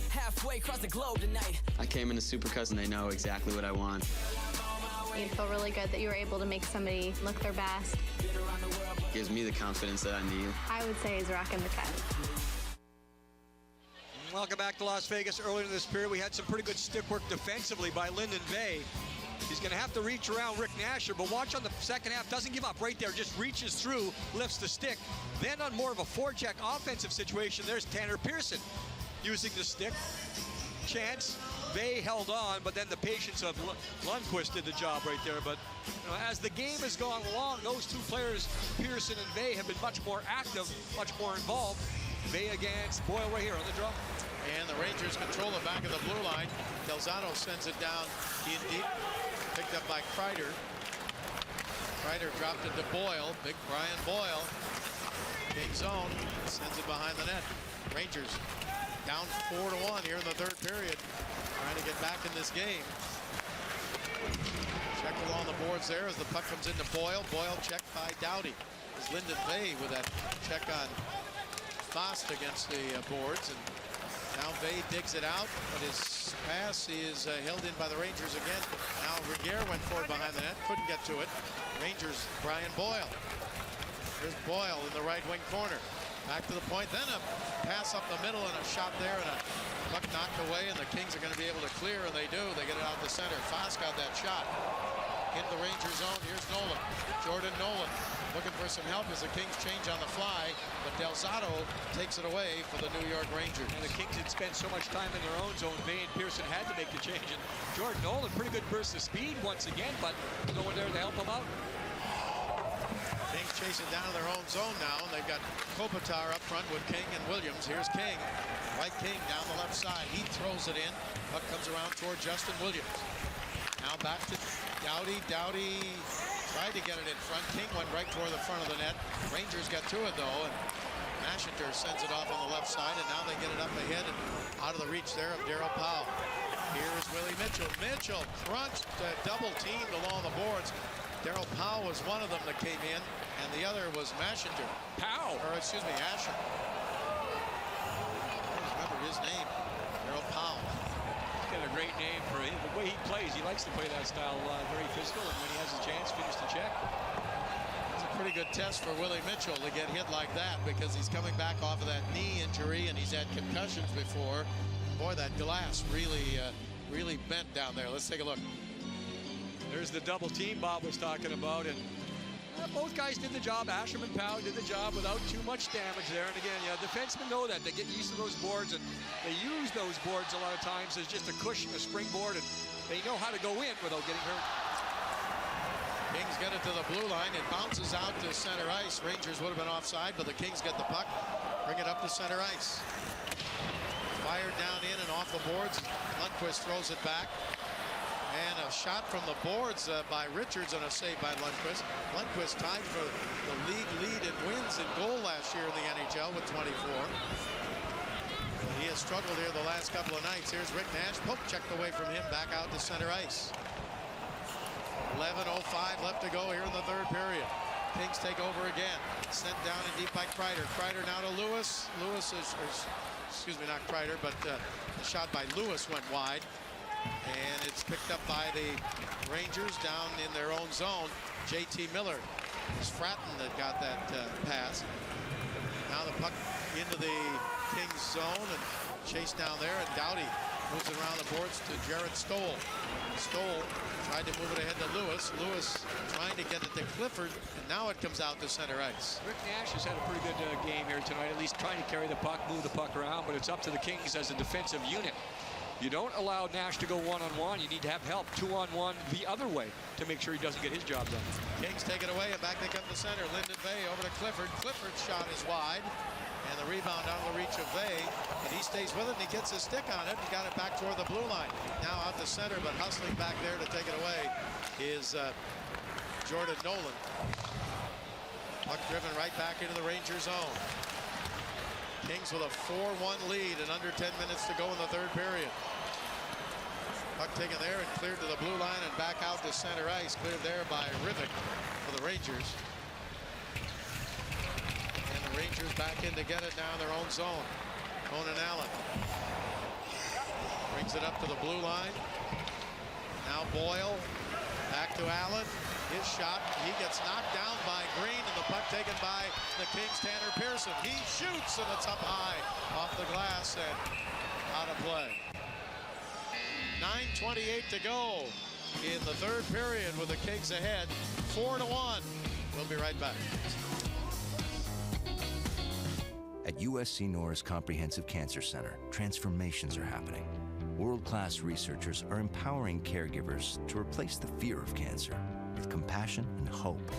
Halfway across the globe tonight. I came into Supercuts and they know exactly what I want. You feel really good that you were able to make somebody look their best. Gives me the confidence that I need. I would say is rocking the cut. Welcome back to Las Vegas. Earlier in this period, we had some pretty good stick work defensively by Lyndon Vey. He's going to have to reach around Rick Nasher, but watch on the second half. Doesn't give up right there. Just reaches through, lifts the stick. Then on more of a forecheck offensive situation, there's Tanner Pearson using the stick. Chance. Vey held on, but then the patience of Lundqvist did the job right there. But as the game has gone along, those two players, Pearson and Vey, have been much more active, much more involved. Vey against Boyle right here on the draw. And the Rangers control the back of the blue line. Delzato sends it down in deep. Picked up by Kreider. Kreider dropped it to Boyle. Big Brian Boyle. Big zone. Sends it behind the net. Rangers down 4-1 here in the third period. Trying to get back in this game. Check along the boards there as the puck comes into Boyle. Boyle checked by Doughty. It's Lyndon Vey with that check on Fast against the boards. And now Vey digs it out, but his pass is held in by the Rangers again. Now Regier went forward behind the net, couldn't get to it. Rangers, Brian Boyle. Here's Boyle in the right wing corner. Back to the point, then a pass up the middle and a shot there, and a puck knocked away, and the Kings are going to be able to clear, and they do. They get it out the center. Foss got that shot. In the Ranger zone, here's Nolan. Jordan Nolan looking for some help as the Kings change on the fly, but Delzato takes it away for the New York Rangers. And the Kings had spent so much time in their own zone, Vey and Pearson had to make the change. And Jordan Nolan, pretty good burst of speed once again, but no one there to help him out. Kings chasing down in their own zone now, and they've got Kopitar up front with King and Williams. Here's King, right King down the left side. He throws it in. Puck comes around toward Justin Williams. Now back to Doughty. Doughty tried to get it in front. King went right toward the front of the net. Rangers got to it though, and Mashinter sends it off on the left side, and now they get it up ahead and out of the reach there of Darryl Powell. Here's Willie Mitchell. Mitchell crunched, double teamed along the boards. Darryl Powell was one of them that came in, and the other was Mashinter. Powell? Or excuse me, Asher. I don't remember his name. Darryl Powell. He's got a great name for him. The way he plays, he likes to play that style, very physical, and when he has a chance, finish the check. It's a pretty good test for Willie Mitchell to get hit like that, because he's coming back off of that knee injury, and he's had concussions before. Boy, that glass really bent down there. Let's take a look. There's the double team Bob was talking about, and Both guys did the job. Asham and Powell did the job without too much damage there. And again, defensemen know that. They get used to those boards, and they use those boards a lot of times as just a cushion, a springboard, and they know how to go in without getting hurt. Kings get it to the blue line. It bounces out to center ice. Rangers would have been offside, but the Kings get the puck, bring it up to center ice. Fired down in and off the boards. Lundqvist throws it back. And a shot from the boards by Richards and a save by Lundqvist. Lundqvist tied for the league lead in wins in goal last year in the NHL with 24. He has struggled here the last couple of nights. Here's Rick Nash. Poke checked away from him, back out to center ice. 11:05 left to go here in the third period. Kings take over again. Sent down and deep by Kreider. Kreider now to Lewis. Lewis is, excuse me, not Kreider, but the shot by Lewis went wide. And it's picked up by the Rangers down in their own zone. J.T. Miller. It's Fratton that got that pass. Now the puck into the Kings zone and chased down there. And Doughty moves it around the boards to Jared Stoll. Stoll tried to move it ahead to Lewis. Lewis trying to get it to Clifford. And now it comes out to center ice. Rick Nash has had a pretty good game here tonight, at least trying to carry the puck, move the puck around. But it's up to the Kings as a defensive unit. You don't allow Nash to go one-on-one. You need to have help two-on-one the other way to make sure he doesn't get his job done. Kings take it away, and back they come to center. Lyndon Vey over to Clifford. Clifford's shot is wide, and the rebound out of the reach of Vey. And he stays with it, and he gets his stick on it and got it back toward the blue line. Now out to center, but hustling back there to take it away is Jordan Nolan. Puck driven right back into the Ranger zone. Kings with a 4-1 lead and under 10 minutes to go in the third period. Puck taken there and cleared to the blue line and back out to center ice. Cleared there by Rivik for the Rangers. And the Rangers back in to get it now in their own zone. Conan Allen brings it up to the blue line. Now Boyle back to Allen. His shot, he gets knocked down by Green, and the puck taken by the Kings' Tanner Pearson. He shoots, and it's up high off the glass and out of play. 9:28 to go in the third period with the Kings ahead, 4-1. We'll be right back. At USC Norris Comprehensive Cancer Center, transformations are happening. World-class researchers are empowering caregivers to replace the fear of cancer with compassion and hope.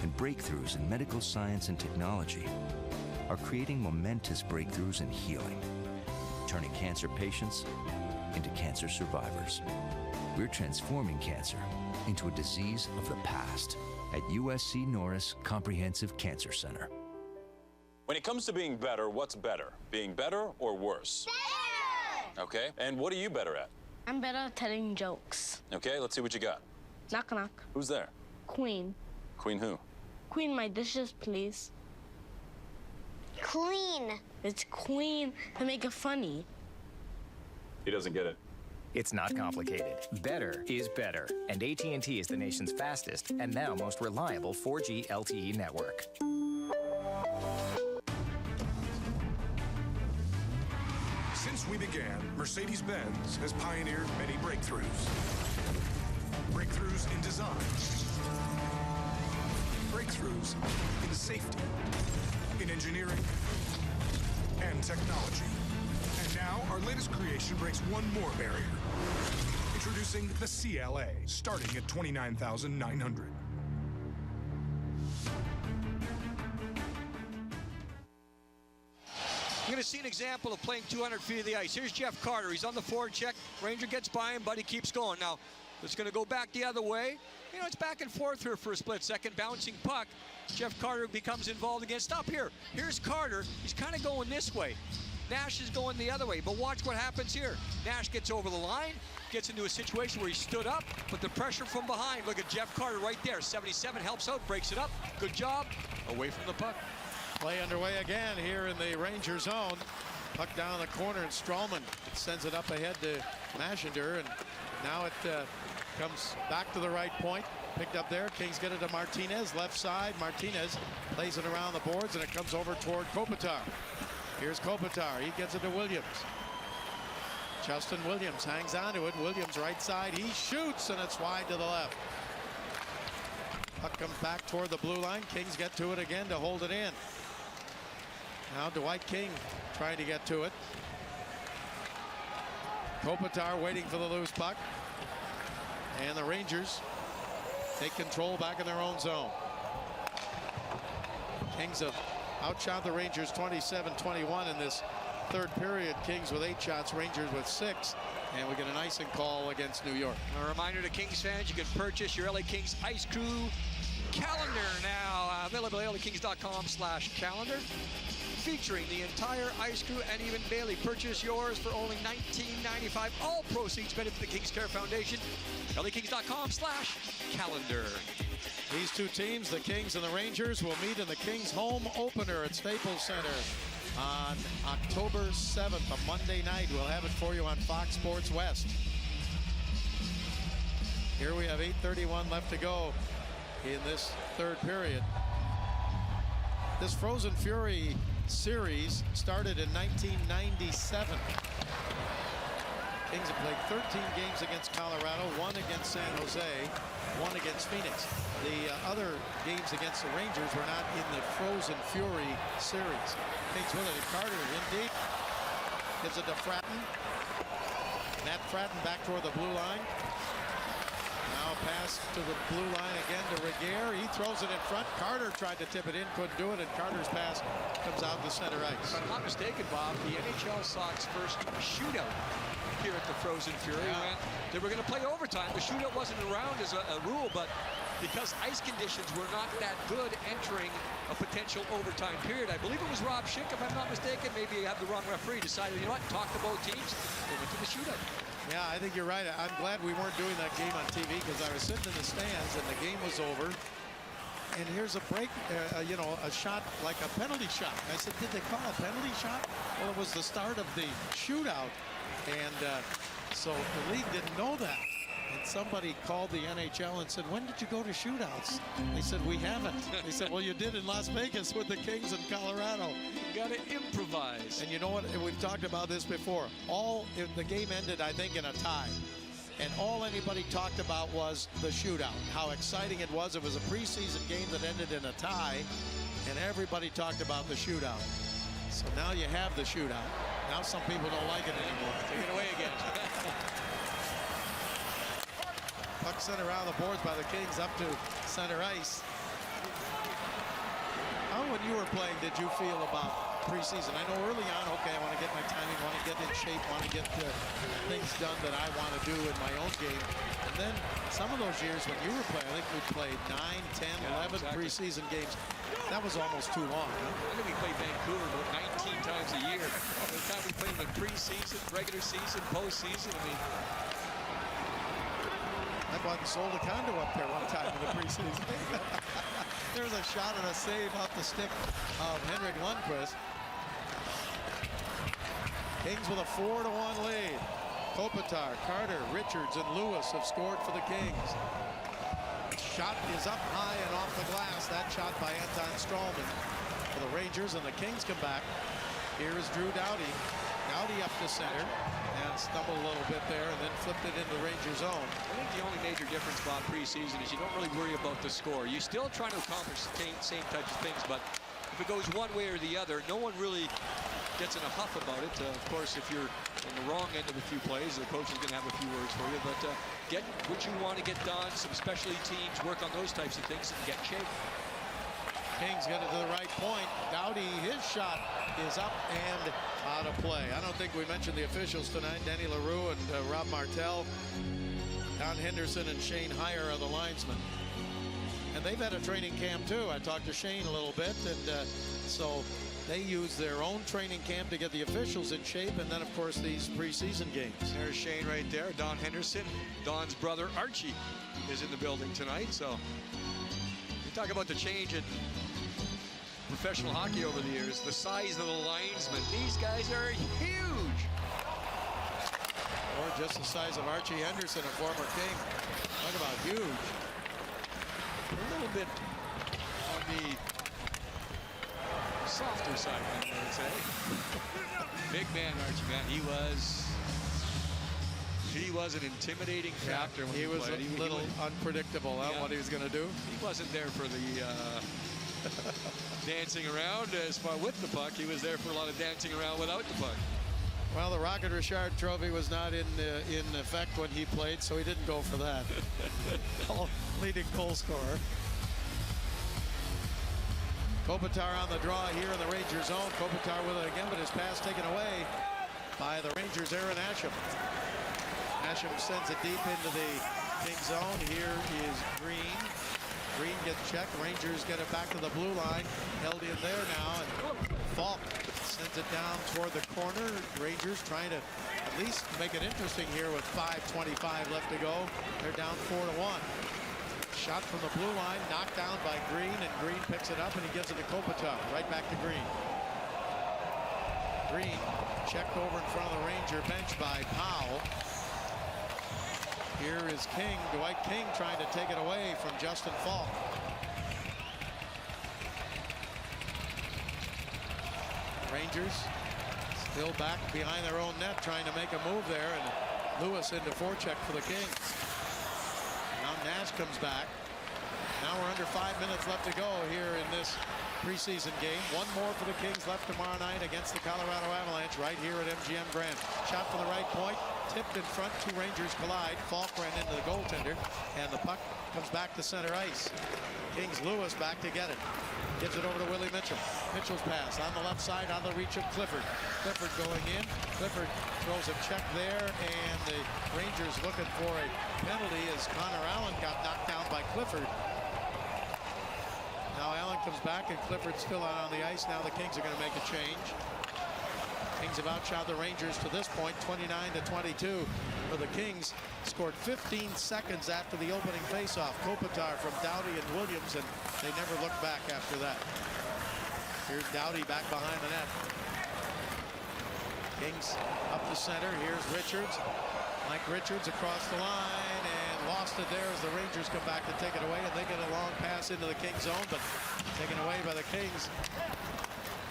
And breakthroughs in medical science and technology are creating momentous breakthroughs in healing, turning cancer patients into cancer survivors. We're transforming cancer into a disease of the past at USC Norris Comprehensive Cancer Center. When it comes to being better, what's better? Being better or worse? Better! Okay, and what are you better at? I'm better at telling jokes. Okay, let's see what you got. Knock, knock. Who's there? Queen. Queen who? Queen, my dishes, please. Clean. It's Queen to make it funny. He doesn't get it. It's not complicated. Better is better. And AT&T is the nation's fastest and now most reliable 4G LTE network. Since we began, Mercedes-Benz has pioneered many breakthroughs. Breakthroughs in design. Breakthroughs in safety, in engineering, and technology. And now, our latest creation breaks one more barrier. Introducing the CLA, starting at $29,900. You're going to see an example of playing 200 feet of the ice. Here's Jeff Carter. He's on the forward check. Ranger gets by him, but he keeps going. Now, it's going to go back the other way. You know, it's back and forth here for a split second. Bouncing puck. Jeff Carter becomes involved again. Stop here. Here's Carter. He's kind of going this way. Nash is going the other way, but watch what happens here. Nash gets over the line, gets into a situation where he stood up, but the pressure from behind. Look at Jeff Carter right there. 77 helps out, breaks it up. Good job. Away from the puck. Play underway again here in the Ranger zone. Puck down the corner, and Stralman sends it up ahead to Mashinder, and now it comes back to the right point. Picked up there. Kings get it to Martinez, left side. Martinez plays it around the boards, and it comes over toward Kopitar. Here's Kopitar. He gets it to Williams. Justin Williams hangs on to it. Williams right side. He shoots, and it's wide to the left. Puck comes back toward the blue line. Kings get to it again to hold it in. Now Dwight King trying to get to it. Kopitar waiting for the loose puck. And the Rangers take control back in their own zone. Kings have outshot the Rangers 27-21 in this third period. Kings with 8 shots, Rangers with 6. And we get an icing call against New York. A reminder to Kings fans, you can purchase your LA Kings Ice Crew calendar now. Available at LAKings.com/calendar. Featuring the entire Ice Crew and even Bailey. Purchase yours for only $19.95. All proceeds benefit the Kings Care Foundation. LAKings.com/calendar. These two teams, the Kings and the Rangers, will meet in the Kings home opener at Staples Center on October 7th, a Monday night. We'll have it for you on Fox Sports West. Here we have 8:31 left to go in this third period. This Frozen Fury series started in 1997. Kings have played 13 games against Colorado, 1 against San Jose, 1 against Phoenix. The other games against the Rangers were not in the Frozen Fury series. Kings with it. Carter in deep. Gives it to Fratton. Matt Fratton back toward the blue line. Now pass to the blue line again to Reguer. He throws it in front. Carter tried to tip it in, couldn't do it, and Carter's pass comes out to center ice. If I'm not mistaken, Bob, the NHL saw its first shootout here at the Frozen Fury when they were going to play overtime. The shootout wasn't around as a rule, but because ice conditions were not that good entering a potential overtime period, I believe it was Rob Schick, if I'm not mistaken, maybe I have the wrong referee, decided, you know what, talk to both teams, they went to the shootout. Yeah, I think you're right. I'm glad we weren't doing that game on TV because I was sitting in the stands and the game was over. And here's a break, you know, a shot like a penalty shot. I said, did they call a penalty shot? Well, it was the start of the shootout. And so the league didn't know that. And somebody called the NHL and said, when did you go to shootouts? They said, we haven't. They said, well, you did in Las Vegas with the Kings in Colorado. You got to improvise. And you know what? We've talked about this before. The game ended, I think, in a tie. And all anybody talked about was the shootout, how exciting it was. It was a preseason game that ended in a tie, and everybody talked about the shootout. So now you have the shootout. Now some people don't like it anymore. Take it away again. Puck sent around the boards by the Kings up to center ice. How, when you were playing, did you feel about preseason? I know early on, okay, I want to get my timing, want to get in shape, want to get things done that I want to do in my own game. And then some of those years when you were playing, I think we played 9, 10, 11 preseason games. That was almost too long. Huh? I think we played Vancouver about 19 times a year. By the time we played them in preseason, regular season, postseason, I mean, I bought and sold a condo up there one time in the preseason. There's a shot and a save off the stick of Henrik Lundqvist. Kings with a 4-1 lead. Kopitar, Carter, Richards, and Lewis have scored for the Kings. Shot is up high and off the glass. That shot by Anton Stralman for the Rangers, and the Kings come back. Here is Drew Doughty. Doughty up to center and stumbled a little bit there and then flipped it into the Ranger zone. I think the only major difference about preseason is you don't really worry about the score. You're still trying to accomplish the same types of things, but if it goes one way or the other, no one really gets in a huff about it. Of course, if you're on the wrong end of a few plays, the coach is going to have a few words for you, but get what you want to get done, some specialty teams, work on those types of things and get shape. Kings get it to the right point. Doughty, his shot is up and out of play. I don't think we mentioned the officials tonight. Danny LaRue and Rob Martel. Don Henderson and Shane Heyer are the linesmen. And they've had a training camp too. I talked to Shane a little bit, and so they use their own training camp to get the officials in shape, and then of course these preseason games. There's Shane right there. Don Henderson, Don's brother Archie, is in the building tonight. So you talk about the change in professional hockey over the years, the size of the linesmen. These guys are huge. Or just the size of Archie Henderson, a former King. Talk about huge. A little bit on the softer side, I would say. Big man, Archie, man. He He was an intimidating factor when he was played. a little unpredictable what he was going to do. He wasn't there for the dancing around as far with the puck. He was there for a lot of dancing around without the puck. Well, the Rocket Richard Trophy was not in effect when he played, so he didn't go for that. Leading goal scorer. Kopitar on the draw here in the Rangers zone. Kopitar with it again, but his pass taken away by the Rangers' Aaron Asham. Asham sends it deep into the King zone. Here is Green. Green gets checked. Rangers get it back to the blue line. Held in there now, and Falk sends it down toward the corner. Rangers trying to at least make it interesting here with 5:25 left to go. They're down 4-1. Shot from the blue line, knocked down by Green, and Green picks it up and he gives it to Kopitar. Right back to Green. Green checked over in front of the Ranger bench by Powell. Here is King, Dwight King trying to take it away from Justin Falk. Rangers still back behind their own net trying to make a move there, and Lewis into forecheck for the Kings. Now Nash comes back. Now we're under 5 minutes left to go here in this preseason game. One more for the Kings left tomorrow night against the Colorado Avalanche right here at MGM Grand. Shot from the right point, tipped in front, two Rangers collide. Falk ran into the goaltender, and the puck comes back to center ice. Kings Lewis back to get it. Gives it over to Willie Mitchell. Mitchell's pass on the left side on the reach of Clifford. Clifford going in. Clifford throws a check there, and the Rangers looking for a penalty as Connor Allen got knocked down by Clifford. Now Allen comes back, and Clifford's still out on the ice. Now the Kings are going to make a change. Kings have outshot the Rangers to this point, 29-22. For the Kings, scored 15 seconds after the opening faceoff. Kopitar from Doughty and Williams, and they never looked back after that. Here's Doughty back behind the net. Kings up the center. Here's Richards. Mike Richards across the line and lost it there as the Rangers come back to take it away, and they get a long pass into the Kings zone, but taken away by the Kings.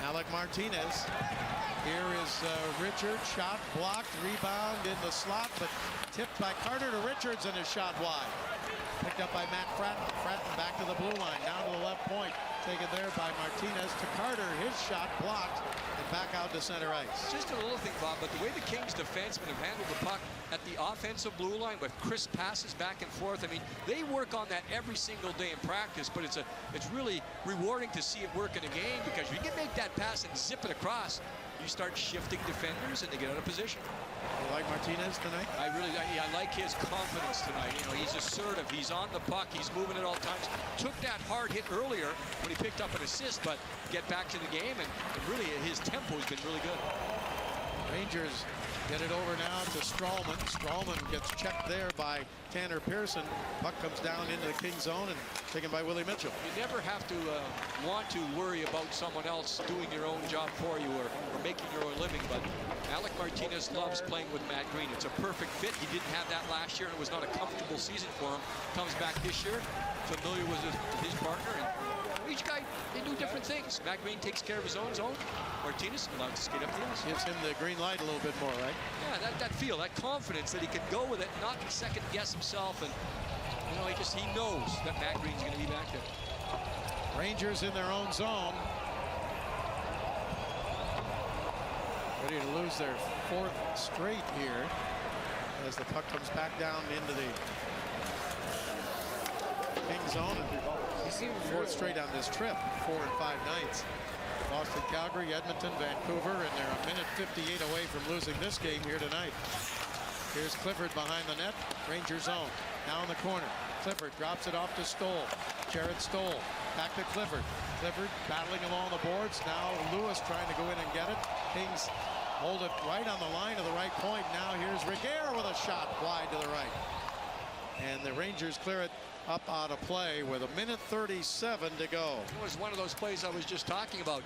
Alec Martinez. Here is Richards, shot blocked, rebound in the slot, but tipped by Carter to Richards, and his shot wide. Picked up by Matt Fratton. Fratton back to the blue line, down to the left point. Taken there by Martinez to Carter. His shot blocked and back out to center ice. Just a little thing, Bob, but the way the Kings defensemen have handled the puck at the offensive blue line with crisp passes back and forth, I mean, they work on that every single day in practice, but it's really rewarding to see it work in a game, because if you can make that pass and zip it across, you start shifting defenders and they get out of position. You like Martinez tonight? I like his confidence tonight. You know, he's assertive. He's on the puck. He's moving at all times. Took that hard hit earlier when he picked up an assist, but get back to the game, and really his tempo has been really good. Rangers get it over now to Strallman. Strallman gets checked there by Tanner Pearson. Puck comes down into the King zone and taken by Willie Mitchell. You never have to want to worry about someone else doing your own job for you or making your own living, but Alec Martinez loves playing with Matt Green. It's a perfect fit. He didn't have that last year, and it was not a comfortable season for him. Comes back this year, familiar with his partner, and each guy, they do different things. Matt Green takes care of his own zone. Martinez allowed to skate up the ice. Gives him the green light a little bit more, right? Yeah, that feel, that confidence that he can go with it, not second guess himself, and you know, he knows that Matt Green's going to be back there. Rangers in their own zone. Ready to lose their fourth straight here as the puck comes back down into the King zone. Fourth straight on this trip, 4 and 5 nights. Boston, Calgary, Edmonton, Vancouver, and they're a minute 58 away from losing this game here tonight. Here's Clifford behind the net, Ranger zone. Now in the corner, Clifford drops it off to Stoll. Jared Stoll, back to Clifford. Clifford battling along the boards. Now Lewis trying to go in and get it. Kings hold it right on the line of the right point. Now here's Reguer with a shot wide to the right. And the Rangers clear it up out of play with a minute 37 to go. It was one of those plays I was just talking about,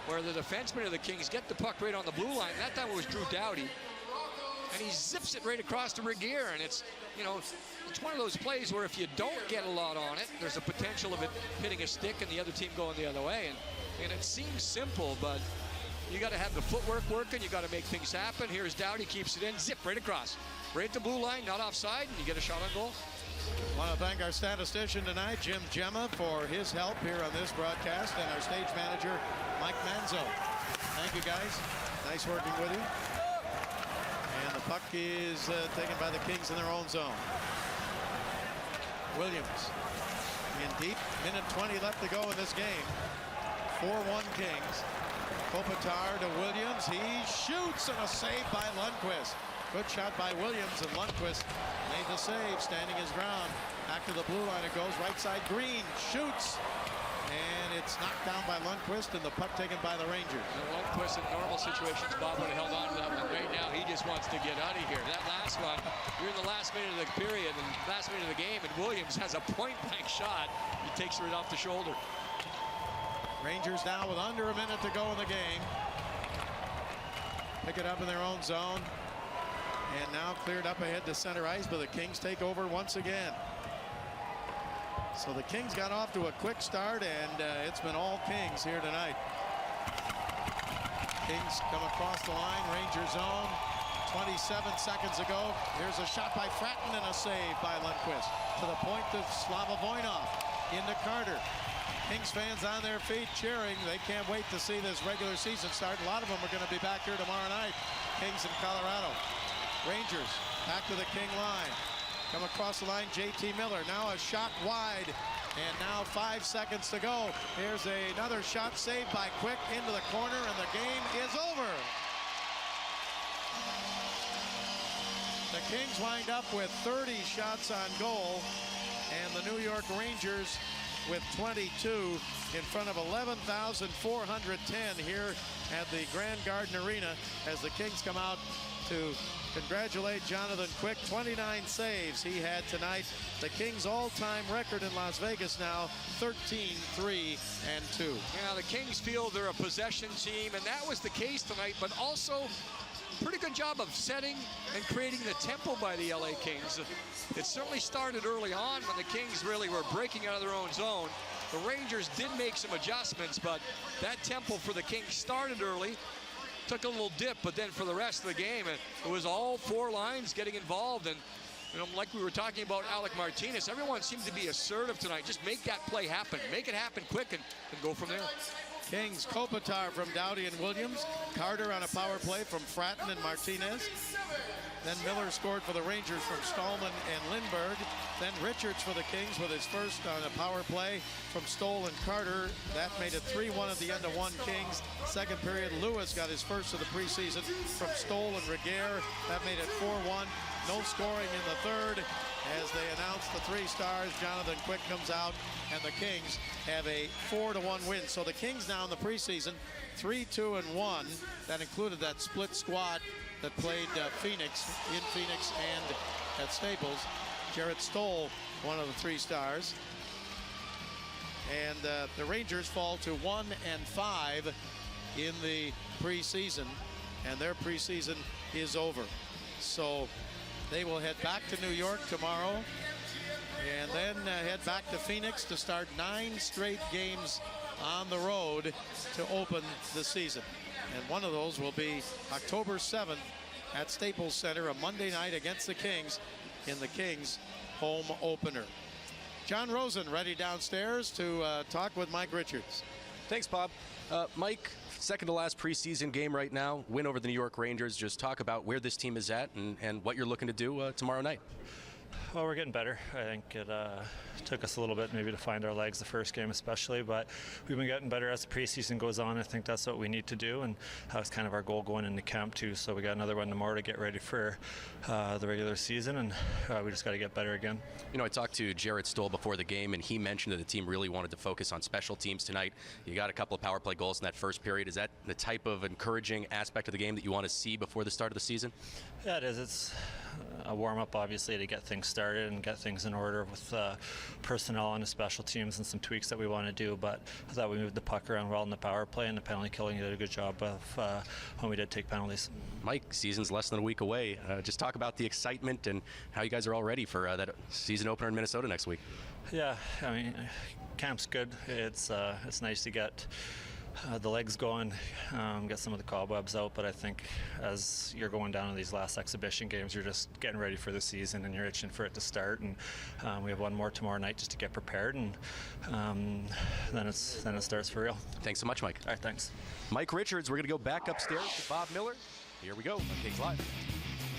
where the defensemen of the Kings get the puck right on the blue line. That time it was Drew Doughty, and he zips it right across to Reguer. And it's, you know, it's one of those plays where if you don't get a lot on it, there's a potential of it hitting a stick and the other team going the other way. And it seems simple, but You got to have the footwork working. You got to make things happen. Here's Dowdy, keeps it in, zip right across. Right at the blue line, not offside, and you get a shot on goal. I want to thank our statistician tonight, Jim Gemma, for his help here on this broadcast, and our stage manager, Mike Manzo. Thank you, guys. Nice working with you. And the puck is taken by the Kings in their own zone. Williams in deep. Minute 20 left to go in this game. 4-1 Kings. Kopitar to Williams. He shoots, and a save by Lundqvist. Good shot by Williams, and Lundqvist made the save, standing his ground. Back to the blue line it goes. Right side, Green shoots. And it's knocked down by Lundqvist, and the puck taken by the Rangers. And Lundqvist in normal situations, Bob would have held on to that one. Right now, he just wants to get out of here. That last one, you're in the last minute of the period and last minute of the game, and Williams has a point-blank shot. He takes it right off the shoulder. Rangers now with under a minute to go in the game. Pick it up in their own zone. And now cleared up ahead to center ice, but the Kings take over once again. So the Kings got off to a quick start, and it's been all Kings here tonight. Kings come across the line, Ranger zone. 27 seconds ago, here's a shot by Fratton and a save by Lundqvist. To the point to Slava Voinov, into Carter. Kings fans on their feet cheering. They can't wait to see this regular season start. A lot of them are going to be back here tomorrow night. Kings in Colorado. Rangers back to the King line. Come across the line, JT Miller. Now a shot wide, and now 5 seconds to go. Here's another shot saved by Quick into the corner, and the game is over. The Kings wind up with 30 shots on goal, and the New York Rangers with 22 in front of 11,410 here at the Grand Garden Arena as the Kings come out to congratulate Jonathan Quick. 29 saves he had tonight. The Kings' all-time record in Las Vegas now 13-3-2. Yeah, the Kings feel they're a possession team, and that was the case tonight, but also pretty good job of setting and creating the tempo by the LA Kings. It certainly started early on when the Kings really were breaking out of their own zone. The Rangers did make some adjustments, but that tempo for the Kings started early. Took a little dip, but then for the rest of the game, it was all four lines getting involved. And like we were talking about Alec Martinez, everyone seemed to be assertive tonight. Just make that play happen. Make it happen quick and go from there. Kings, Kopitar from Dowdy and Williams. Carter on a power play from Fratton and Martinez. Then Miller scored for the Rangers from Stallman and Lindbergh. Then Richards for the Kings with his first on a power play from Stoll and Carter. That made it 3-1 at the end of 1 Kings. Second period, Lewis got his first of the preseason from Stoll and Reguer. That made it 4-1. No scoring in the third. As they announce the 3 stars, Jonathan Quick comes out, and the Kings have a 4-1 win. So the Kings now in the preseason, 3-2-1. That included that split squad that played Phoenix and at Staples. Jarrett Stoll, one of the 3 stars. And the Rangers fall to 1-5 in the preseason, and their preseason is over. So they will head back to New York tomorrow and then head back to Phoenix to start 9 straight games on the road to open the season. And one of those will be October 7th at Staples Center, a Monday night against the Kings in the Kings home opener. John Rosen ready downstairs to talk with Mike Richards. Thanks, Bob. Mike, second to last preseason game right now, win over the New York Rangers. Just talk about where this team is at and what you're looking to do tomorrow night. Well, we're getting better. I think it took us a little bit maybe to find our legs the first game especially, but we've been getting better as the preseason goes on. I think that's what we need to do, and that was kind of our goal going into camp too. So we got another one tomorrow to get ready for the regular season, and we just got to get better again. You know, I talked to Jarrett Stoll before the game, and he mentioned that the team really wanted to focus on special teams tonight. You got a couple of power play goals in that first period. Is that the type of encouraging aspect of the game that you want to see before the start of the season? Yeah, it is. It's a warm-up, obviously, to get things started and get things in order with personnel on the special teams and some tweaks that we want to do. But I thought we moved the puck around well in the power play, and the penalty killing did a good job of when we did take penalties. Mike, season's less than a week away. Just talk about the excitement and how you guys are all ready for that season opener in Minnesota next week. Yeah, I mean, camp's good. It's nice to get the legs going, get some of the cobwebs out, but I think as you're going down to these last exhibition games, you're just getting ready for the season and you're itching for it to start, and we have one more tomorrow night just to get prepared, and then it starts for real. Thanks so much, Mike. All right, thanks. Mike Richards, we're going to go back upstairs to Bob Miller. Here we go on Kings Live.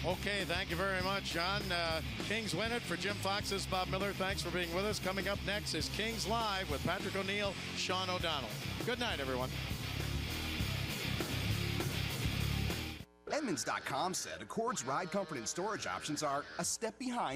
Okay, thank you very much, John. Kings win it. For Jim Fox's Bob Miller, thanks for being with us. Coming up next is Kings Live with Patrick O'Neill, Sean O'Donnell. Good night, everyone. Edmunds.com said Accord's ride, comfort, and storage options are a step behind